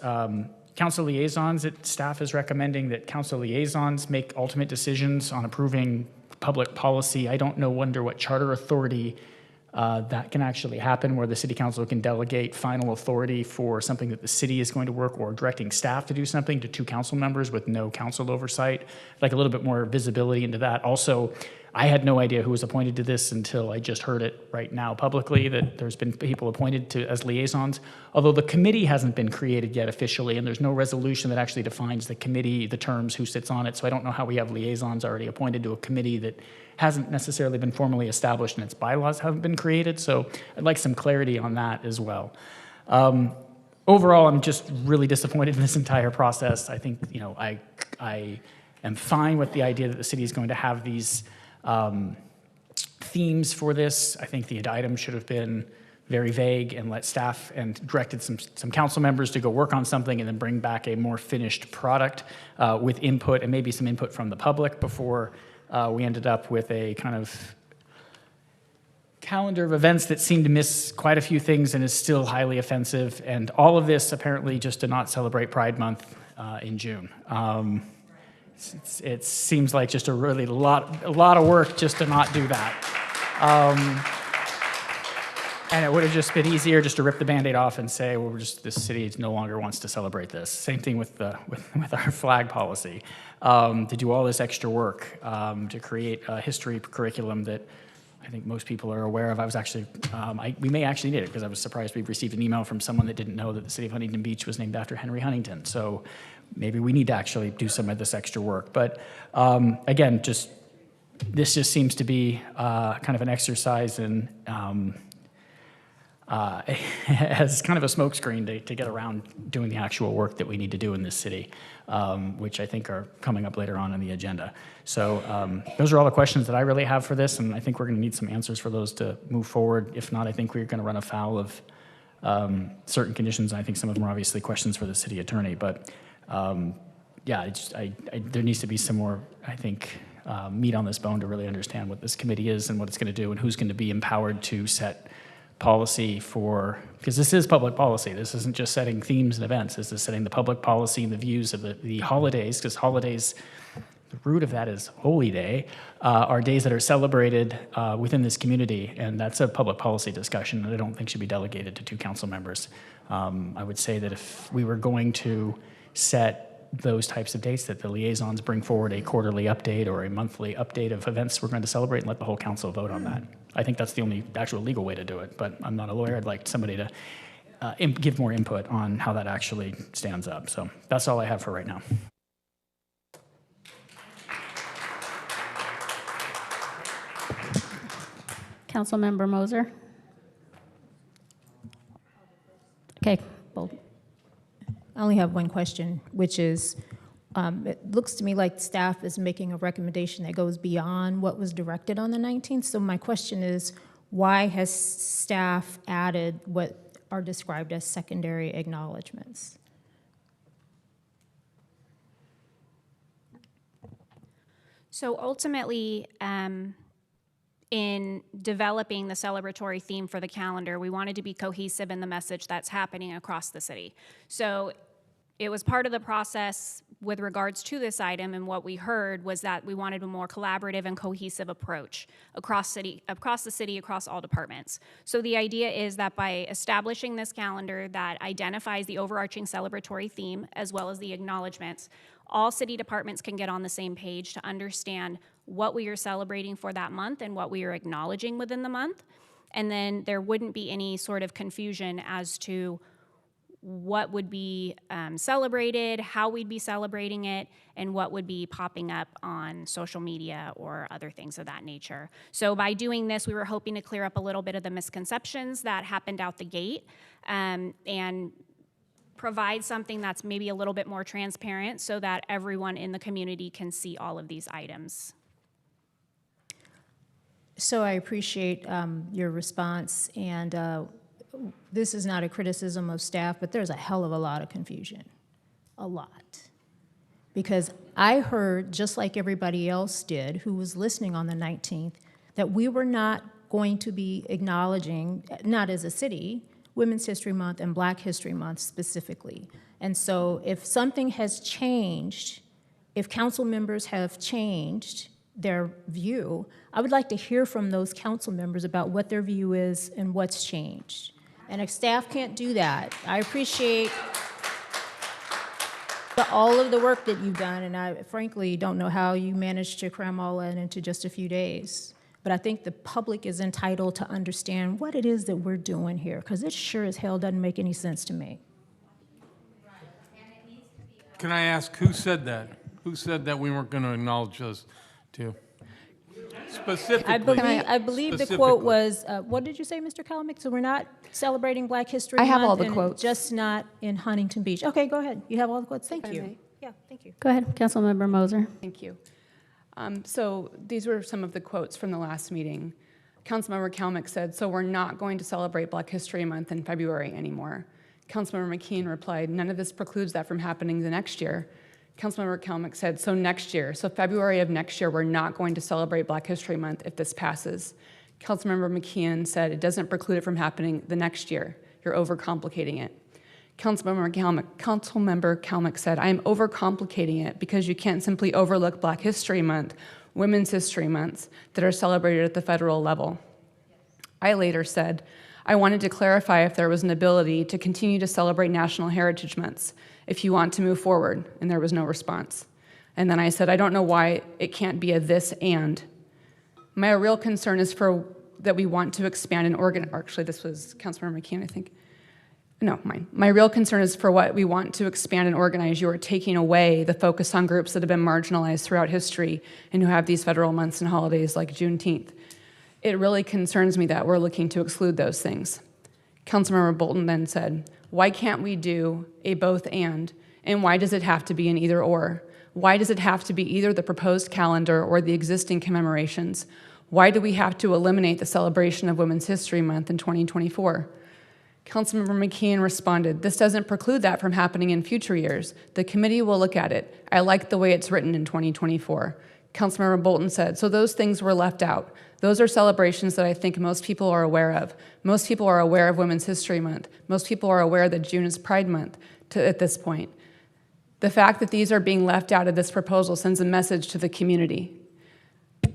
council liaisons, staff is recommending that council liaisons make ultimate decisions on approving public policy. I don't know under what charter authority that can actually happen, where the city council can delegate final authority for something that the city is going to work, or directing staff to do something to 2 council members with no council oversight. I'd like a little bit more visibility into that. Also, I had no idea who was appointed to this until I just heard it right now publicly, that there's been people appointed to as liaisons, although the committee hasn't been created yet officially, and there's no resolution that actually defines the committee, the terms, who sits on it. So I don't know how we have liaisons already appointed to a committee that hasn't necessarily been formally established and its bylaws haven't been created. So I'd like some clarity on that as well. Overall, I'm just really disappointed in this entire process. I think, I am fine with the idea that the city is going to have these themes for this. I think the item should have been very vague and let staff and directed some council members to go work on something and then bring back a more finished product with input and maybe some input from the public before we ended up with a kind of calendar of events that seemed to miss quite a few things and is still highly offensive. And all of this apparently just to not celebrate Pride Month in June. It seems like just a lot of work just to not do that. And it would have just been easier just to rip the Band-Aid off and say, well, this city no longer wants to celebrate this. Same thing with our flag policy. To do all this extra work to create a history curriculum that I think most people are aware of. I was actually, we may actually need it, because I was surprised we received an email from someone that didn't know that the city of Huntington Beach was named after Henry Huntington. So maybe we need to actually do some of this extra work. But again, this just seems to be kind of an exercise in as kind of a smokescreen to get around doing the actual work that we need to do in this city, which I think are coming up later on the agenda. So those are all the questions that I really have for this, and I think we're going to need some answers for those to move forward. If not, I think we're going to run afoul of certain conditions. I think some of them are obviously questions for the city attorney, but yeah, there needs to be some more, I think, meat on this bone to really understand what this committee is and what it's going to do and who's going to be empowered to set policy for, because this is public policy. This isn't just setting themes and events. This is setting the public policy and the views of the holidays, because holidays, the root of that is Holy Day, are days that are celebrated within this community, and that's a public policy discussion that I don't think should be delegated to two council members. I would say that if we were going to set those types of dates, that the liaisons bring forward a quarterly update or a monthly update of events we're going to celebrate and let the whole council vote on that. I think that's the only actual legal way to do it, but I'm not a lawyer. I'd like somebody to give more input on how that actually stands up. So that's all I have for right now. Councilmember Moser. Okay, Bolton. I only have one question, which is, it looks to me like staff is making a recommendation that goes beyond what was directed on the 19th. So my question is, why has staff added what are described as secondary acknowledgements? So ultimately, in developing the celebratory theme for the calendar, we wanted to be cohesive in the message that's happening across the city. So it was part of the process with regards to this item, and what we heard was that we wanted a more collaborative and cohesive approach across the city, across all departments. So the idea is that by establishing this calendar that identifies the overarching celebratory theme as well as the acknowledgements, all city departments can get on the same page to understand what we are celebrating for that month and what we are acknowledging within the month. And then there wouldn't be any sort of confusion as to what would be celebrated, how we'd be celebrating it, and what would be popping up on social media or other things of that nature. So by doing this, we were hoping to clear up a little bit of the misconceptions that happened out the gate, and provide something that's maybe a little bit more transparent so that everyone in the community can see all of these items. So I appreciate your response, and this is not a criticism of staff, but there's a hell of a lot of confusion, a lot. Because I heard, just like everybody else did who was listening on the 19th, that we were not going to be acknowledging, not as a city, Women's History Month and Black History Month specifically. And so if something has changed, if council members have changed their view, I would like to hear from those council members about what their view is and what's changed. And if staff can't do that, I appreciate all of the work that you've done, and I frankly don't know how you managed to cram all that into just a few days. But I think the public is entitled to understand what it is that we're doing here, because it sure as hell doesn't make any sense to me. Can I ask who said that? Who said that we weren't going to acknowledge those two? Specifically. I believe the quote was, what did you say, Mr. Kalamick? So we're not celebrating Black History Month? I have all the and quotes. Just not in Huntington Beach. Okay, go ahead. You have all the quotes. Thank you. Yeah, thank you. Go ahead, Councilmember Moser. Thank you. So these were some of the quotes from the last meeting. Councilmember Kalamick said, "So we're not going to celebrate Black History Month in February anymore." Councilmember McKeon replied, "None of this precludes that from happening the next year." Councilmember Kalamick said, "So next year, so February of next year, we're not going to celebrate Black History Month if this passes." Councilmember McKeon said, "It doesn't preclude it from happening the next year. You're overcomplicating it." Councilmember Kalamick said, "I am overcomplicating it because you can't simply overlook Black History Month, Women's History Months that are celebrated at the federal level." I later said, "I wanted to clarify if there was an ability to continue to celebrate National Heritage Months if you want to move forward," and there was no response. And then I said, "I don't know why it can't be a this and. My real concern is that we want to expand and organize," actually this was Councilmember McKeon, I think. No, mine. "My real concern is for what we want to expand and organize. You are taking away the focus on groups that have been marginalized throughout history and who have these federal months and holidays like Juneteenth. It really concerns me that we're looking to exclude those things." Councilmember Bolton then said, "Why can't we do a both and why does it have to be an either or? Why does it have to be either the proposed calendar or the existing commemorations? Why do we have to eliminate the celebration of Women's History Month in 2024? Councilmember McKeon responded, "This doesn't preclude that from happening in future years. The committee will look at it. I like the way it's written in 2024. Councilmember Bolton said, "So those things were left out. Those are celebrations that I think most people are aware of. Most people are aware of Women's History Month. Most people are aware that June is Pride Month at this point. The fact that these are being left out of this proposal sends a message to the community.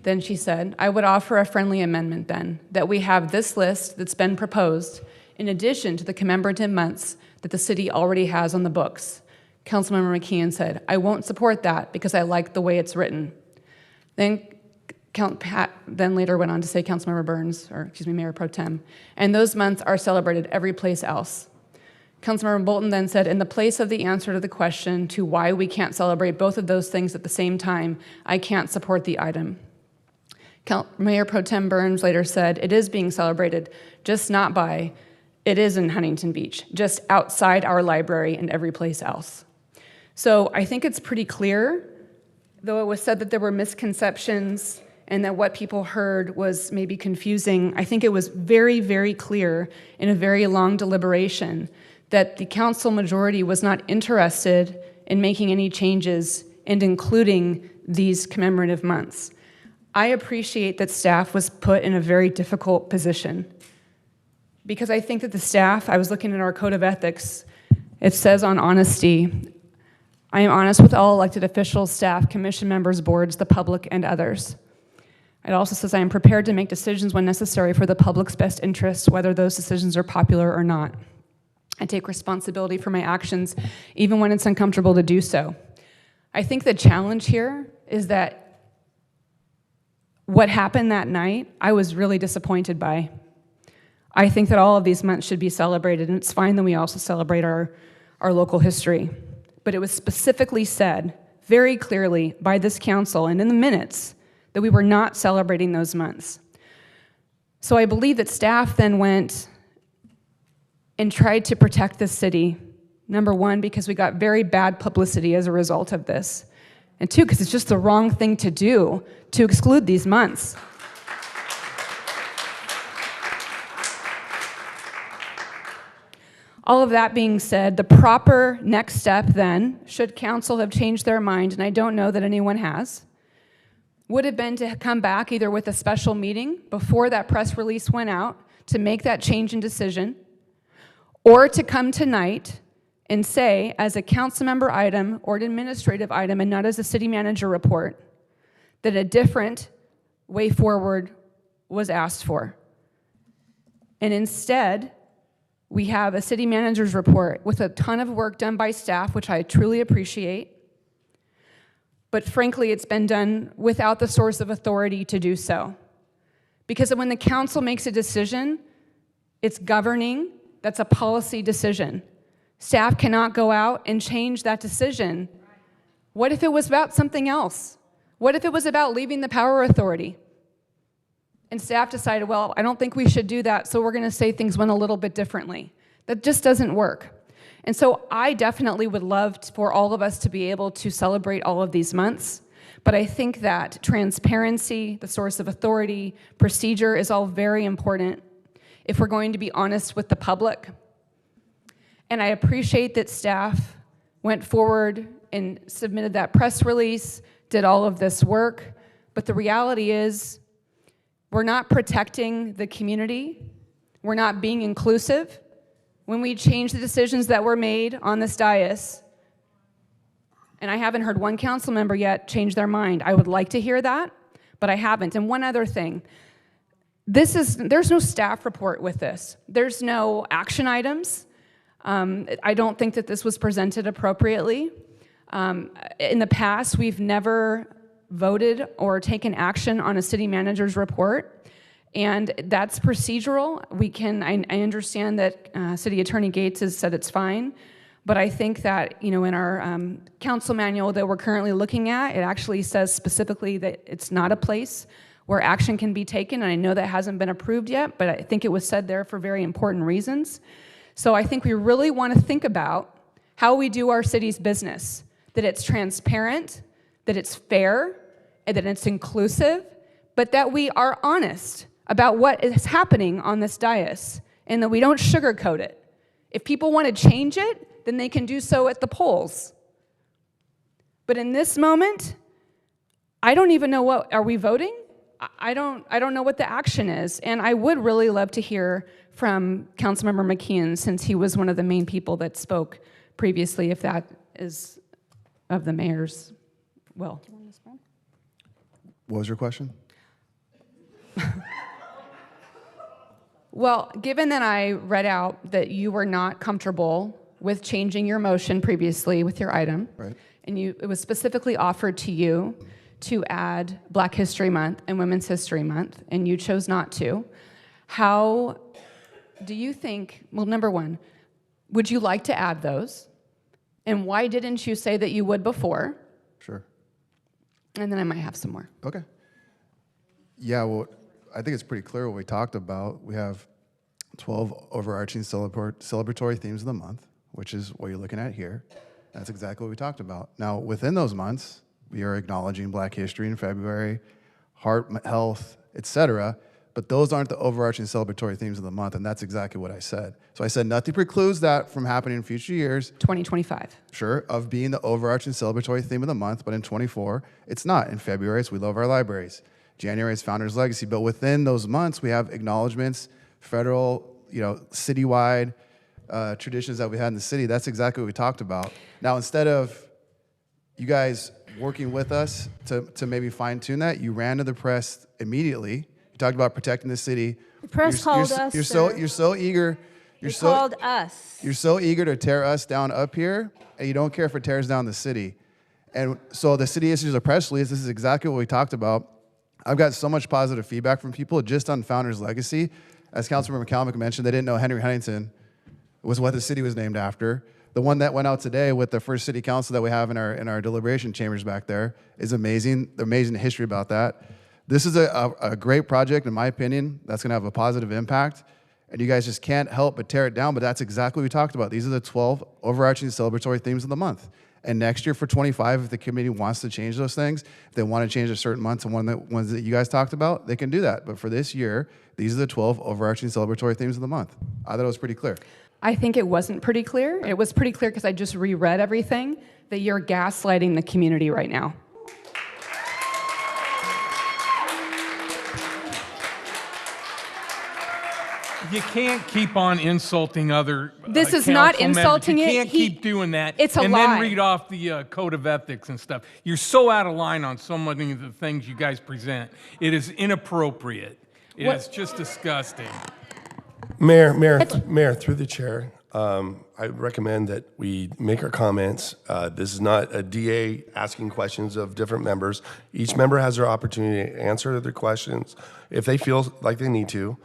Then she said, I would offer a friendly amendment then, that we have this list that's been proposed in addition to the commemorative months that the city already has on the books. Councilmember McKeon said, I won't support that because I like the way it's written. Then Pat then later went on to say, Councilmember Burns, or excuse me, Mayor Pro Tem, and those months are celebrated every place else. Councilmember Bolton then said, in the place of the answer to the question to why we can't celebrate both of those things at the same time, I can't support the item. Mayor Pro Tem Burns later said, it is being celebrated, just not by, it is in Huntington Beach, just outside our library and every place else. So I think it's pretty clear, though it was said that there were misconceptions and that what people heard was maybe confusing, I think it was very, very clear in a very long deliberation that the council majority was not interested in making any changes and including these commemorative months. I appreciate that staff was put in a very difficult position because I think that the staff, I was looking at our code of ethics, it says on honesty, I am honest with all elected officials, staff, commission members, boards, the public, and others. It also says I am prepared to make decisions when necessary for the public's best interests, whether those decisions are popular or not. I take responsibility for my actions, even when it's uncomfortable to do so. I think the challenge here is that what happened that night, I was really disappointed by. I think that all of these months should be celebrated, and it's fine that we also celebrate our local history. But it was specifically said very clearly by this council and in the minutes that we were not celebrating those months. So I believe that staff then went and tried to protect the city. Number one, because we got very bad publicity as a result of this. And two, because it's just the wrong thing to do to exclude these months. All of that being said, the proper next step then, should council have changed their mind, and I don't know that anyone has, would have been to come back either with a special meeting before that press release went out to make that change in decision, or to come tonight and say, as a council member item or an administrative item and not as a city manager report, that a different way forward was asked for. And instead, we have a city manager's report with a ton of work done by staff, which I truly appreciate. But frankly, it's been done without the source of authority to do so. Because when the council makes a decision, it's governing, that's a policy decision. Staff cannot go out and change that decision. What if it was about something else? What if it was about leaving the power authority? And staff decided, well, I don't think we should do that, so we're going to say things went a little bit differently. That just doesn't work. And so I definitely would love for all of us to be able to celebrate all of these months, but I think that transparency, the source of authority, procedure is all very important if we're going to be honest with the public. And I appreciate that staff went forward and submitted that press release, did all of this work, but the reality is we're not protecting the community, we're not being inclusive. When we change the decisions that were made on this dais, and I haven't heard one council member yet change their mind. I would like to hear that, but I haven't. And one other thing, there's no staff report with this. There's no action items. I don't think that this was presented appropriately. In the past, we've never voted or taken action on a city manager's report, and that's procedural. I understand that City Attorney Gates has said it's fine, but I think that, in our council manual that we're currently looking at, it actually says specifically that it's not a place where action can be taken, and I know that hasn't been approved yet, but I think it was said there for very important reasons. So I think we really want to think about how we do our city's business, that it's transparent, that it's fair, and that it's inclusive, but that we are honest about what is happening on this dais, and that we don't sugarcoat it. If people want to change it, then they can do so at the polls. But in this moment, I don't even know are we voting? I don't know what the action is, and I would really love to hear from Councilmember McKeon, since he was one of the main people that spoke previously, if that is of the mayor's will. What was your question? Well, given that I read out that you were not comfortable with changing your motion previously with your item, Right. and it was specifically offered to you to add Black History Month and Women's History Month, and you chose not to, how do you think, well, number one, would you like to add those? And why didn't you say that you would before? Sure. And then I might have some more. Okay. Yeah, well, I think it's pretty clear what we talked about. We have 12 overarching celebratory themes of the month, which is what you're looking at here. That's exactly what we talked about. Now, within those months, we are acknowledging Black history in February, heart health, etc. But those aren't the overarching celebratory themes of the month, and that's exactly what I said. So I said nothing precludes that from happening in future years. 2025. Sure, of being the overarching celebratory theme of the month, but in 24, it's not. In February, it's We Love Our Libraries. January is Founders Legacy. But within those months, we have acknowledgments, federal, citywide traditions that we had in the city. That's exactly what we talked about. Now, instead of you guys working with us to maybe fine tune that, you ran to the press immediately. You talked about protecting the city. The press called us, You're sir. so eager. They called us. You're so eager to tear us down up here, and you don't care if it tears down the city. And so the city issues a press release. This is exactly what we talked about. I've got so much positive feedback from people just on Founders Legacy. As Councilmember McCalmick mentioned, they didn't know Henry Huntington was what the city was named after. The one that went out today with the first city council that we have in our deliberation chambers back there is amazing. The amazing history about that. This is a great project, in my opinion, that's going to have a positive impact. And you guys just can't help but tear it down, but that's exactly what we talked about. These are the 12 overarching celebratory themes of the month. And next year for 25, if the committee wants to change those things, if they want to change a certain month to ones that you guys talked about, they can do that. But for this year, these are the 12 overarching celebratory themes of the month. I thought it was pretty clear. I think it wasn't pretty clear. It was pretty clear because I just reread everything, that you're gaslighting the community right now. You can't keep on insulting other This is not council members. insulting You it. can't keep doing that. It's a and lie. then read off the code of ethics and stuff. You're so out of line on so many of the things you guys present. It is inappropriate. It is just disgusting. Mayor, through the chair, I recommend that we make our comments. This is not a DA asking questions of different members. Each member has their opportunity to answer their questions if they feel like they need to.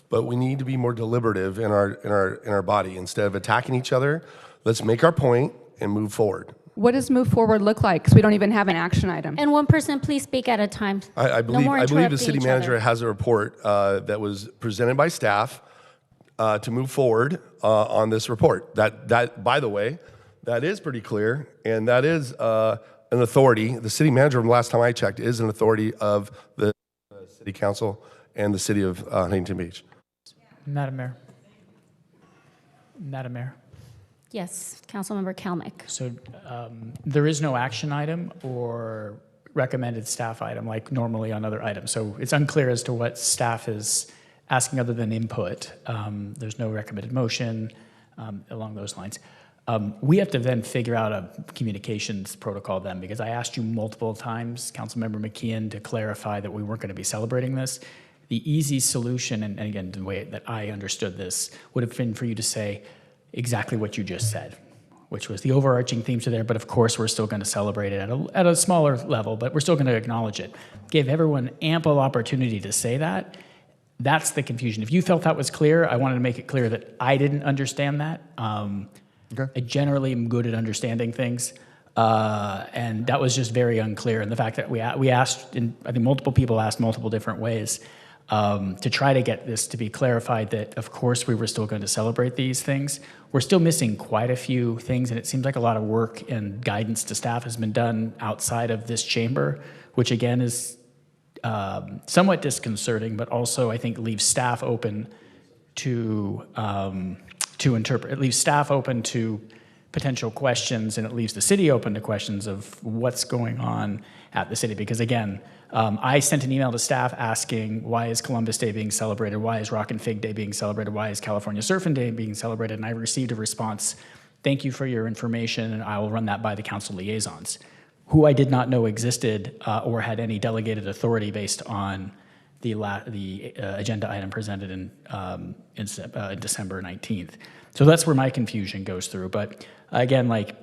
But we need to be more deliberative in our body. Instead of attacking each other, let's make our point and move forward. What does move forward look like? Because we don't even have an action item. And one person, please speak at a time. I No more believe the interrupting city each manager other. has a report that was presented by staff to move forward on this report. That, by the way, that is pretty clear, and that is an authority. The city manager, from the last time I checked, is an authority of the city council and the city of Huntington Beach. Madam Mayor. Madam Mayor. Yes, Councilmember Kalmick. So there is no action item or recommended staff item like normally on other items. So it's unclear as to what staff is asking other than input. There's no recommended motion along those lines. We have to then figure out a communications protocol then, because I asked you multiple times, Councilmember McKeon, to clarify that we weren't going to be celebrating this. The easy solution, and again, the way that I understood this, would have been for you to say exactly what you just said, which was the overarching themes are there, but of course we're still going to celebrate it at a smaller level, but we're still going to acknowledge it. Give everyone ample opportunity to say that. That's the confusion. If you felt that was clear, I wanted to make it clear that I didn't understand that. Okay. I generally am good at understanding things. And that was just very unclear. And the fact that we asked, and I think multiple people asked multiple different ways, to try to get this to be clarified that, of course, we were still going to celebrate these things. We're still missing quite a few things, and it seems like a lot of work and guidance to staff has been done outside of this chamber, which again is somewhat disconcerting, but also I think leaves staff open to interpret. It leaves staff open to potential questions, and it leaves the city open to questions of what's going on at the city. Because again, I sent an email to staff asking, why is Columbus Day being celebrated? Why is Rock and Fig Day being celebrated? Why is California Surfing Day being celebrated? And I received a response thank you for your information, and I will run that by the council liaisons, who I did not know existed or had any delegated authority based on the agenda item presented in December 19th. So that's where my confusion goes through. But again, like,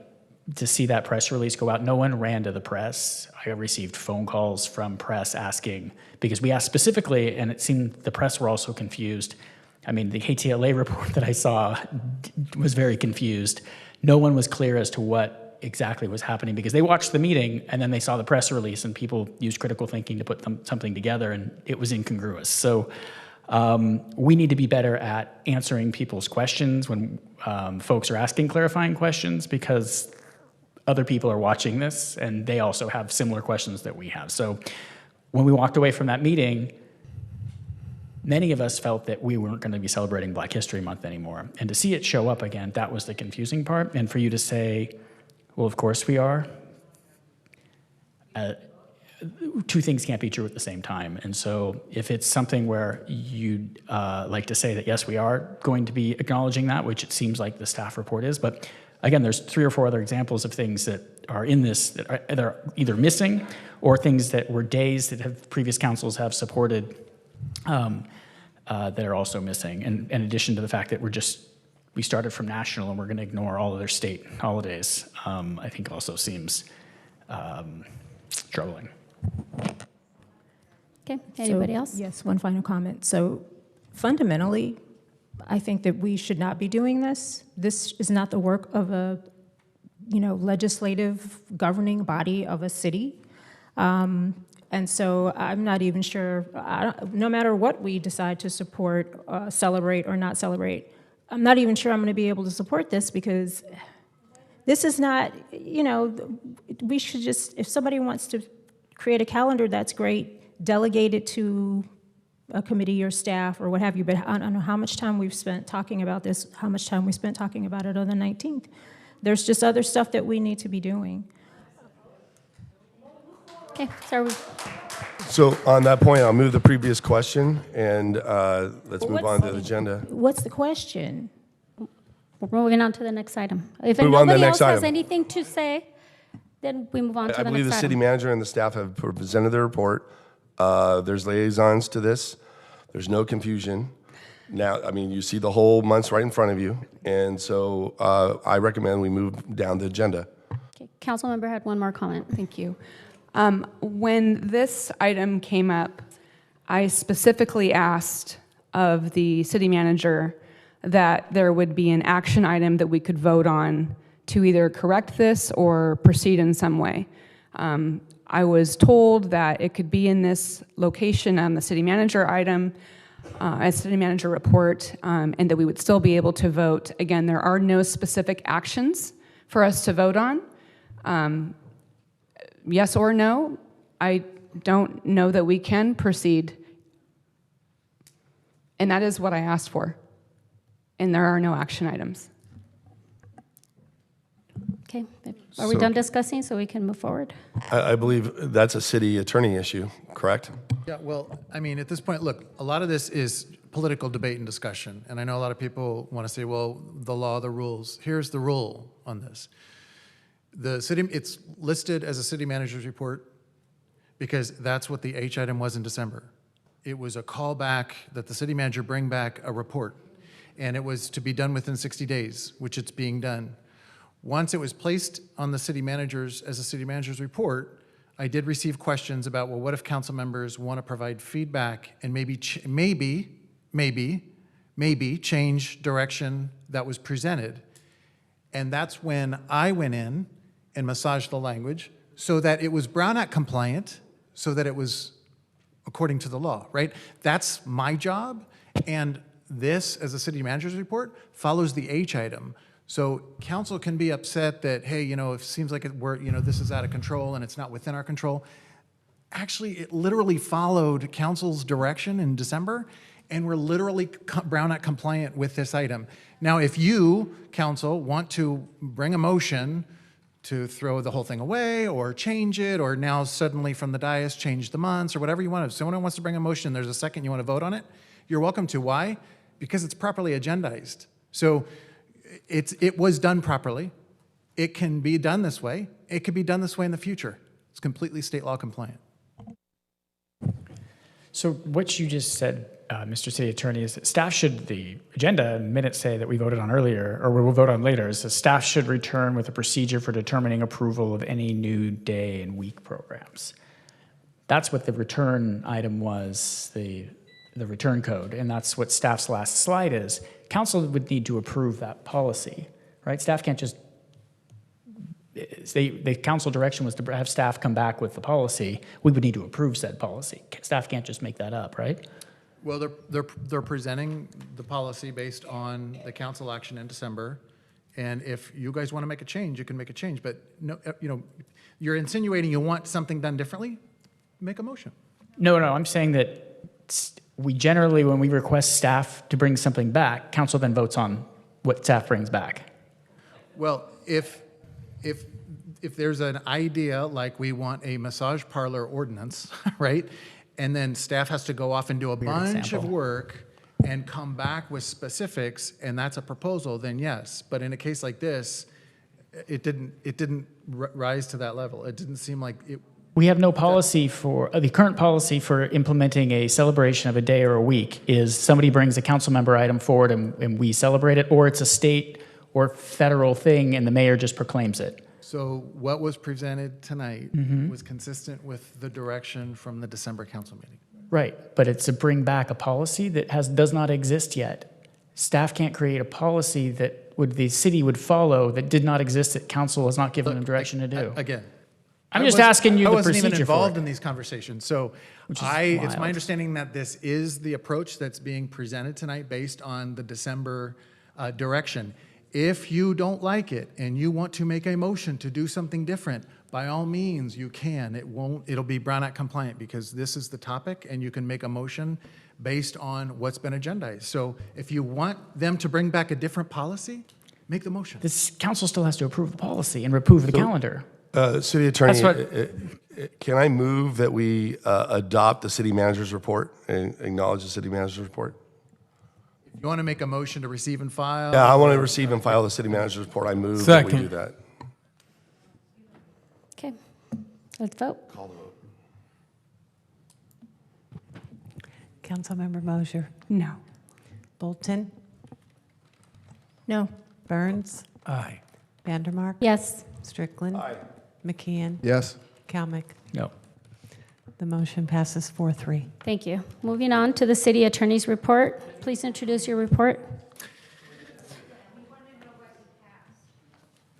to see that press release go out, no one ran to the press. I received phone calls from press asking, because we asked specifically, and it seemed the press were also confused. I mean, the KTLA report that I saw was very confused. No one was clear as to what exactly was happening, because they watched the meeting and then they saw the press release, and people used critical thinking to put something together, and it was incongruous. So we need to be better at answering people's questions when folks are asking clarifying questions, because other people are watching this and they also have similar questions that we have. So when we walked away from that meeting, many of us felt that we weren't going to be celebrating Black History Month anymore. And to see it show up again, that was the confusing part. And for you to say, well, of course we are, two things can't be true at the same time. And so if it's something where you'd like to say that, yes, we are going to be acknowledging that, which it seems like the staff report is, but again, there's 3 or 4 other examples of things that are in this that are either missing, or things that were days that previous councils have supported that are also missing. And in addition to the fact that we started from national and we're going to ignore all other state holidays, I think also seems troubling. Okay, anybody else? Yes, one final comment. So fundamentally, I think that we should not be doing this. This is not the work of a, legislative governing body of a city. And so I'm not even sure, no matter what we decide to support, celebrate or not celebrate, I'm not even sure I'm going to be able to support this, because this is not, we should just, if somebody wants to create a calendar, that's great, delegate it to a committee or staff or what have you, but I don't know how much time we've spent talking about this, how much time we spent talking about it on the 19th. There's just other stuff that we need to be doing. Okay, so So on that point, I'll move the previous question, and let's move on to the agenda. What's the question? we're moving on to the next item. If Move on to the nobody next else has item. anything to say, then we move on to I the believe the next city item. manager and the staff have presented their report. There's liaisons to this. There's no confusion. Now, I mean, you see the whole month's right in front of you, and so I recommend we move down the agenda. Okay, Councilmember had one more comment. Thank you. When this item came up, I specifically asked of the city manager that there would be an action item that we could vote on to either correct this or proceed in some way. I was told that it could be in this location on the city manager item, as city manager report, and that we would still be able to vote. Again, there are no specific actions for us to vote on. Yes or no, I don't know that we can proceed. And that is what I asked for. And there are no action items. Okay, are we done discussing so we can move forward? I believe that's a city attorney issue, correct? Yeah, well, I mean, at this point, look, a lot of this is political debate and discussion. And I know a lot of people want to say, well, the law, the rules. Here's the rule on this. The city, it's listed as a city manager's report because that's what the H item was in December. It was a callback that the city manager bring back a report. And it was to be done within 60 days, which it's being done. Once it was placed on the city manager's, as a city manager's report, I did receive questions about, well, what if council members want to provide feedback and maybe change direction that was presented? And that's when I went in and massaged the language so that it was Brown Act compliant, so that it was according to the law, right? That's my job. And this, as a city manager's report, follows the H item. So council can be upset that, hey, it seems like this is out of control and it's not within our control. Actually, it literally followed council's direction in December, and we're literally Brown Act compliant with this item. Now, if you, council, want to bring a motion to throw the whole thing away or change it, or now suddenly from the dais change the months or whatever you want, if someone wants to bring a motion, there's a second you want to vote on it, you're welcome to. Why? Because it's properly agendized. So it was done properly. It can be done this way. It could be done this way in the future. It's completely state law compliant. So what you just said, Mr. City Attorney, is that staff should, the agenda and minutes say that we voted on earlier, or we will vote on later, is that staff should return with a procedure for determining approval of any new day and week programs. That's what the return item was, the return code, and that's what staff's last slide is. Council would need to approve that policy, right? Staff can't just, the council direction was to have staff come back with the policy. We would need to approve said policy. Staff can't just make that up, right? Well, they're presenting the policy based on the council action in December. And if you guys want to make a change, you can make a change. But no, you're insinuating you want something done differently? Make a motion. No, I'm saying that we generally, when we request staff to bring something back, council then votes on what staff brings back. Well, if there's an idea like we want a massage parlor ordinance, right? And then staff has to go off and do a bunch of work and come back with specifics, and that's a proposal, then yes. But in a case like this, it didn't rise to that level. It didn't seem like it. We have no policy for, the current policy for implementing a celebration of a day or a week is somebody brings a council member item forward and we celebrate it, or it's a state or federal thing and the mayor just proclaims it. So what was presented tonight was consistent with the direction from the December council meeting. Right, but it's to bring back a policy that does not exist yet. Staff can't create a policy that the city would follow that did not exist, that council has not given them direction to do. Again, I'm just asking you the procedure for it. I wasn't even involved in these conversations, so it's my wild. understanding that this is the approach that's being presented tonight based on the December direction. If you don't like it and you want to make a motion to do something different, by all means you can. It'll be Brown Act compliant because this is the topic and you can make a motion based on what's been agendized. So if you want them to bring back a different policy, make the motion. This council still has to approve the policy and approve the calendar. City Attorney, That's can I move that we adopt the city manager's report and acknowledge the city manager's report? You want to make a motion to receive and file? Yeah, I want to receive and file the city manager's report. I move that we do that. Okay, let's vote. Call the vote. Councilmember Mosier. No. Bolton. No. Burns. Aye. Vandermark. Yes. Strickland. Aye. McKeon. Yes. Kalmick. No. The motion passes 4-3. Thank you. Moving on to the city attorney's report. Please introduce your report.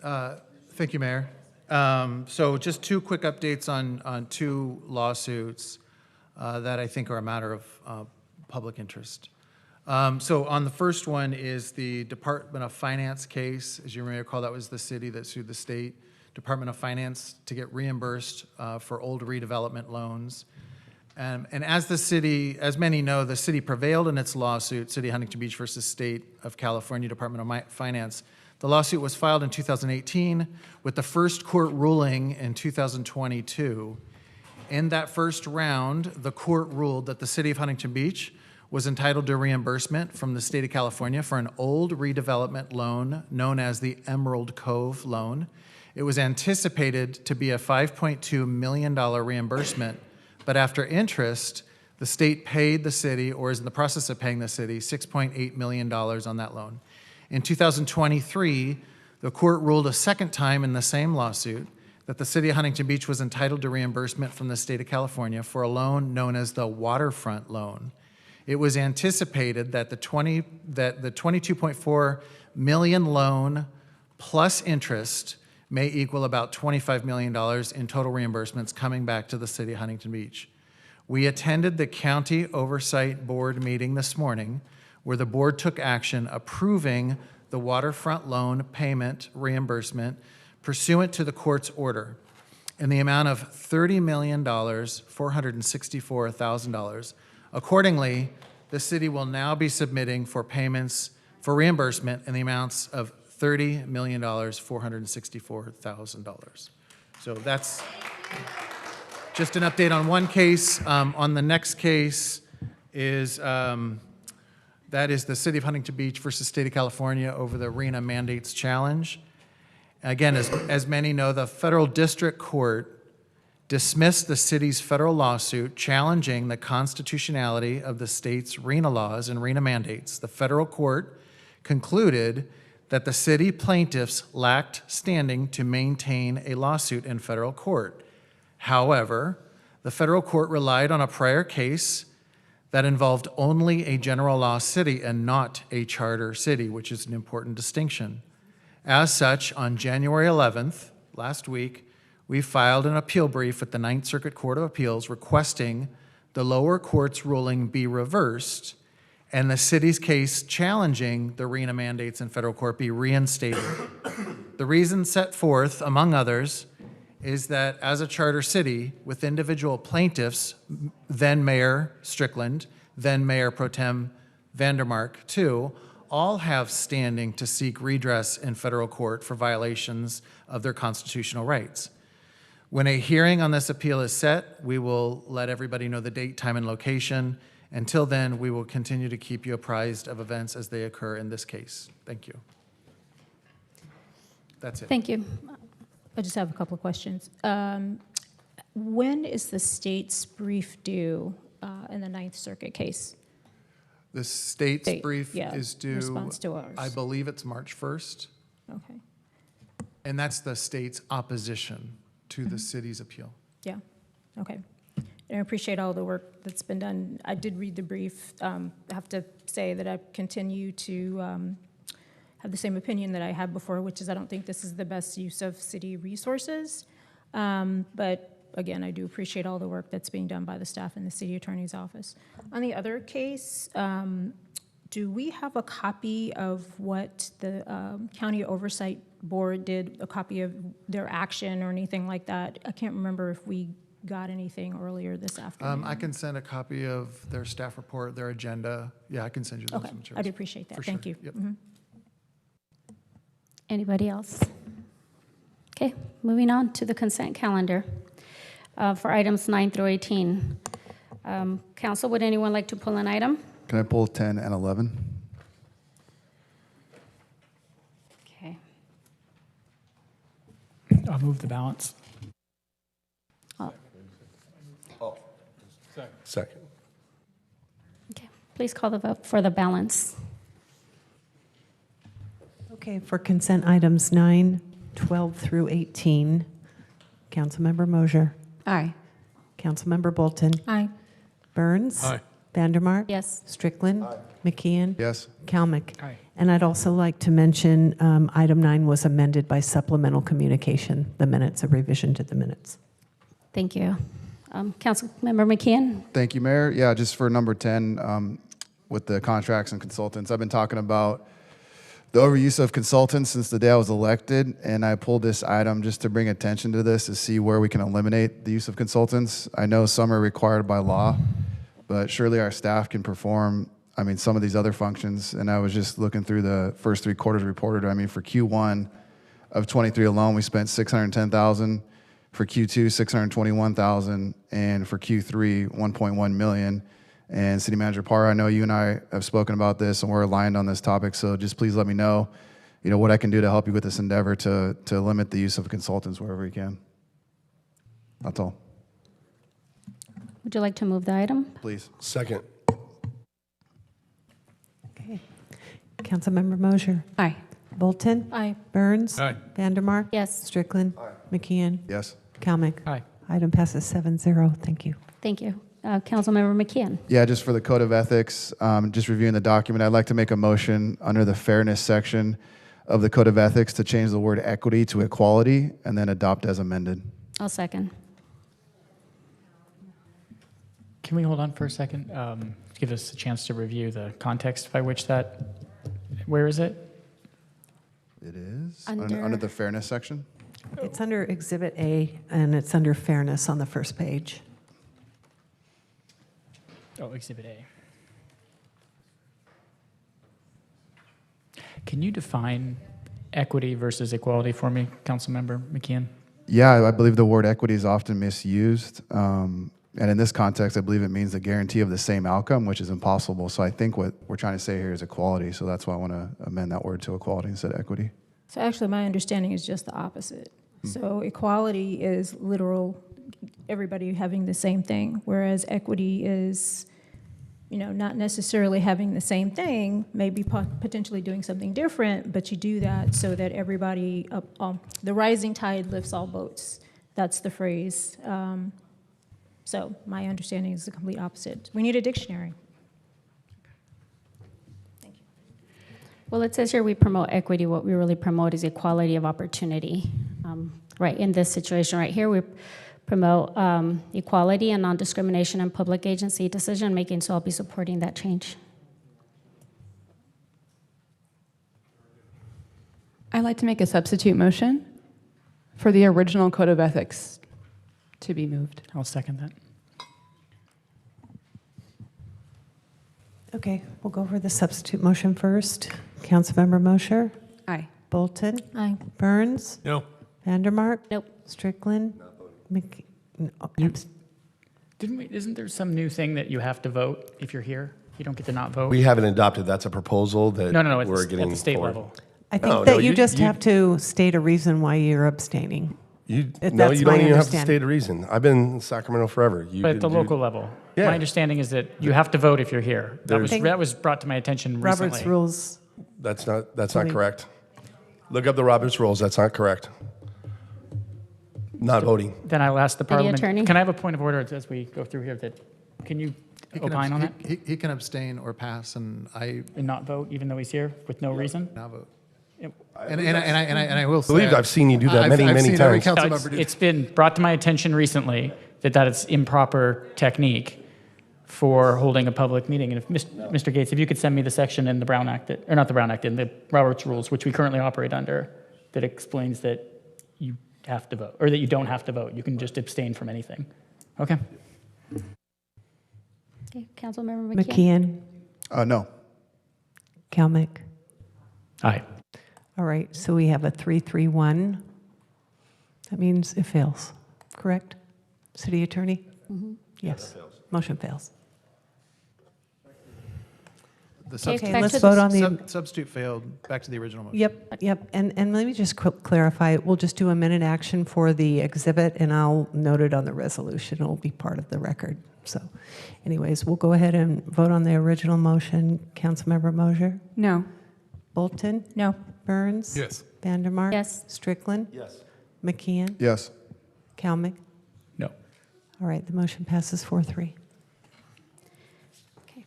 Thank you, Mayor. So just two quick updates on two lawsuits that I think are a matter of public interest. So on the first one is the Department of Finance case. As you may recall, that was the city that sued the state Department of Finance to get reimbursed for old redevelopment loans. And as the city, as many know, the city prevailed in its lawsuit, City of Huntington Beach versus State of California Department of Finance. The lawsuit was filed in 2018 with the first court ruling in 2022. In that first round, the court ruled that the City of Huntington Beach was entitled to reimbursement from the state of California for an old redevelopment loan known as the Emerald Cove loan. It was anticipated to be a $5.2 million reimbursement, but after interest, the state paid the city, or is in the process of paying the city, $6.8 million on that loan. In 2023, the court ruled a second time in the same lawsuit that the City of Huntington Beach was entitled to reimbursement from the state of California for a loan known as the waterfront loan. It was anticipated that the 22.4 million loan plus interest may equal about $25 million in total reimbursements coming back to the City of Huntington Beach. We attended the County Oversight Board meeting this morning where the board took action approving the waterfront loan payment reimbursement pursuant to the court's order in the amount of $30,464,000. Accordingly, the city will now be submitting for payments for reimbursement in the amounts of $30,464,000. So that's just an update on one case. On the next case is the That is the City of Huntington Beach versus State of California over the RENA Mandates Challenge. Again, as many know, the federal district court dismissed the city's federal lawsuit challenging the constitutionality of the state's RENA laws and RENA mandates. The federal court concluded that the city plaintiffs lacked standing to maintain a lawsuit in federal court. However, the federal court relied on a prior case that involved only a general law city and not a charter city, which is an important distinction. As such, on January 11th, last week, we filed an appeal brief at the Ninth Circuit Court of Appeals requesting the lower court's ruling be reversed and the city's case challenging the RENA mandates in federal court be reinstated. The reason set forth, among others, is that as a charter city with individual plaintiffs, then Mayor Strickland, then Mayor Pro Tem Vandermark too, all have standing to seek redress in federal court for violations of their constitutional rights. When a hearing on this appeal is set, we will let everybody know the date, time, and location. Until then, we will continue to keep you apprised of events as they occur in this case. Thank you. That's it. Thank you. I just have a couple of questions. When is the state's brief due in the Ninth Circuit case? The state's brief yeah, is due, response to ours. I believe it's March 1st. Okay. And that's the state's opposition to the city's appeal. Yeah, okay. And I appreciate all the work that's been done. I did read the brief. I have to say that I continue to have the same opinion that I had before, which is I don't think this is the best use of city resources. But again, I do appreciate all the work that's being done by the staff in the city attorney's office. On the other case, do we have a copy of what the county oversight board did, a copy of their action or anything like that? I can't remember if we got anything earlier this afternoon. I can send a copy of their staff report, their agenda. Yeah, I can send you those Okay, materials. I do appreciate that. For Thank sure. you. Yep. Mhm. Anybody else? Okay, moving on to the consent calendar for items 9 through 18. Council, would anyone like to pull an item? Can I pull 10 and 11? Okay. I'll move the balance. Second. Okay, please call the vote for the balance. Okay, for consent items 9, 12 through 18, Councilmember Mosier. Aye. Councilmember Bolton. Aye. Burns. Aye. Vandermark. Yes. Strickland. McKeon. Yes. Kalmick. Aye. And I'd also like to mention item 9 was amended by supplemental communication, the minutes, a revision to the minutes. Thank you. Councilmember McKeon? Thank you, Mayor. Yeah, just for number 10, with the contracts and consultants, I've been talking about the overuse of consultants since the day I was elected, and I pulled this item just to bring attention to this to see where we can eliminate the use of consultants. I know some are required by law, but surely our staff can perform, some of these other functions. And I was just looking through the first 3 quarters reported. For Q1 of 23 alone, we spent $610,000. For Q2, $621,000, and for Q3, $1.1 million. And City Manager Parr, I know you and I have spoken about this, and we're aligned on this topic. So just please let me know, what I can do to help you with this endeavor to limit the use of consultants wherever we can. That's all. Would you like to move the item? Please. Second. Okay. Councilmember Mosier. Aye. Bolton. Aye. Burns. Aye. Vandermark. Yes. Strickland. McKeon. Yes. Kalmick. Aye. Item passes 7-0. Thank you. Thank you. Councilmember McKeon? Yeah, just for the Code of Ethics, just reviewing the document, I'd like to make a motion under the fairness section of the Code of Ethics to change the word equity to equality and then adopt as amended. I'll second. Can we hold on for a second? Give us a chance to review the context by which that, where is it? It is Under- under the fairness section. It's under Exhibit A, and it's under fairness on the first page. Oh, Exhibit A. Can you define equity versus equality for me, Councilmember McKeon? Yeah, I believe the word equity is often misused. And in this context, I believe it means the guarantee of the same outcome, which is impossible. So I think what we're trying to say here is equality. So that's why I want to amend that word to equality instead of equity. So actually, my understanding is just the opposite. So equality is literal, everybody having the same thing, whereas equity is, not necessarily having the same thing, maybe potentially doing something different, but you do that so that everybody, the rising tide lifts all boats. That's the phrase. So my understanding is the complete opposite. We need a dictionary. Well, it says here we promote equity. What we really promote is equality of opportunity. Right, in this situation right here, we promote equality and non-discrimination in public agency decision-making, so I'll be supporting that change. I'd like to make a substitute motion for the original Code of Ethics to be moved. I'll second that. Okay, we'll go over the substitute motion first. Councilmember Mosher? Aye. Bolton? Aye. Burns? No. Vandermark? Nope. Strickland? Isn't there some new thing that you have to vote if you're here? You don't get to not vote? We haven't adopted, that's a proposal that No, at we're the, getting at the state forward. level. I think that you just have to state a reason why you're abstaining. No, That's you my don't even have to understanding. state a reason. I've been in Sacramento forever. But at the local level, Yeah. my understanding is that you have to vote if you're here. That was brought to my attention recently. Robert's rules. That's not correct. Look up the Roberts rules, that's not correct. Not voting. Then I'll ask the Parliament. Attorney? Can I have a point of order as we go through here? Can you opine on that? He can abstain or pass, and And not vote even though he's here with no reason? not vote. Yep. And I will say, Believe I've seen you do that many I've seen every times. council No, member do it's been brought to my attention recently that it's improper technique for holding a public meeting. And if Mr. Gates, if you could send me the section in the Brown Act, or not the Brown Act, in the Roberts Rules, which we currently operate under, that explains that you have to vote, or that you don't have to vote. You can just abstain from anything. Okay. Okay, Councilmember McKeon. McKeon? No. Kalmick? Aye. All right, so we have a 3-3-1. That means it fails, correct? City Attorney? Yes. Motion fails. The let's vote on the... substitute failed. Back to the original motion. Yep. And let me just clarify, we'll just do a minute action for the exhibit, and I'll note it on the resolution. It'll be part of the record. So anyways, we'll go ahead and vote on the original motion. Councilmember Mosher? No. Bolton? No. Yes. Burns? Vandermark? Yes. Strickland? Yes. McKeon? Yes. Kalmick? No. All right, the motion passes 4-3. Okay.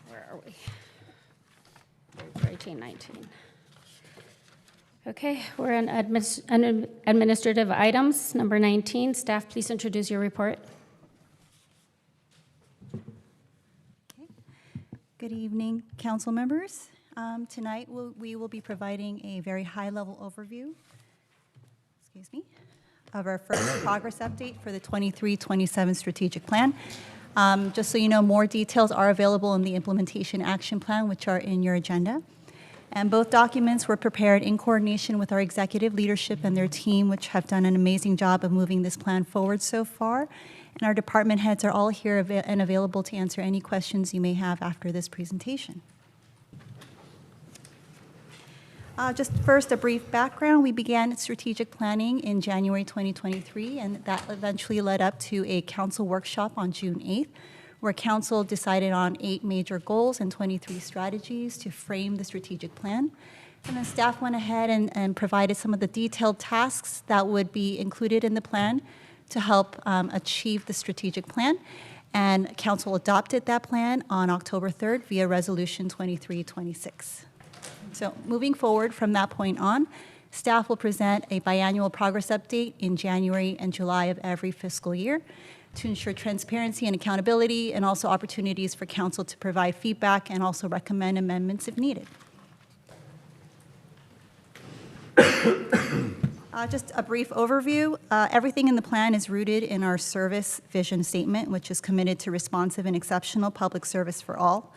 Where are we? 1819. Okay, we're on administrative items. Number 19, staff, please introduce your report. Good evening, council members. Tonight we will be providing a very high-level overview, of our first progress update for the 23-27 strategic plan. Just so you know, more details are available in the implementation action plan, which are in your agenda. And both documents were prepared in coordination with our executive leadership and their team, which have done an amazing job of moving this plan forward so far. And our department heads are all here and available to answer any questions you may have after this presentation. Just first, a brief background. We began strategic planning in January 2023, and that eventually led up to a council workshop on June 8th, where council decided on 8 major goals and 23 strategies to frame the strategic plan. And then staff went ahead and provided some of the detailed tasks that would be included in the plan to help achieve the strategic plan. And council adopted that plan on October 3rd via Resolution 2326. So moving forward from that point on, staff will present a biannual progress update in January and July of every fiscal year to ensure transparency and accountability, and also opportunities for council to provide feedback and also recommend amendments if needed. Just a brief overview. Everything in the plan is rooted in our service vision statement, which is committed to responsive and exceptional public service for all.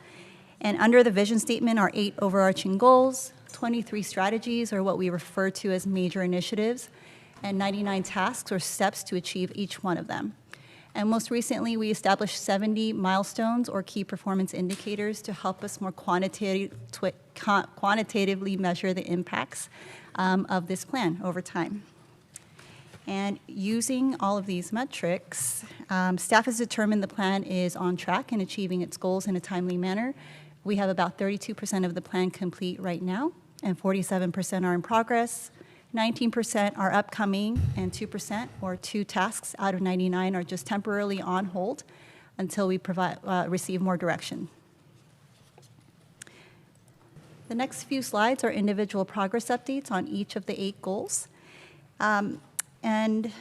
And under the vision statement are 8 overarching goals, 23 strategies, or what we refer to as major initiatives, and 99 tasks or steps to achieve each one of them. And most recently, we established 70 milestones or key performance indicators to help us more quantitatively measure the impacts of this plan over time. And using all of these metrics, staff has determined the plan is on track in achieving its goals in a timely manner. We have about 32% of the plan complete right now, and 47% are in progress. 19% are upcoming, and 2%, or 2 tasks out of 99, are just temporarily on hold until we receive more direction. The next few slides are individual progress updates on each of the 8 goals. And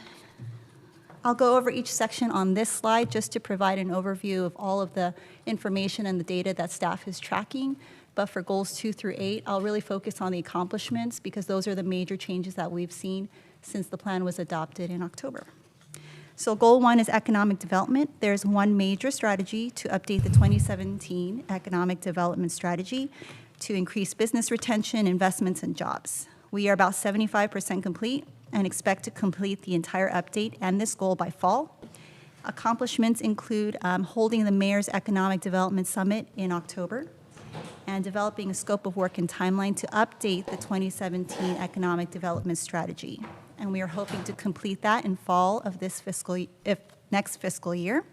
I'll go over each section on this slide just to provide an overview of all of the information and the data that staff is tracking. But for goals 2 through 8, I'll really focus on the accomplishments because those are the major changes that we've seen since the plan was adopted in October. So goal 1 is economic development. There's one major strategy to update the 2017 economic development strategy to increase business retention, investments, and jobs. We are about 75% complete and expect to complete the entire update and this goal by fall. Accomplishments include holding the Mayor's Economic Development Summit in October and developing a scope of work and timeline to update the 2017 economic development strategy. And we are hoping to complete that in fall of this next fiscal year.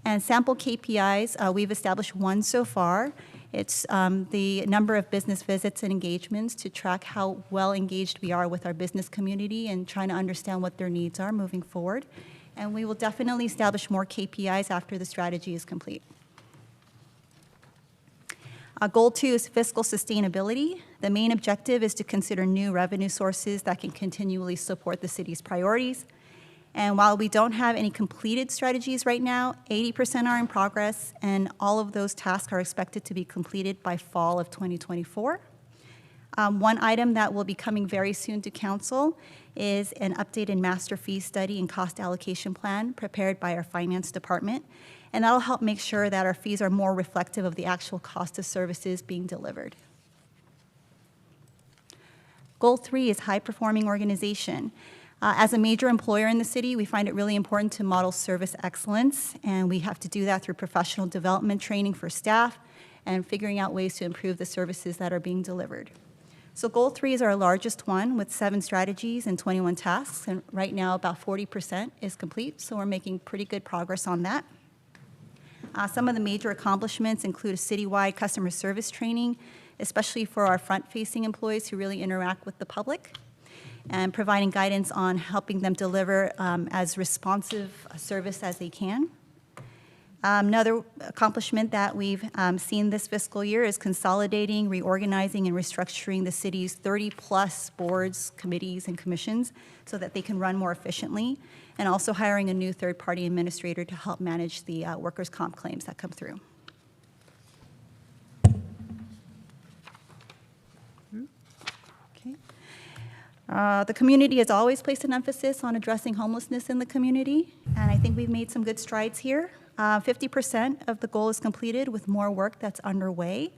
And sample KPIs, we've established one so far. It's the number of business visits and engagements to track how well engaged we are with our business community and trying to understand what their needs are moving forward. And we will definitely establish more KPIs after the strategy is complete. Goal 2 is fiscal sustainability. The main objective is to consider new revenue sources that can continually support the city's priorities. And while we don't have any completed strategies right now, 80% are in progress, and all of those tasks are expected to be completed by fall of 2024. One item that will be coming very soon to council is an updated master fee study and cost allocation plan prepared by our finance department. And that'll help make sure that our fees are more reflective of the actual cost of services being delivered. Goal 3 is high-performing organization. As a major employer in the city, we find it really important to model service excellence, and we have to do that through professional development training for staff and figuring out ways to improve the services that are being delivered. So goal 3 is our largest one with 7 strategies and 21 tasks, and right now about 40% is complete, so we're making pretty good progress on that. Some of the major accomplishments include a citywide customer service training, especially for our front-facing employees who really interact with the public, and providing guidance on helping them deliver as responsive a service as they can. Another accomplishment that we've seen this fiscal year is consolidating, reorganizing, and restructuring the city's 30-plus boards, committees, and commissions so that they can run more efficiently, and also hiring a new third-party administrator to help manage the workers' comp claims that come through. Okay. The community has always placed an emphasis on addressing homelessness in the community, and I think we've made some good strides here. 50% of the goal is completed with more work that's underway.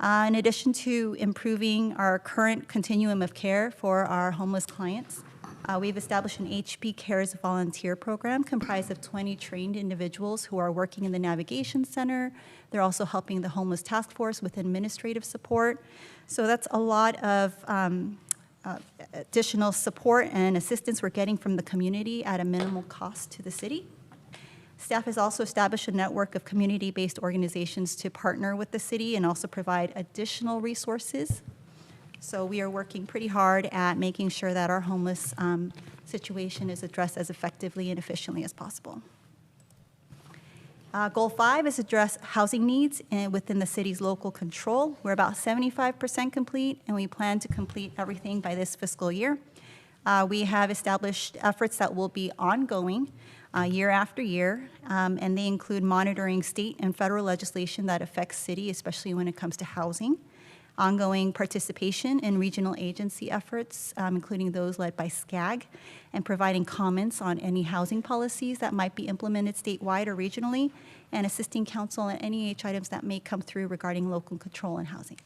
In addition to improving our current continuum of care for our homeless clients, we've established an HP Cares volunteer program comprised of 20 trained individuals who are working in the navigation center. They're also helping the homeless task force with administrative support. So that's a lot of additional support and assistance we're getting from the community at a minimal cost to the city. Staff has also established a network of community-based organizations to partner with the city and also provide additional resources. So we are working pretty hard at making sure that our homeless situation is addressed as effectively and efficiently as possible. Goal 5 is address housing needs within the city's local control. We're about 75% complete, and we plan to complete everything by this fiscal year. We have established efforts that will be ongoing year after year, and they include monitoring state and federal legislation that affects city, especially when it comes to housing, ongoing participation in regional agency efforts, including those led by SCAG, and providing comments on any housing policies that might be implemented statewide or regionally, and assisting council on any items that may come through regarding local control and housing.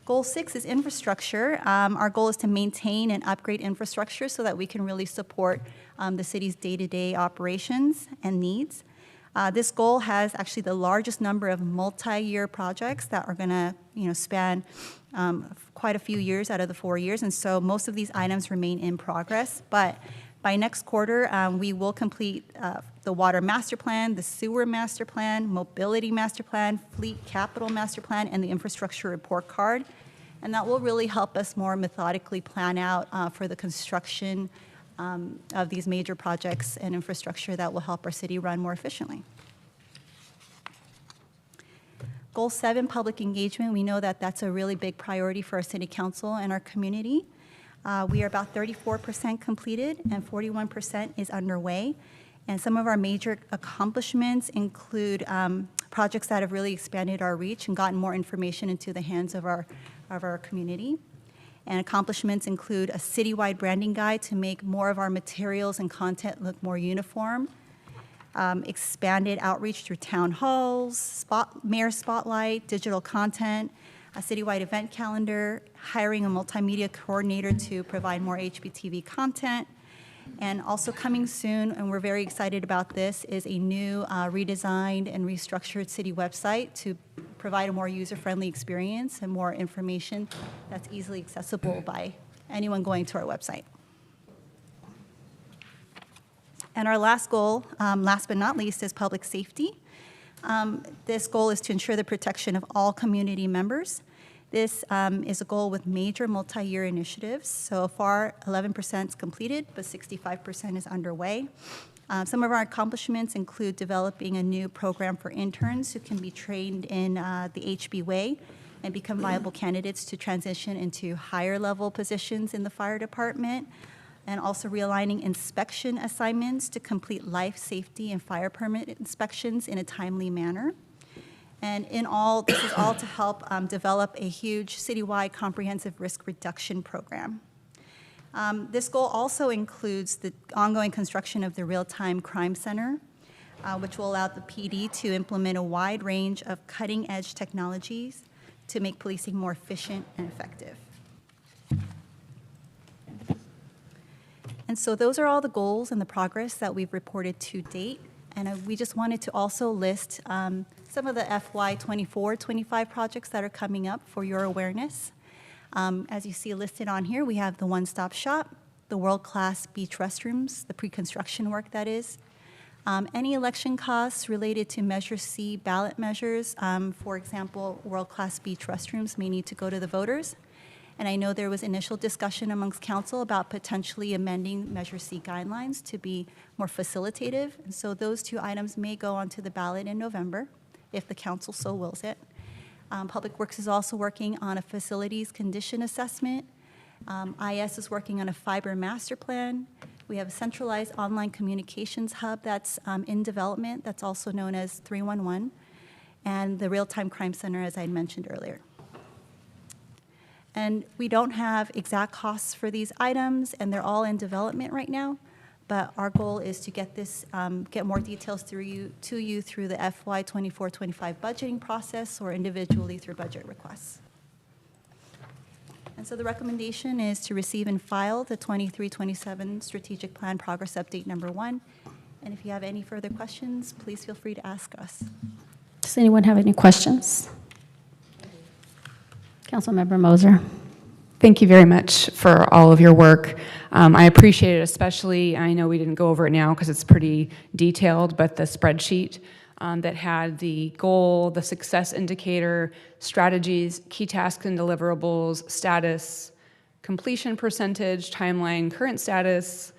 Goal 6 is infrastructure. Our goal is to maintain and upgrade infrastructure so that we can really support the city's day-to-day operations and needs. This goal has actually the largest number of multi-year projects that are going to span quite a few years out of the 4 years, and so most of these items remain in progress. But by next quarter, we will complete the water master plan, the sewer master plan, mobility master plan, fleet capital master plan, and the infrastructure report card. And that will really help us more methodically plan out for the construction of these major projects and infrastructure that will help our city run more efficiently. Goal 7, public engagement. We know that that's a really big priority for our city council and our community. We are about 34% completed and 41% is underway. And some of our major accomplishments include projects that have really expanded our reach and gotten more information into the hands of our community. And accomplishments include a citywide branding guide to make more of our materials and content look more uniform, expanded outreach through town halls, mayor spotlight, digital content, a citywide event calendar, hiring a multimedia coordinator to provide more HBTV content, and also coming soon, and we're very excited about this, is a new redesigned and restructured city website to provide a more user-friendly experience and more information that's easily accessible by anyone going to our website. And our last goal, last but not least, is public safety. This goal is to ensure the protection of all community members. This is a goal with major multi-year initiatives. So far, 11% is completed, but 65% is underway. Some of our accomplishments include developing a new program for interns who can be trained in the HB way and become viable candidates to transition into higher level positions in the fire department, and also realigning inspection assignments to complete life safety and fire permit inspections in a timely manner. And in all, this is all to help develop a huge citywide comprehensive risk reduction program. This goal also includes the ongoing construction of the Real-Time Crime Center, which will allow the PD to implement a wide range of cutting-edge technologies to make policing more efficient and effective. And so those are all the goals and the progress that we've reported to date. And we just wanted to also list some of the FY 24-25 projects that are coming up for your awareness. As you see listed on here, we have the one-stop shop, the world-class beach restrooms, the pre-construction work that is, any election costs related to Measure C ballot measures. For example, world-class beach restrooms may need to go to the voters. And I know there was initial discussion amongst council about potentially amending Measure C guidelines to be more facilitative. And so those two items may go onto the ballot in November, if the council so wills it. Public Works is also working on a facilities condition assessment. IS is working on a fiber master plan. We have a centralized online communications hub that's in development, that's also known as 311, and the Real-Time Crime Center, as I mentioned earlier. And we don't have exact costs for these items, and they're all in development right now. But our goal is to get this, get more details to you through the FY 24-25 budgeting process or individually through budget requests. And so the recommendation is to receive and file the 23-27 Strategic Plan Progress Update number 1. And if you have any further questions, please feel free to ask us. Does anyone have any questions? Councilmember Moser. Thank you very much for all of your work. I appreciate it, especially, I know we didn't go over it now because it's pretty detailed, but the spreadsheet that had the goal, the success indicator, strategies, key tasks and deliverables, status, completion percentage, timeline, current status,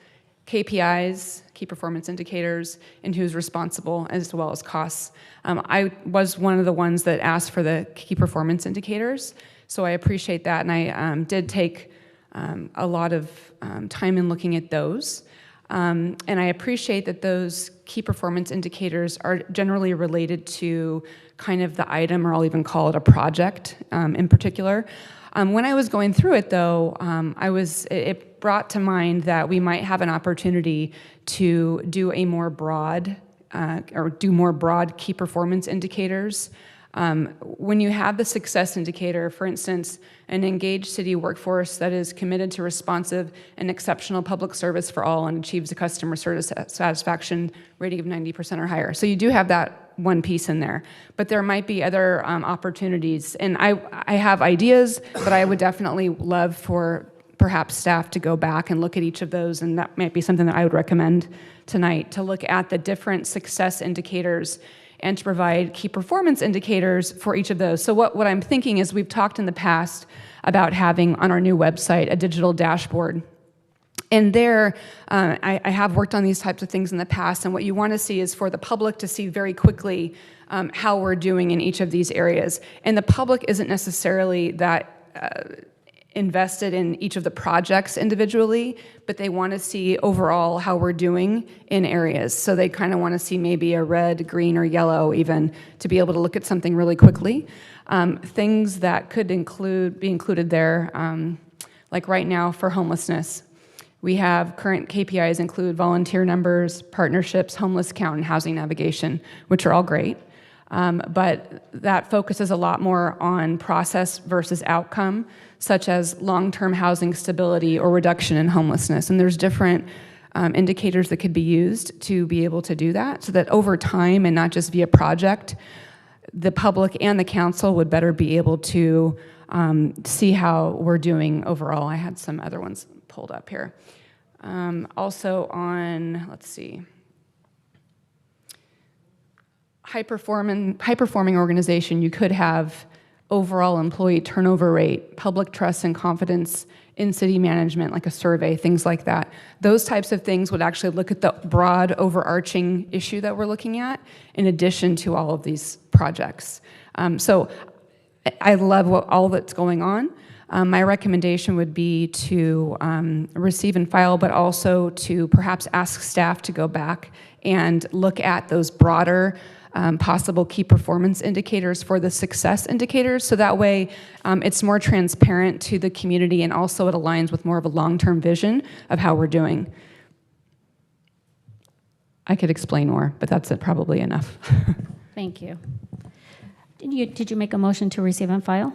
KPIs, key performance indicators, and who's responsible, as well as costs. I was one of the ones that asked for the key performance indicators, so I appreciate that, and I did take a lot of time in looking at those. And I appreciate that those key performance indicators are generally related to kind of the item, or I'll even call it a project in particular. When I was going through it, though, it brought to mind that we might have an opportunity to do a more broad, or do more broad key performance indicators When you have the success indicator, for instance, an engaged city workforce that is committed to responsive and exceptional public service for all and achieves a customer service satisfaction rating of 90% or higher. So you do have that one piece in there, but there might be other opportunities. And I have ideas, but I would definitely love for perhaps staff to go back and look at each of those, and that might be something that I would recommend tonight, to look at the different success indicators and to provide key performance indicators for each of those. So what I'm thinking is, we've talked in the past about having on our new website a digital dashboard. And there, I have worked on these types of things in the past, and what you want to see is for the public to see very quickly how we're doing in each of these areas. And the public isn't necessarily that invested in each of the projects individually, but they want to see overall how we're doing in areas. So they kind of want to see maybe a red, green, or yellow even, to be able to look at something really quickly. Things that could be included there, like right now for homelessness. We have current KPIs include volunteer numbers, partnerships, homeless count, and housing navigation, which are all great. But that focuses a lot more on process versus outcome, such as long-term housing stability or reduction in homelessness. And there's different indicators that could be used to be able to do that, so that over time and not just via project, the public and the council would better be able to see how we're doing overall. I had some other ones pulled up here. Also on, let's see, high-performing organization, you could have overall employee turnover rate, public trust and confidence in city management, like a survey, things like that. Those types of things would actually look at the broad overarching issue that we're looking at, in addition to all of these projects. So I love all that's going on. My recommendation would be to receive and file, but also to perhaps ask staff to go back and look at those broader possible key performance indicators for the success indicators, so that way it's more transparent to the community, and also it aligns with more of a long-term vision of how we're doing. I could explain more, but that's probably enough. Thank you. Did you make a motion to receive and file?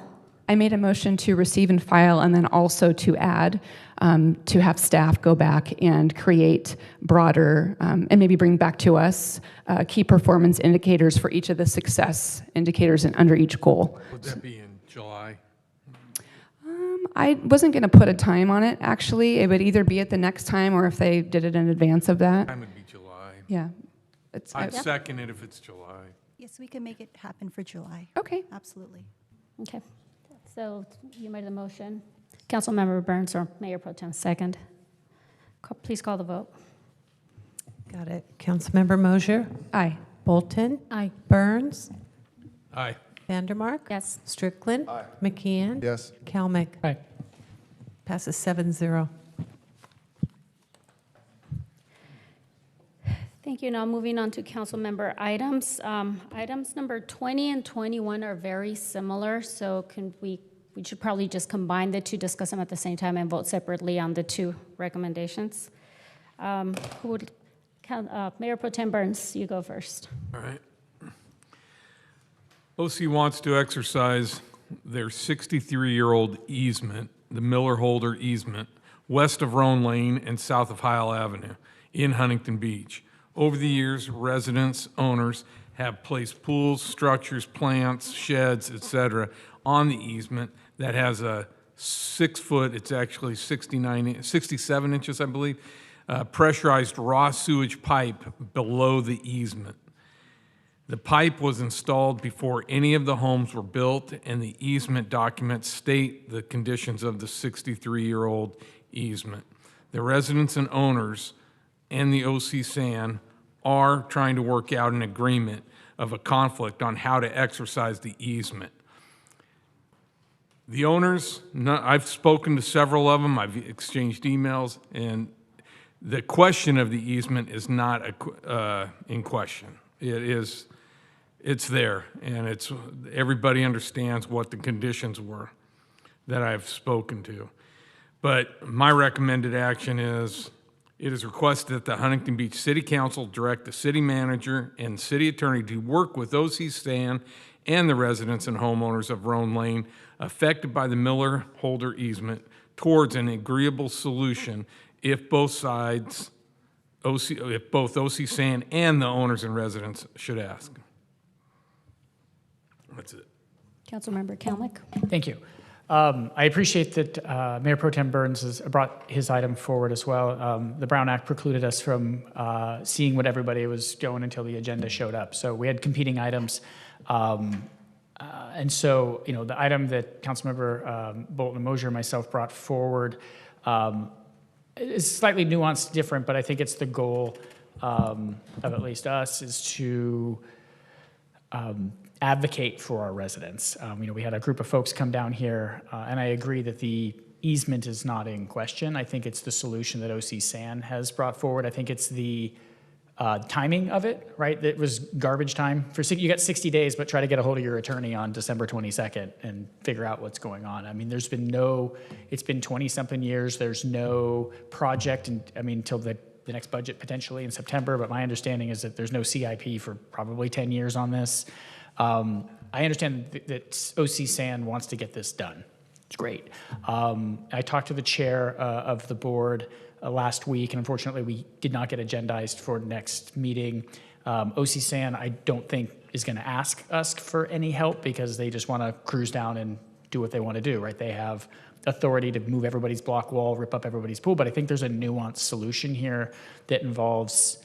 I made a motion to receive and file, and then also to add, to have staff go back and create broader, and maybe bring back to us key performance indicators for each of the success indicators and under each goal. Would that be in July? I wasn't going to put a time on it, actually. It would either be at the next time, or if they did it in advance of that. Time would be July. Yeah. I'd second it if it's July. Yes, we can make it happen for July. Okay. Absolutely. Okay. So you made the motion. Councilmember Burns, or Mayor Pro Tem, second. Please call the vote. Got it. Councilmember Mosier? Aye. Bolton? Aye. Burns? Aye. Vandermark? Yes. Strickland? Aye. McKeon? Yes. Kalmick? Aye. Passes 7-0. Thank you. Now moving on to council member items. Items number 20 and 21 are very similar, so we should probably just combine the two, discuss them at the same time, and vote separately on the two recommendations. Mayor Pro Tem Burns, you go first. All right. OC wants to exercise their 63-year-old easement, the Miller-Holder easement, west of Roan Lane and south of Heil Avenue in Huntington Beach. Over the years, residents, owners have placed pools, structures, plants, sheds, etc. on the easement that has a 6-foot, it's actually 67 inches, I believe, pressurized raw sewage pipe below the easement. The pipe was installed before any of the homes were built, and the easement documents state the conditions of the 63-year-old easement. The residents and owners and the OC SAN are trying to work out an agreement of a conflict on how to exercise the easement. The owners, I've spoken to several of them, I've exchanged emails, and the question of the easement is not in question. It's there, and everybody understands what the conditions were that I've spoken to. But my recommended action is, it is requested that the Huntington Beach City Council direct the city manager and city attorney to work with OC SAN and the residents and homeowners of Roan Lane affected by the Miller-Holder easement towards an agreeable solution if both sides, if both OC San and the owners and residents should ask. That's it. Councilmember Kalmick. Thank you. I appreciate that Mayor Pro Tem Burns has brought his item forward as well. The Brown Act precluded us from seeing what everybody was doing until the agenda showed up. So we had competing items. And so, you know, the item that Councilmember Bolton and Mosier and myself brought forward is slightly nuanced, different, but I think it's the goal of at least us is to advocate for our residents. You know, we had a group of folks come down here, and I agree that the easement is not in question. I think it's the solution that OC San has brought forward. I think it's the timing of it, right? It was garbage time. You got 60 days, but try to get a hold of your attorney on December 22nd and figure out what's going on. I mean, there's been it's been 20-something years. There's no project, until the next budget potentially in September, but my understanding is that there's no CIP for probably 10 years on this. I understand that OC San wants to get this done. It's great. I talked to the chair of the board last week, and unfortunately we did not get agendized for next meeting. OC San, I don't think, is going to ask us for any help because they just want to cruise down and do what they want to do, right? They have authority to move everybody's block wall, rip up everybody's pool, but I think there's a nuanced solution here that involves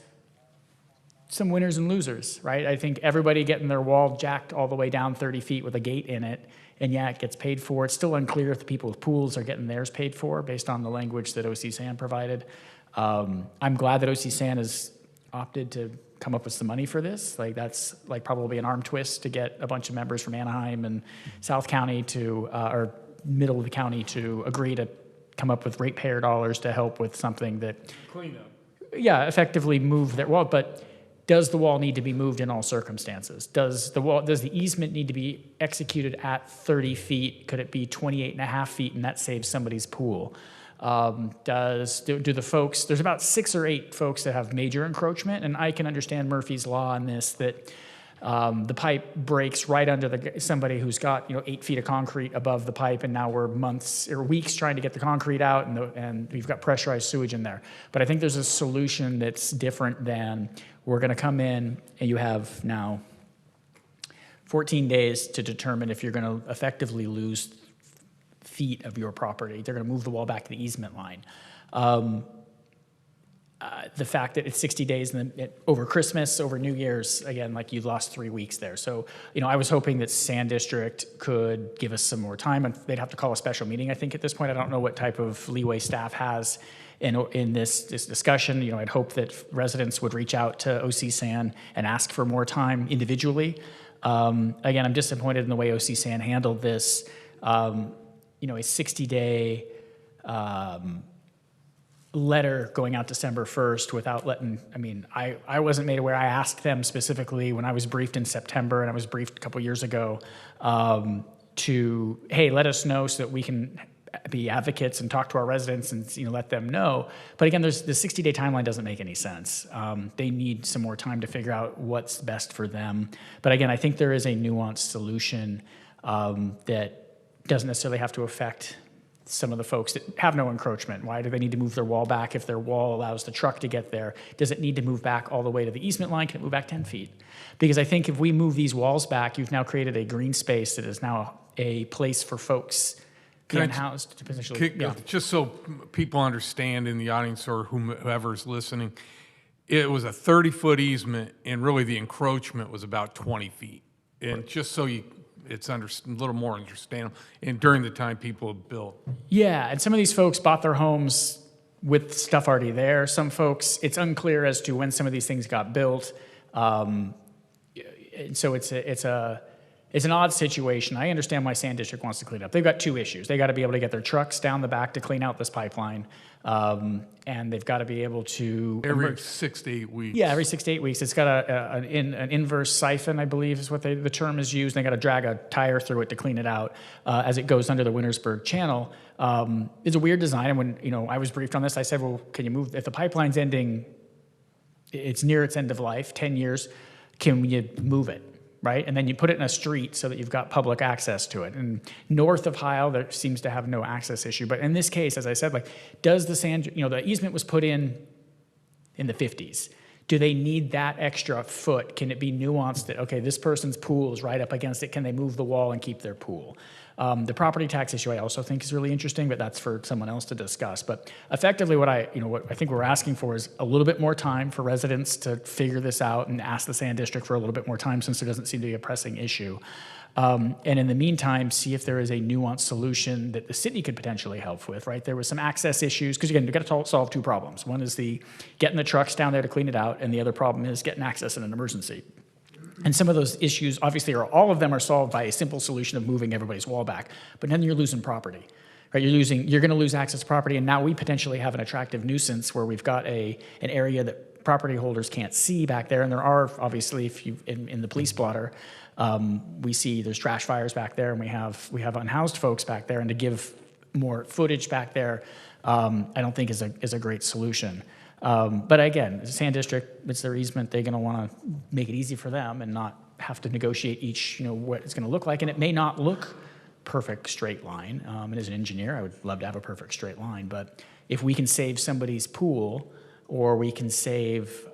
some winners and losers, right? I think everybody getting their wall jacked all the way down 30 feet with a gate in it, and yeah, it gets paid for. It's still unclear if the people with pools are getting theirs paid for based on the language that OC San provided. I'm glad that OC San has opted to come up with some money for this. Like that's like probably an arm twist to get a bunch of members from Anaheim and South County to, or middle of the county to agree to come up with ratepayer dollars to help with something that, Clean up. yeah, effectively move their wall, but does the wall need to be moved in all circumstances? Does the easement need to be executed at 30 feet? Could it be 28 and a half feet and that saves somebody's pool? Do the folks, there's about 6 or 8 folks that have major encroachment, and I can understand Murphy's Law on this, that the pipe breaks right under somebody who's got 8 feet of concrete above the pipe, and now we're months or weeks trying to get the concrete out, and we've got pressurized sewage in there. But I think there's a solution that's different than we're going to come in and you have now 14 days to determine if you're going to effectively lose feet of your property. They're going to move the wall back to the easement line. The fact that it's 60 days and then over Christmas, over New Year's, again, like you lost 3 weeks there. So, I was hoping that Sand District could give us some more time, and they'd have to call a special meeting, I think, at this point. I don't know what type of leeway staff has in this discussion. I'd hope that residents would reach out to OC San and ask for more time individually. Again, I'm disappointed in the way OC San handled this. A 60-day letter going out December 1st without letting, I wasn't made aware. I asked them specifically when I was briefed in September, and I was briefed a couple years ago, to, hey, let us know so that we can be advocates and talk to our residents and let them know. But again, the 60-day timeline doesn't make any sense. They need some more time to figure out what's best for them. But again, I think there is a nuanced solution that doesn't necessarily have to affect some of the folks that have no encroachment. Why do they need to move their wall back if their wall allows the truck to get there? Does it need to move back all the way to the easement line? Can it move back 10 feet? Because I think if we move these walls back, you've now created a green space that is now a place for folks being housed to potentially, Just so people understand in the audience or whoever's listening, it was a 30-foot easement, and really the encroachment was about 20 feet. And just so it's a little more understandable, and during the time people have built. Yeah, and some of these folks bought their homes with stuff already there. Some folks, it's unclear as to when some of these things got built. And so it's an odd situation. I understand why Sand District wants to clean up. They've got 2 issues. They got to be able to get their trucks down the back to clean out this pipeline, and they've got to be able to Every 6 to 8 weeks. Yeah, every 6 to 8 weeks. It's got an inverse siphon, I believe, is what the term is used. They got to drag a tire through it to clean it out as it goes under the Wintersburg Channel. It's a weird design. And when I was briefed on this, I said, "Well, can you move if the pipeline's ending? It's near its end of life, 10 years. Can you move it?" right? And then you put it in a street so that you've got public access to it. And north of Heil, there seems to have no access issue. But in this case, as I said, like, does the sand, the easement was put in the 50s. Do they need that extra foot? Can it be nuanced that, okay, this person's pool is right up against it. Can they move the wall and keep their pool? The property tax issue I also think is really interesting, but that's for someone else to discuss. But effectively what I think we're asking for is a little bit more time for residents to figure this out and ask the Sand District for a little bit more time since there doesn't seem to be a pressing issue. And in the meantime, see if there is a nuanced solution that the city could potentially help with, right? There was some access issues, because again, you've got to solve two problems. One is getting the trucks down there to clean it out, and the other problem is getting access in an emergency. And some of those issues, obviously, all of them are solved by a simple solution of moving everybody's wall back. But then you're losing property, right? You're going to lose access to property, and now we potentially have an attractive nuisance where we've got an area that property holders can't see back there. And there are, obviously, in the police blotter, we see there's trash fires back there, and we have unhoused folks back there. And to give more footage back there, I don't think is a great solution. But again, the Sand District, it's their easement. They're going to want to make it easy for them and not have to negotiate each, what it's going to look like. And it may not look perfect straight line. And as an engineer, I would love to have a perfect straight line. But if we can save somebody's pool, or we can save,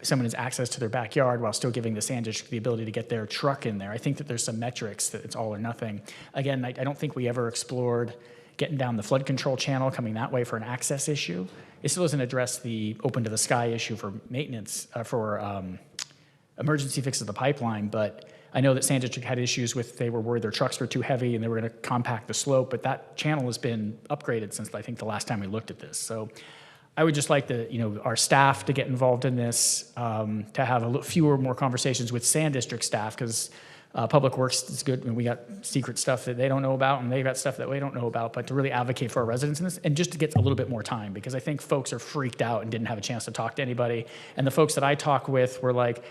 someone's access to their backyard while still giving the Sand District the ability to get their truck in there, I think that there's some metrics that it's all or nothing. Again, I don't think we ever explored getting down the flood control channel, coming that way for an access issue. It still doesn't address the open to the sky issue for maintenance, emergency fixes of the pipeline, but I know that Sand District had issues with, they were worried their trucks were too heavy and they were going to compact the slope, but that channel has been upgraded since I think the last time we looked at this. So I would just like our staff to get involved in this, to have fewer more conversations with Sand District staff, because Public Works is good, and we got secret stuff that they don't know about, and they got stuff that we don't know about, but to really advocate for our residents in this, and just to get a little bit more time, because I think folks are freaked out and didn't have a chance to talk to anybody. And the folks that I talk with were like,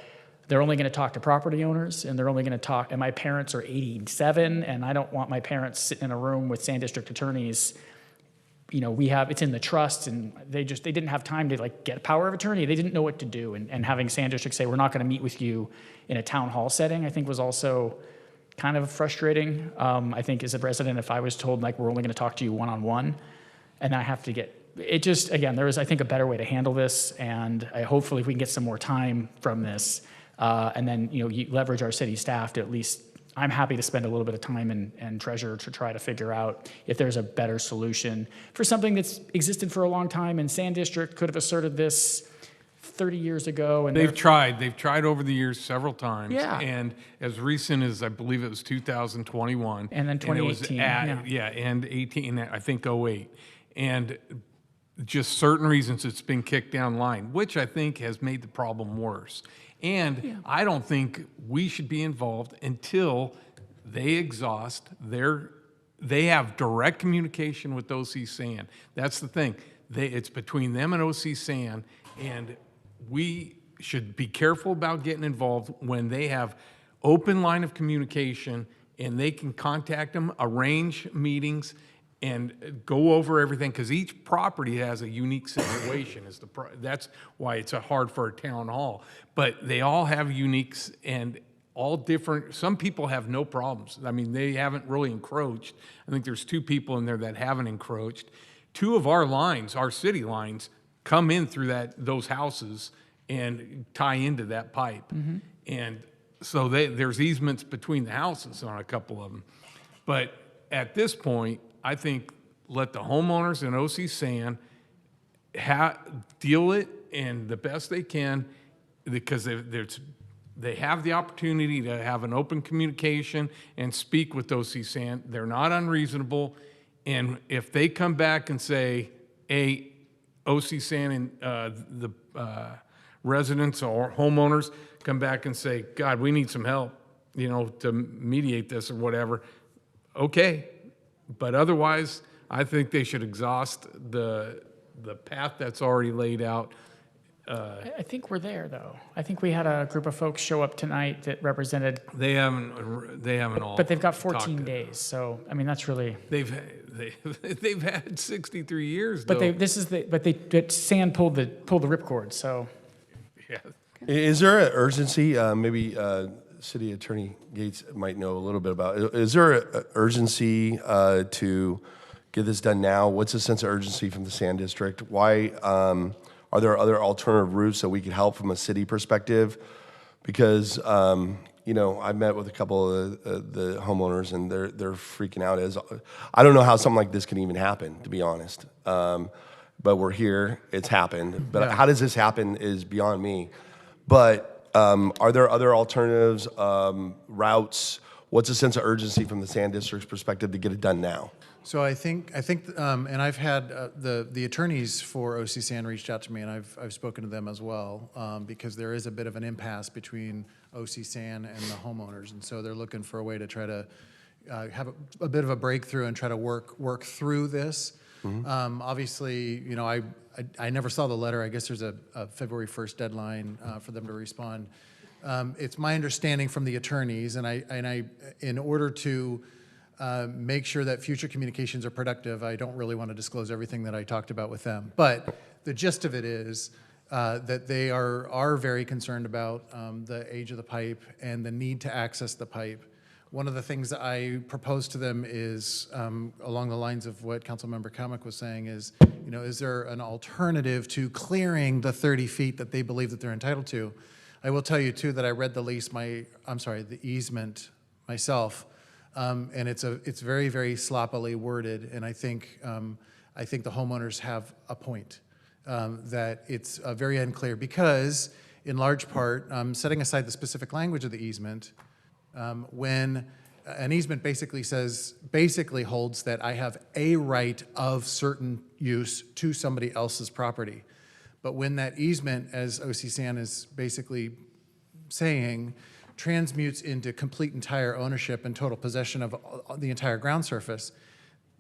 they're only going to talk to property owners, and they're only going to talk, and my parents are 87, and I don't want my parents sitting in a room with Sand District attorneys. It's in the trust, and they didn't have time to get power of attorney. They didn't know what to do, and having Sand District say, we're not going to meet with you in a town hall setting, I think was also kind of frustrating. I think as a resident, if I was told we're only going to talk to you one-on-one, and I have to there is, I think, a better way to handle this, and hopefully we can get some more time from this, and then you leverage our city staff to at least, I'm happy to spend a little bit of time and treasure to try to figure out if there's a better solution for something that's existed for a long time, and Sand District could have asserted this 30 years ago. And they've tried over the years several times. Yeah. And as recent as, I believe it was 2021. And then 2018. And 18, I think 08. And just certain reasons it's been kicked down the line, which I think has made the problem worse. And I don't think we should be involved until they exhaust they have direct communication with OC San. That's the thing. It's between them and OC San, and we should be careful about getting involved when they have open line of communication and they can contact them, arrange meetings, and go over everything, because each property has a unique situation. That's why it's hard for a town hall. But they all have uniques and all different. Some people have no problems. I mean, they haven't really encroached. I think there's 2 people in there that haven't encroached. 2 of our lines, our city lines, come in through those houses and tie into that pipe. Mm-hmm. And so there's easements between the houses on a couple of them. But at this point, I think let the homeowners and OC San deal it and the best they can, because they have the opportunity to have an open communication and speak with OC San. They're not unreasonable. And if they come back and say, OC San and the residents or homeowners come back and say, God, we need some help, to mediate this or whatever, okay. But otherwise, I think they should exhaust the path that's already laid out. I think we're there, though. I think we had a group of folks show up tonight that represented. They haven't all. But they've got 14 days, so I mean that's really. They've had 63 years. But though. Sand pulled the ripcord, so. Yeah. Is there an urgency? Maybe City Attorney Gates might know a little bit about. Is there an urgency to get this done now? What's the sense of urgency from the Sand District? Why are there other alternative routes that we could help from a city perspective? Because you know, I've met with a couple of the homeowners, and they're freaking out. As I don't know how something like this can even happen, to be honest. But we're here; it's happened. But how does this happen is beyond me. But are there other alternatives, routes? What's the sense of urgency from the Sand District's perspective to get it done now? So I think, and I've had the attorneys for OC San reached out to me, and I've spoken to them as well, because there is a bit of an impasse between OC San and the homeowners, and so they're looking for a way to try to have a bit of a breakthrough and try to work through this. Obviously, you know, I never saw the letter. I guess there's a February 1st deadline for them to respond. It's my understanding from the attorneys, and I in order to make sure that future communications are productive, I don't really want to disclose everything that I talked about with them. But the gist of it is that they are very concerned about the age of the pipe and the need to access the pipe. One of the things that I proposed to them is, along the lines of what Councilmember Kalmick was saying, is, you know, is there an alternative to clearing the 30 feet that they believe that they're entitled to? I will tell you too that I read the the easement myself, and it's very, very sloppily worded, and I think the homeowners have a point, that it's very unclear because, in large part, setting aside the specific language of the easement, when an easement basically holds that I have a right of certain use to somebody else's property. But when that easement, as OC San is basically saying, transmutes into complete entire ownership and total possession of the entire ground surface,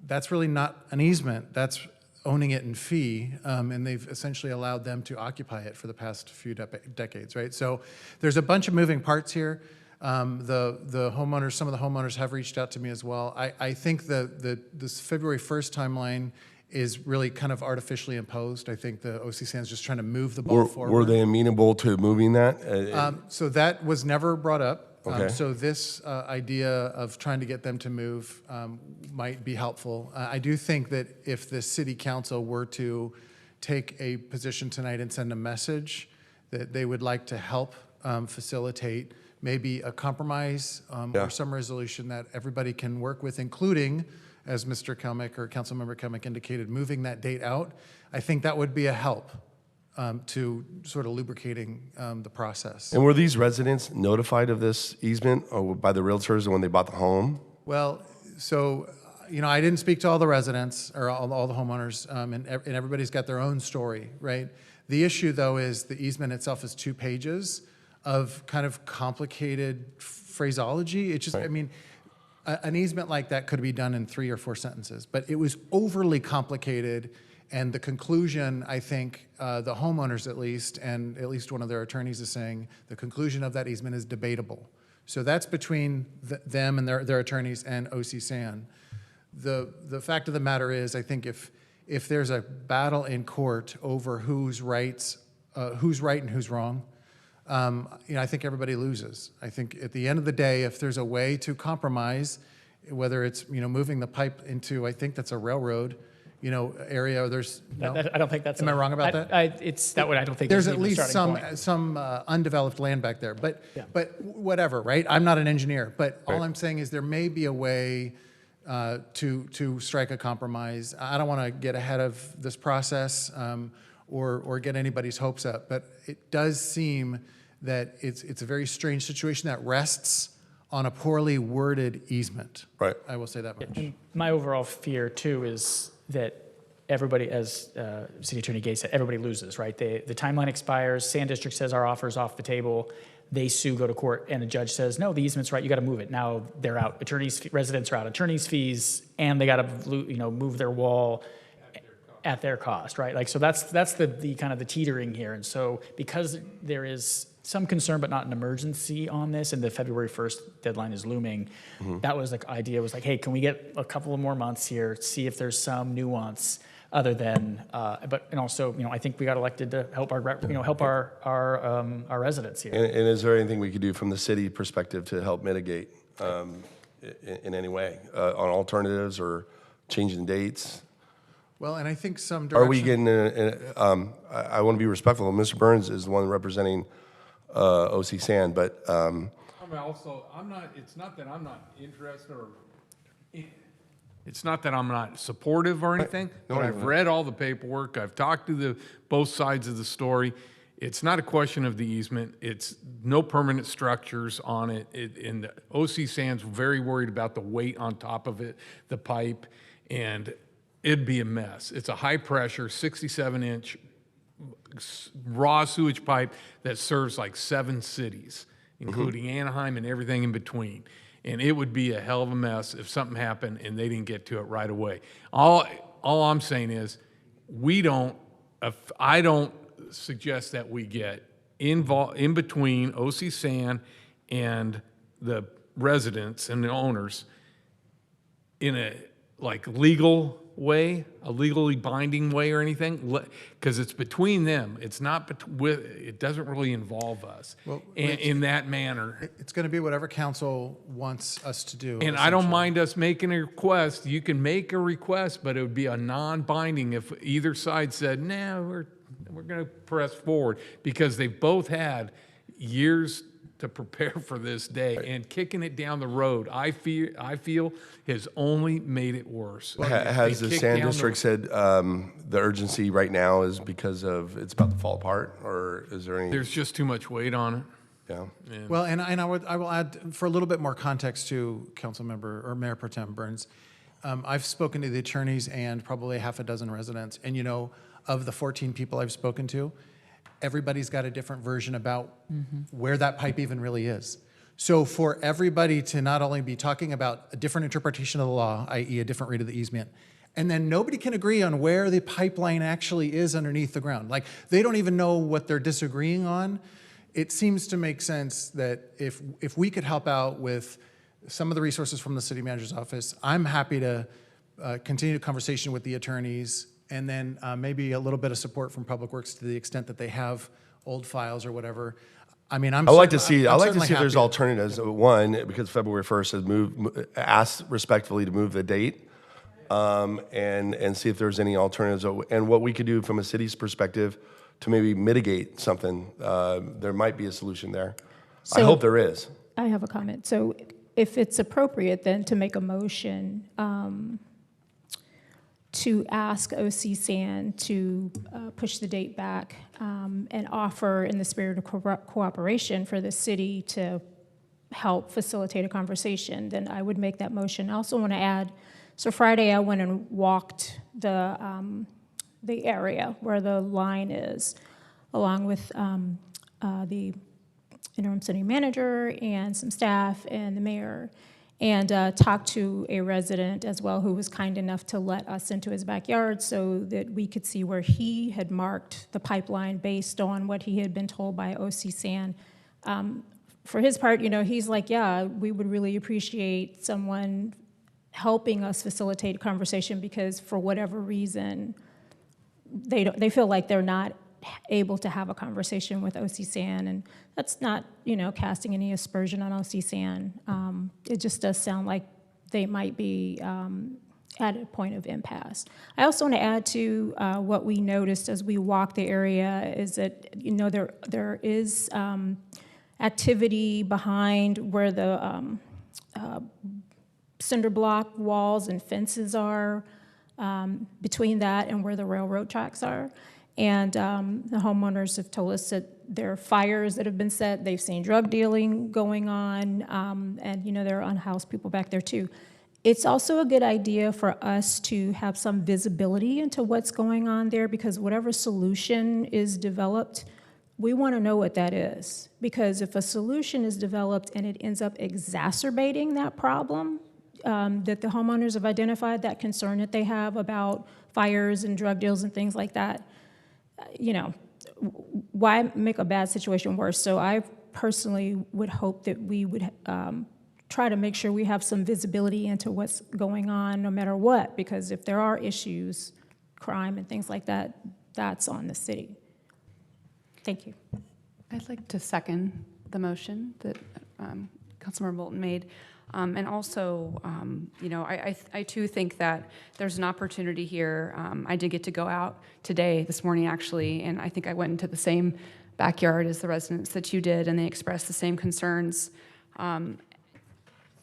that's really not an easement. That's owning it in fee, and they've essentially allowed them to occupy it for the past few decades, right? So there's a bunch of moving parts here. The homeowners, some of the homeowners have reached out to me as well. I think this February 1st timeline is really kind of artificially imposed. I think the OC San is just trying to move the ball forward. Were they amenable to moving that? So that was never brought up. Okay. So this idea of trying to get them to move might be helpful. I do think that if the city council were to take a position tonight and send a message that they would like to help facilitate maybe a compromise or some resolution that everybody can work with, including, as Mr. Kalmick or Councilmember Kalmick indicated, moving that date out, I think that would be a help to sort of lubricating the process. And were these residents notified of this easement or by the realtors when they bought the home? Well, so, you know, I didn't speak to all the residents or all the homeowners, and everybody's got their own story, right? The issue, though, is the easement itself is 2 pages of kind of complicated phraseology. It's just, I mean, an easement like that could be done in 3 or 4 sentences, but it was overly complicated, and the conclusion, I think, the homeowners at least, and at least one of their attorneys is saying, the conclusion of that easement is debatable. So that's between them and their attorneys and OC San. The fact of the matter is, I think if there's a battle in court over who's right and who's wrong, you know, I think everybody loses. I think at the end of the day, if there's a way to compromise, whether it's, you know, moving the pipe into, I think that's a railroad, you know, area, or there's, no? I don't think that's. Am I wrong about that? It's that way. I don't think there's it's at even a least starting point. some undeveloped land back there. But whatever, right? I'm not an engineer, but all I'm saying is there may be a way to strike a compromise. I don't want to get ahead of this process or get anybody's hopes up, but it does seem that it's a very strange situation that rests on a poorly worded easement. Right. I will say that much. And my overall fear too is that everybody, as City Attorney Gates said, everybody loses, right? The timeline expires, Sand District says our offer's off the table, they sue, go to court, and the judge says, no, the easement's right, you gotta move it. Now they're out, residents are out, attorney's fees, and they gotta, you know, move their wall at their cost, right? Like, so that's the kind of the teetering here. And so because there is some concern, but not an emergency on this, and the February 1st deadline is looming, that was the idea, was like, hey, can we get a couple of more months here, see if there's some nuance? other than, and also, I think we got elected to help our residents here. And is there anything we could do from the city perspective to help mitigate in any way on alternatives or changing dates? Well, and I think some Are we direction. getting? I want to be respectful. Mr. Burns is the one representing OC San, but I'm not. It's not that I'm not interested or. It's not that I'm not supportive or anything, but I've read all the paperwork. I've talked to both sides of the story. It's not a question of the easement. It's no permanent structures on it. And the OC San's very worried about the weight on top of it, the pipe, and it'd be a mess. It's a high pressure, 67-inch raw sewage pipe that serves like 7 cities, including Anaheim and everything in between. And it would be a hell of a mess if something happened and they didn't get to it right away. All I'm saying is, I don't suggest that we get involved in between OC San and the residents and the owners in a legal way, a legally binding way or anything, because it's between them. It's not it doesn't really involve us in that manner. It's going to be whatever council wants us to do. And I don't mind us making a request. You can make a request, but it would be a non-binding if either side said, "No, we're going to press forward," because they've both had years to prepare for this day, and kicking it down the road, I feel has only made it worse. Has the San District said the urgency right now is because of it's about to fall apart, or is there any? There's just too much weight on it. Yeah. Well, and I will add, for a little bit more context to Councilmember or Mayor Pro Tem Burns, I've spoken to the attorneys and probably half a dozen residents, and of the 14 people I've spoken to, everybody's got a different version about where that pipe even really is. So for everybody to not only be talking about a different interpretation of the law, i.e. a different read of the easement, and then nobody can agree on where the pipeline actually is underneath the ground. Like, they don't even know what they're disagreeing on. It seems to make sense that if we could help out with some of the resources from the city manager's office, I'm happy to continue the conversation with the attorneys, and then maybe a little bit of support from Public Works to the extent that they have old files or whatever. I mean, I'd like to see if there's alternatives. One, because February 1st has asked respectfully to move the date, and see if there's any alternatives and what we could do from a city's perspective to maybe mitigate something. There might be a solution there. I hope there is. I have a comment. So if it's appropriate then to make a motion to ask OC San to push the date back and offer, in the spirit of cooperation, for the city to help facilitate a conversation, then I would make that motion. I also want to add, so Friday I went and walked the area where the line is, along with the interim city manager and some staff and the mayor, and talked to a resident as well who was kind enough to let us into his backyard so that we could see where he had marked the pipeline based on what he had been told by OC San. For his part, he's like, yeah, we would really appreciate someone helping us facilitate a conversation, because for whatever reason, they feel like they're not able to have a conversation with OC San, and that's not, casting any aspersion on OC San. It just does sound like they might be at a point of impasse. I also want to add to what we noticed as we walked the area is that, there is activity behind where the cinder block walls and fences are, between that and where the railroad tracks are. And the homeowners have told us that there are fires that have been set. They've seen drug dealing going on, and there are unhoused people back there too. It's also a good idea for us to have some visibility into what's going on there, because whatever solution is developed, we want to know what that is. Because if a solution is developed and it ends up exacerbating that problem that the homeowners have identified, that concern that they have about fires and drug deals and things like that, why make a bad situation worse? So I personally would hope that we would try to make sure we have some visibility into what's going on no matter what, because if there are issues, crime and things like that, that's on the city. Thank you. I'd like to second the motion that Councilmember Bolton made. And also, you know, I too think that there's an opportunity here. I did get to go out this morning actually, and I think I went into the same backyard as the residents that you did, and they expressed the same concerns.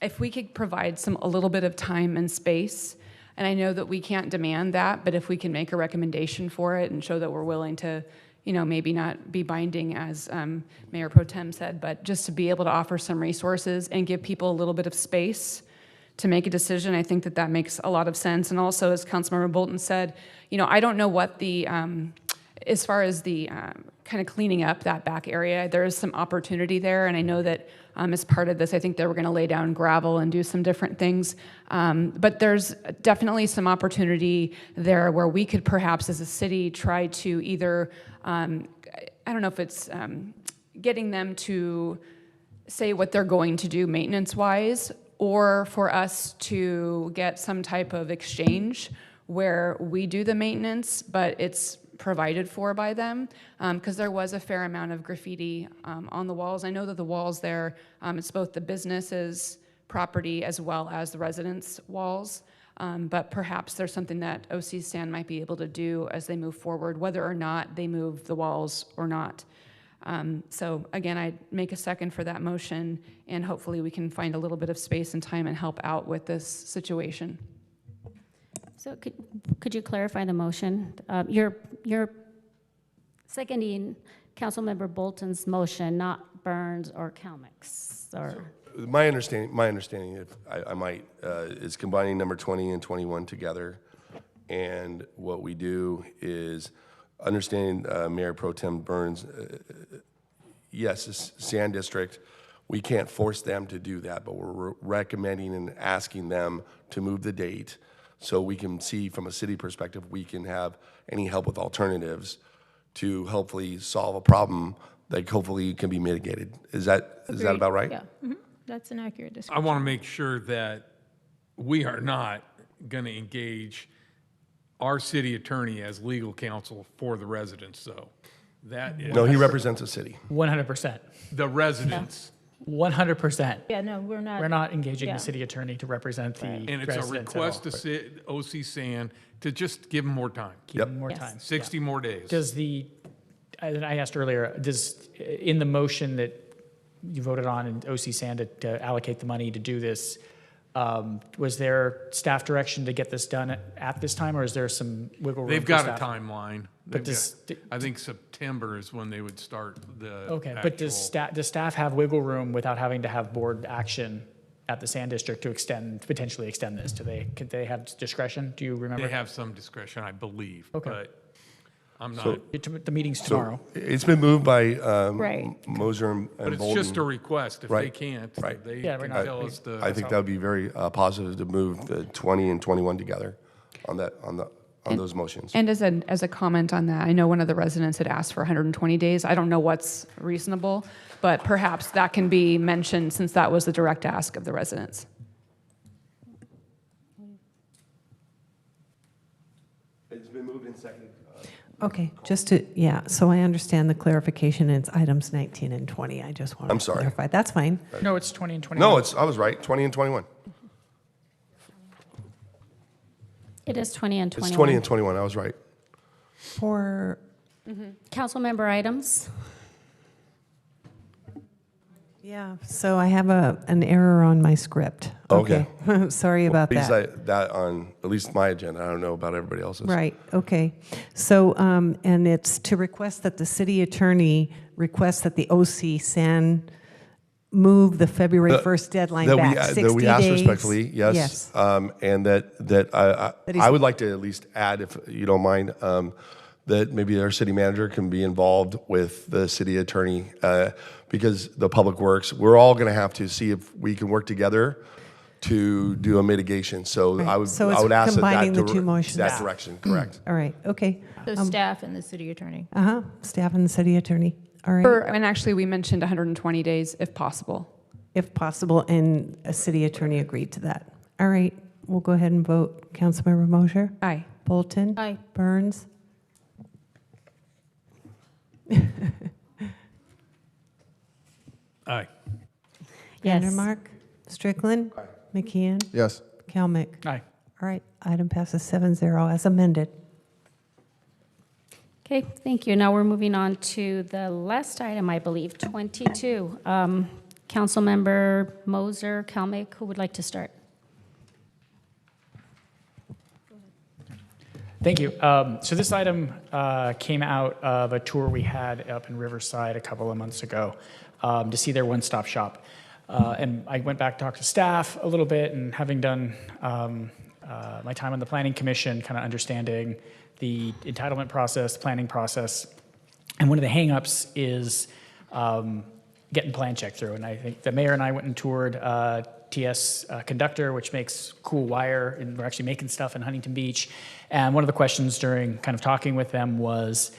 If we could provide a little bit of time and space, and I know that we can't demand that, but if we can make a recommendation for it and show that we're willing to, you know, maybe not be binding as Mayor Pro Tem said, but just to be able to offer some resources and give people a little bit of space to make a decision, I think that makes a lot of sense. And also, as Councilmember Bolton said, you know, I don't know what the, as far as the kind of cleaning up that back area, there is some opportunity there, and I know that as part of this, I think they were going to lay down gravel and do some different things. But there's definitely some opportunity there where we could perhaps as a city try to either, I don't know if it's getting them to say what they're going to do maintenance-wise, or for us to get some type of exchange where we do the maintenance, but it's provided for by them, because there was a fair amount of graffiti on the walls. I know that the walls there, it's both the businesses' property as well as the residents' walls, but perhaps there's something that OC San might be able to do as they move forward, whether or not they move the walls or not. So again, I'd make a second for that motion, and hopefully we can find a little bit of space and time and help out with this situation. So could you clarify the motion? You're seconding Councilmember Bolton's motion, not Burns or Kalmic's, or? My understanding, if I might, is combining number 20 and 21 together. And what we do is understanding Mayor Pro Tem Burns, yes, it's Sand District. We can't force them to do that, but we're recommending and asking them to move the date so we can see from a city perspective, we can have any help with alternatives to hopefully solve a problem that hopefully can be mitigated. Is that about right? Yeah, that's an accurate I description. want to make sure that we are not going to engage our city attorney as legal counsel for the residents, though. That is. No, he represents the city. 100%. The residents. 100%. Yeah, no, we're not. We're not engaging Yeah. the city attorney to represent the And it's a residents at all. request to OC San to just give them more time. Give them more time. 60 more days. Does I asked earlier, in the motion that you voted on in OC San to allocate the money to do this, was there staff direction to get this done at this time, or is there some wiggle room? They've for got staff? a timeline. But I think September is when they would start the Okay, but does staff have wiggle room without having to have board action at the Sand District to potentially extend this? Could they have discretion? Do you remember? They have some discretion, I believe. Okay. But I'm not. So- The meeting's tomorrow. It's been moved by Right. Moser and But it's Bolton. just a request. If they can't, they Yeah, we're can not- tell us the. I think that would be very positive to move the 20 and 21 together on those motions. And as a comment on that, I know one of the residents had asked for 120 days. I don't know what's reasonable, but perhaps that can be mentioned since that was the direct ask of the residents. It's been moved and seconded. Okay, so I understand the clarification, it's items 19 and 20. I just want I'm to sorry. clarify. That's fine. No, it's 20 and 21. No, I was right, 20 and 21. It is 20 and 21. It's 20 and 21, I was right. For, Council member items. yeah, so I have an error on my script. Okay. Sorry about At least that. that on at least my agenda. I don't know about everybody else's. Right, okay. So, and it's to request that the city attorney request that the OC San move the February 1st deadline back 60 days. That we ask respectfully, yes. Yes. And I would like to at least add, if you don't mind, that maybe our city manager can be involved with the city attorney, because the public works, we're all going to have to see if we can work together to do a mitigation. So Right. I would So it's ask combining that the two motions. that direction, correct. All right, okay. The staff and the city attorney. Staff and the city attorney, all right. And actually, we mentioned 120 days if possible. If possible, and a city attorney agreed to that. All right, we'll go ahead and vote. Councilmember Mosher? Aye. Bolton? Aye. Burns? Aye. Yes. Vandermark? Strickland? McKeon? Yes. Kalmick? Aye. All right, item passes 7-0 as amended. Okay, thank you. Now we're moving on to the last item, I believe, 22. Councilmember Moser, Kalmick, who would like to start? Thank you. So this item came out of a tour we had up in Riverside a couple of months ago to see their one-stop shop. And I went back to talk to staff a little bit, and having done my time on the Planning Commission, kind of understanding the entitlement process, planning process, and one of the hangups is getting plan check through. And I think the mayor and I went and toured TS Conductor, which makes cool wire, and we're actually making stuff in Huntington Beach. And one of the questions during kind of talking with them was,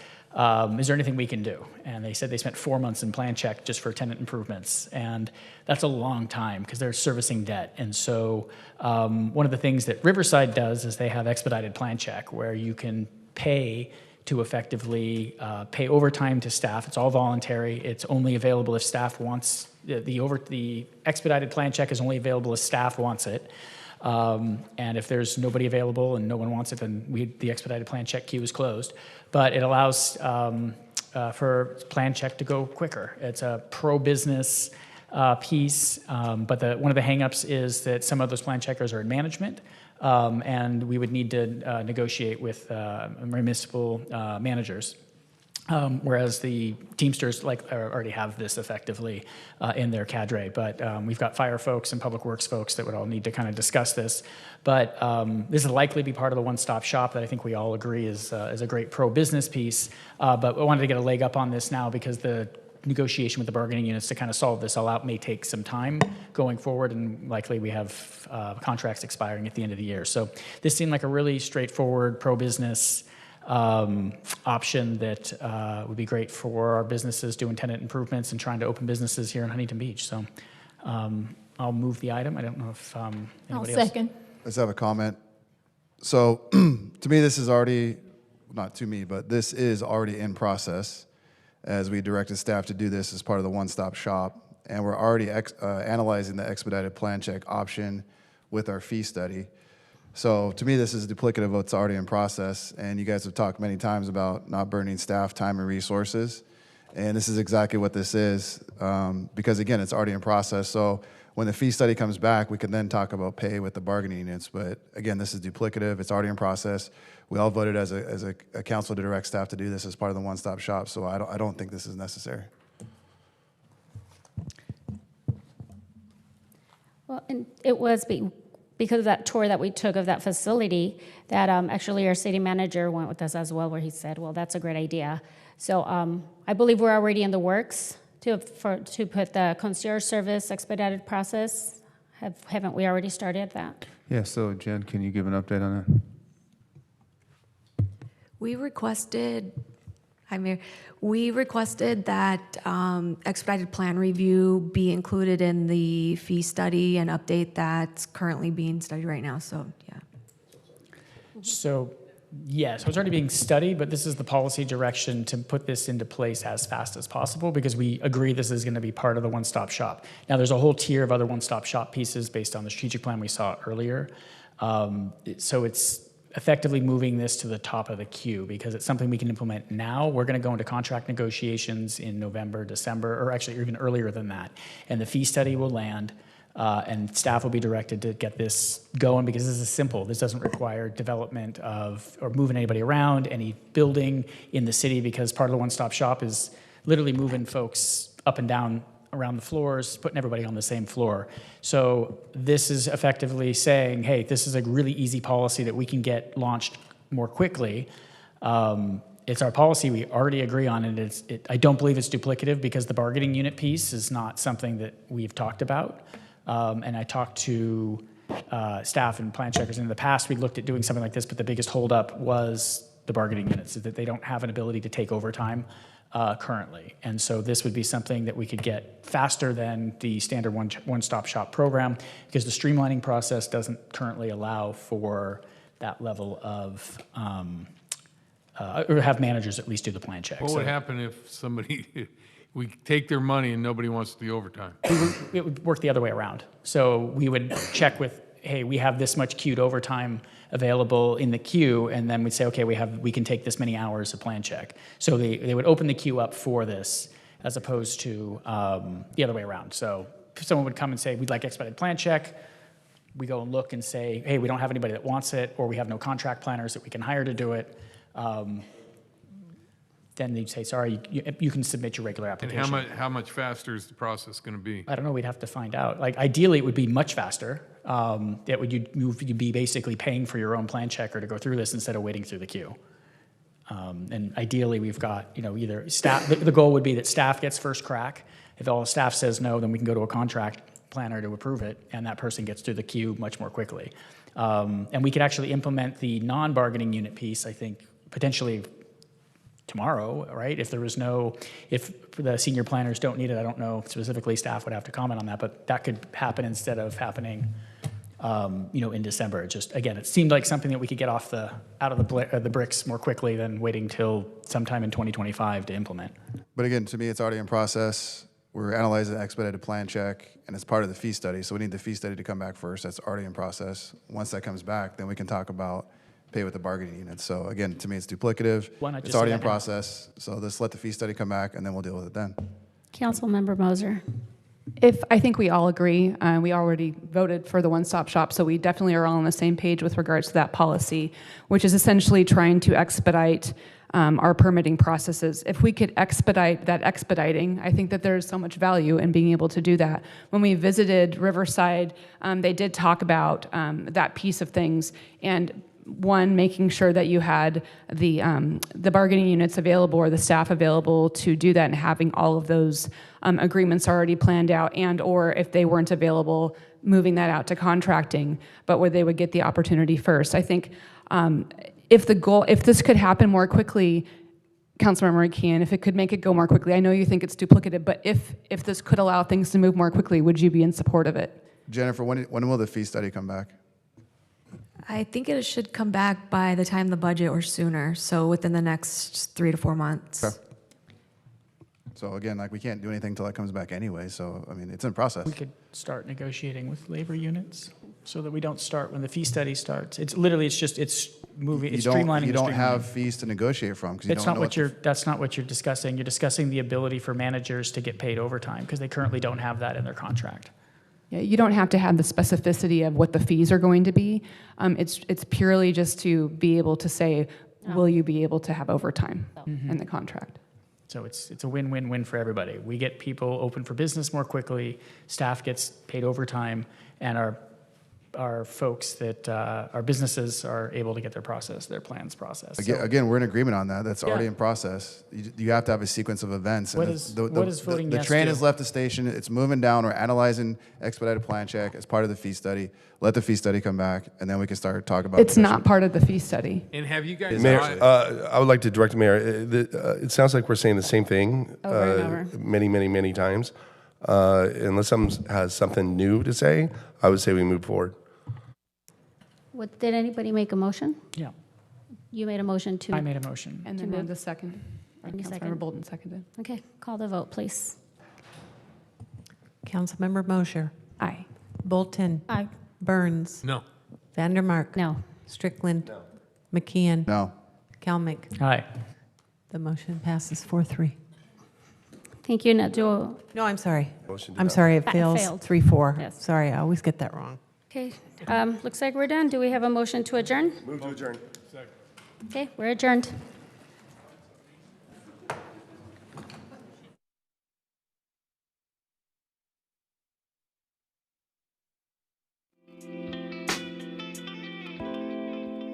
is there anything we can do? And they said they spent 4 months in plan check just for tenant improvements. And that's a long time because they're servicing debt. And so one of the things that Riverside does is they have expedited plan check where you can pay to effectively pay overtime to staff. It's all voluntary. It's only available if staff wants, the expedited plan check is only available if staff wants it. And if there's nobody available and no one wants it, then the expedited plan check queue is closed. But it allows for plan check to go quicker. It's a pro-business piece, but one of the hangups is that some of those plan checkers are in management, and we would need to negotiate with municipal managers. Whereas the Teamsters already have this effectively in their cadre. But we've got fire folks and public works folks that would all need to kind of discuss this. But this is likely to be part of the one-stop shop that I think we all agree is a great pro-business piece. But we wanted to get a leg up on this now because the negotiation with the bargaining units to kind of solve this all out may take some time going forward, and likely we have contracts expiring at the end of the year. So this seemed like a really straightforward pro-business option that would be great for our businesses doing tenant improvements and trying to open businesses here in Huntington Beach. So I'll move the item. I don't know if anybody I'll else. second. Let's have a comment. So to me, this is already, not to me, but this is already in process as we directed staff to do this as part of the one-stop shop. And we're already analyzing the expedited plan check option with our fee study. So to me, this is duplicative of what's already in process. And you guys have talked many times about not burning staff time and resources. And this is exactly what this is, because again, it's already in process. So when the fee study comes back, we can then talk about pay with the bargaining units. But again, this is duplicative. It's already in process. We all voted as a council to direct staff to do this as part of the one-stop shop. So I don't think this is necessary. Well, and it was because of that tour that we took of that facility that actually our city manager went with us as well, where he said, well, that's a great idea. So I believe we're already in the works to put the concierge service expedited process. Haven't we already started that? Yeah, so Jen, can you give an update on that? We requested, hi Mayor, we requested that expedited plan review be included in the fee study and update that's currently being studied right now, so yeah. So yes, it was already being studied, but this is the policy direction to put this into place as fast as possible because we agree this is going to be part of the one-stop shop. Now there's a whole tier of other one-stop shop pieces based on the strategic plan we saw earlier. So it's effectively moving this to the top of the queue because it's something we can implement now. We're going to go into contract negotiations in November, December, or actually even earlier than that. And the fee study will land, and staff will be directed to get this going because this is simple. This doesn't require development of or moving anybody around, any building in the city, because part of the one-stop shop is literally moving folks up and down around the floors, putting everybody on the same floor. So this is effectively saying, hey, this is a really easy policy that we can get launched more quickly. It's our policy we already agree on, and I don't believe it's duplicative because the bargaining unit piece is not something that we've talked about. And I talked to staff and plan checkers. In the past, we looked at doing something like this, but the biggest holdup was the bargaining units, is that they don't have an ability to take overtime currently. And so this would be something that we could get faster than the standard one-stop shop program because the streamlining process doesn't currently allow for that level of, or have managers at least do the plan check. What So would happen if somebody, we take their money and nobody wants to do overtime? it would work the other way around. So we would check with, hey, we have this much queued overtime available in the queue, and then we'd say, okay, we can take this many hours of plan check. So they would open the queue up for this, as opposed to the other way around. So if someone would come and say, we'd like expedited plan check, we go and look and say, hey, we don't have anybody that wants it, or we have no contract planners that we can hire to do it. Then they'd say, sorry, you can submit your regular And application. how much faster is the process going to be? I don't know, we'd have to find out. Like, ideally, it would be much faster. You'd be basically paying for your own plan checker to go through this instead of waiting through the queue. And ideally, we've got, either staff, the goal would be that staff gets first crack. If all staff says no, then we can go to a contract planner to approve it, and that person gets through the queue much more quickly. And we could actually implement the non-bargaining unit piece, I think, potentially tomorrow, right? If the senior planners don't need it, I don't know specifically, staff would have to comment on that, but that could happen instead of happening, in December. It seemed like something that we could get out of the bricks more quickly than waiting till sometime in 2025 to implement. But again, to me, it's already in process. We're analyzing the expedited plan check, and it's part of the fee study. So we need the fee study to come back first. That's already in process. Once that comes back, then we can talk about pay with the bargaining unit. So again, to me, it's duplicative. Why not It's just already say in that now? process. So let's let the fee study come back, and then we'll deal with it then. Councilmember Moser. I think we all agree, we already voted for the one-stop shop, so we definitely are all on the same page with regards to that policy, which is essentially trying to expedite our permitting processes. If we could expedite that expediting, I think that there's so much value in being able to do that. When we visited Riverside, they did talk about that piece of things, and one, making sure that you had the bargaining units available or the staff available to do that, and having all of those agreements already planned out, and or if they weren't available, moving that out to contracting, but where they would get the opportunity first. I think if this could happen more quickly, Councilmember McKeon, if it could make it go more quickly, I know you think it's duplicative, but if this could allow things to move more quickly, would you be in support of it? Jennifer, when will the fee study come back? I think it should come back by the time the budget or sooner, so within the next 3 to 4 months. Okay. So again, we can't do anything until that comes back anyway. So, it's in process. We could start negotiating with labor units so that we don't start when the fee study starts. It's moving, it's streamlining. You don't the have streamlining. fees to negotiate from because you It's don't not know that's not what you're discussing. You're discussing the ability for managers to get paid overtime because they currently don't have that in their contract. Yeah, you don't have to have the specificity of what the fees are going to be. It's purely just to be able to say, will you be able to have overtime in the contract? So it's a win-win-win for everybody. We get people open for business more quickly, staff gets paid overtime, and our folks that our businesses are able to get their plans processed. Again, we're in agreement on that. That's already Yeah. in process. You have to have a sequence of events. What And is- the, what does voting the yes train do? has left the station. It's moving down. We're analyzing expedited plan check as part of the fee study. Let the fee study come back, and then we can start talking about. It's not part of the fee study. And have you guys? Mayor, I would like to direct the mayor. It sounds like we're saying the same thing Over and over. many, many, many times. Unless someone has something new to say, I would say we move forward. Did anybody make a motion? Yeah. You made a motion to? I made a motion. And then the second. Any Councilmember second? Bolden seconded. Okay, call the vote, please. Councilmember Mosher. Aye. Bolton. Aye. Burns. No. Vandermark. No. Strickland. McKeon. No. Kalmick. Aye. The motion passes 4-3. Thank you, Najwa. No, I'm sorry. Motion I'm denied. sorry, it That fails. failed. 3-4. Yes. Sorry, I always get that wrong. Okay, looks like we're done. Do we have a motion to adjourn? Move to adjourn. Okay, we're adjourned.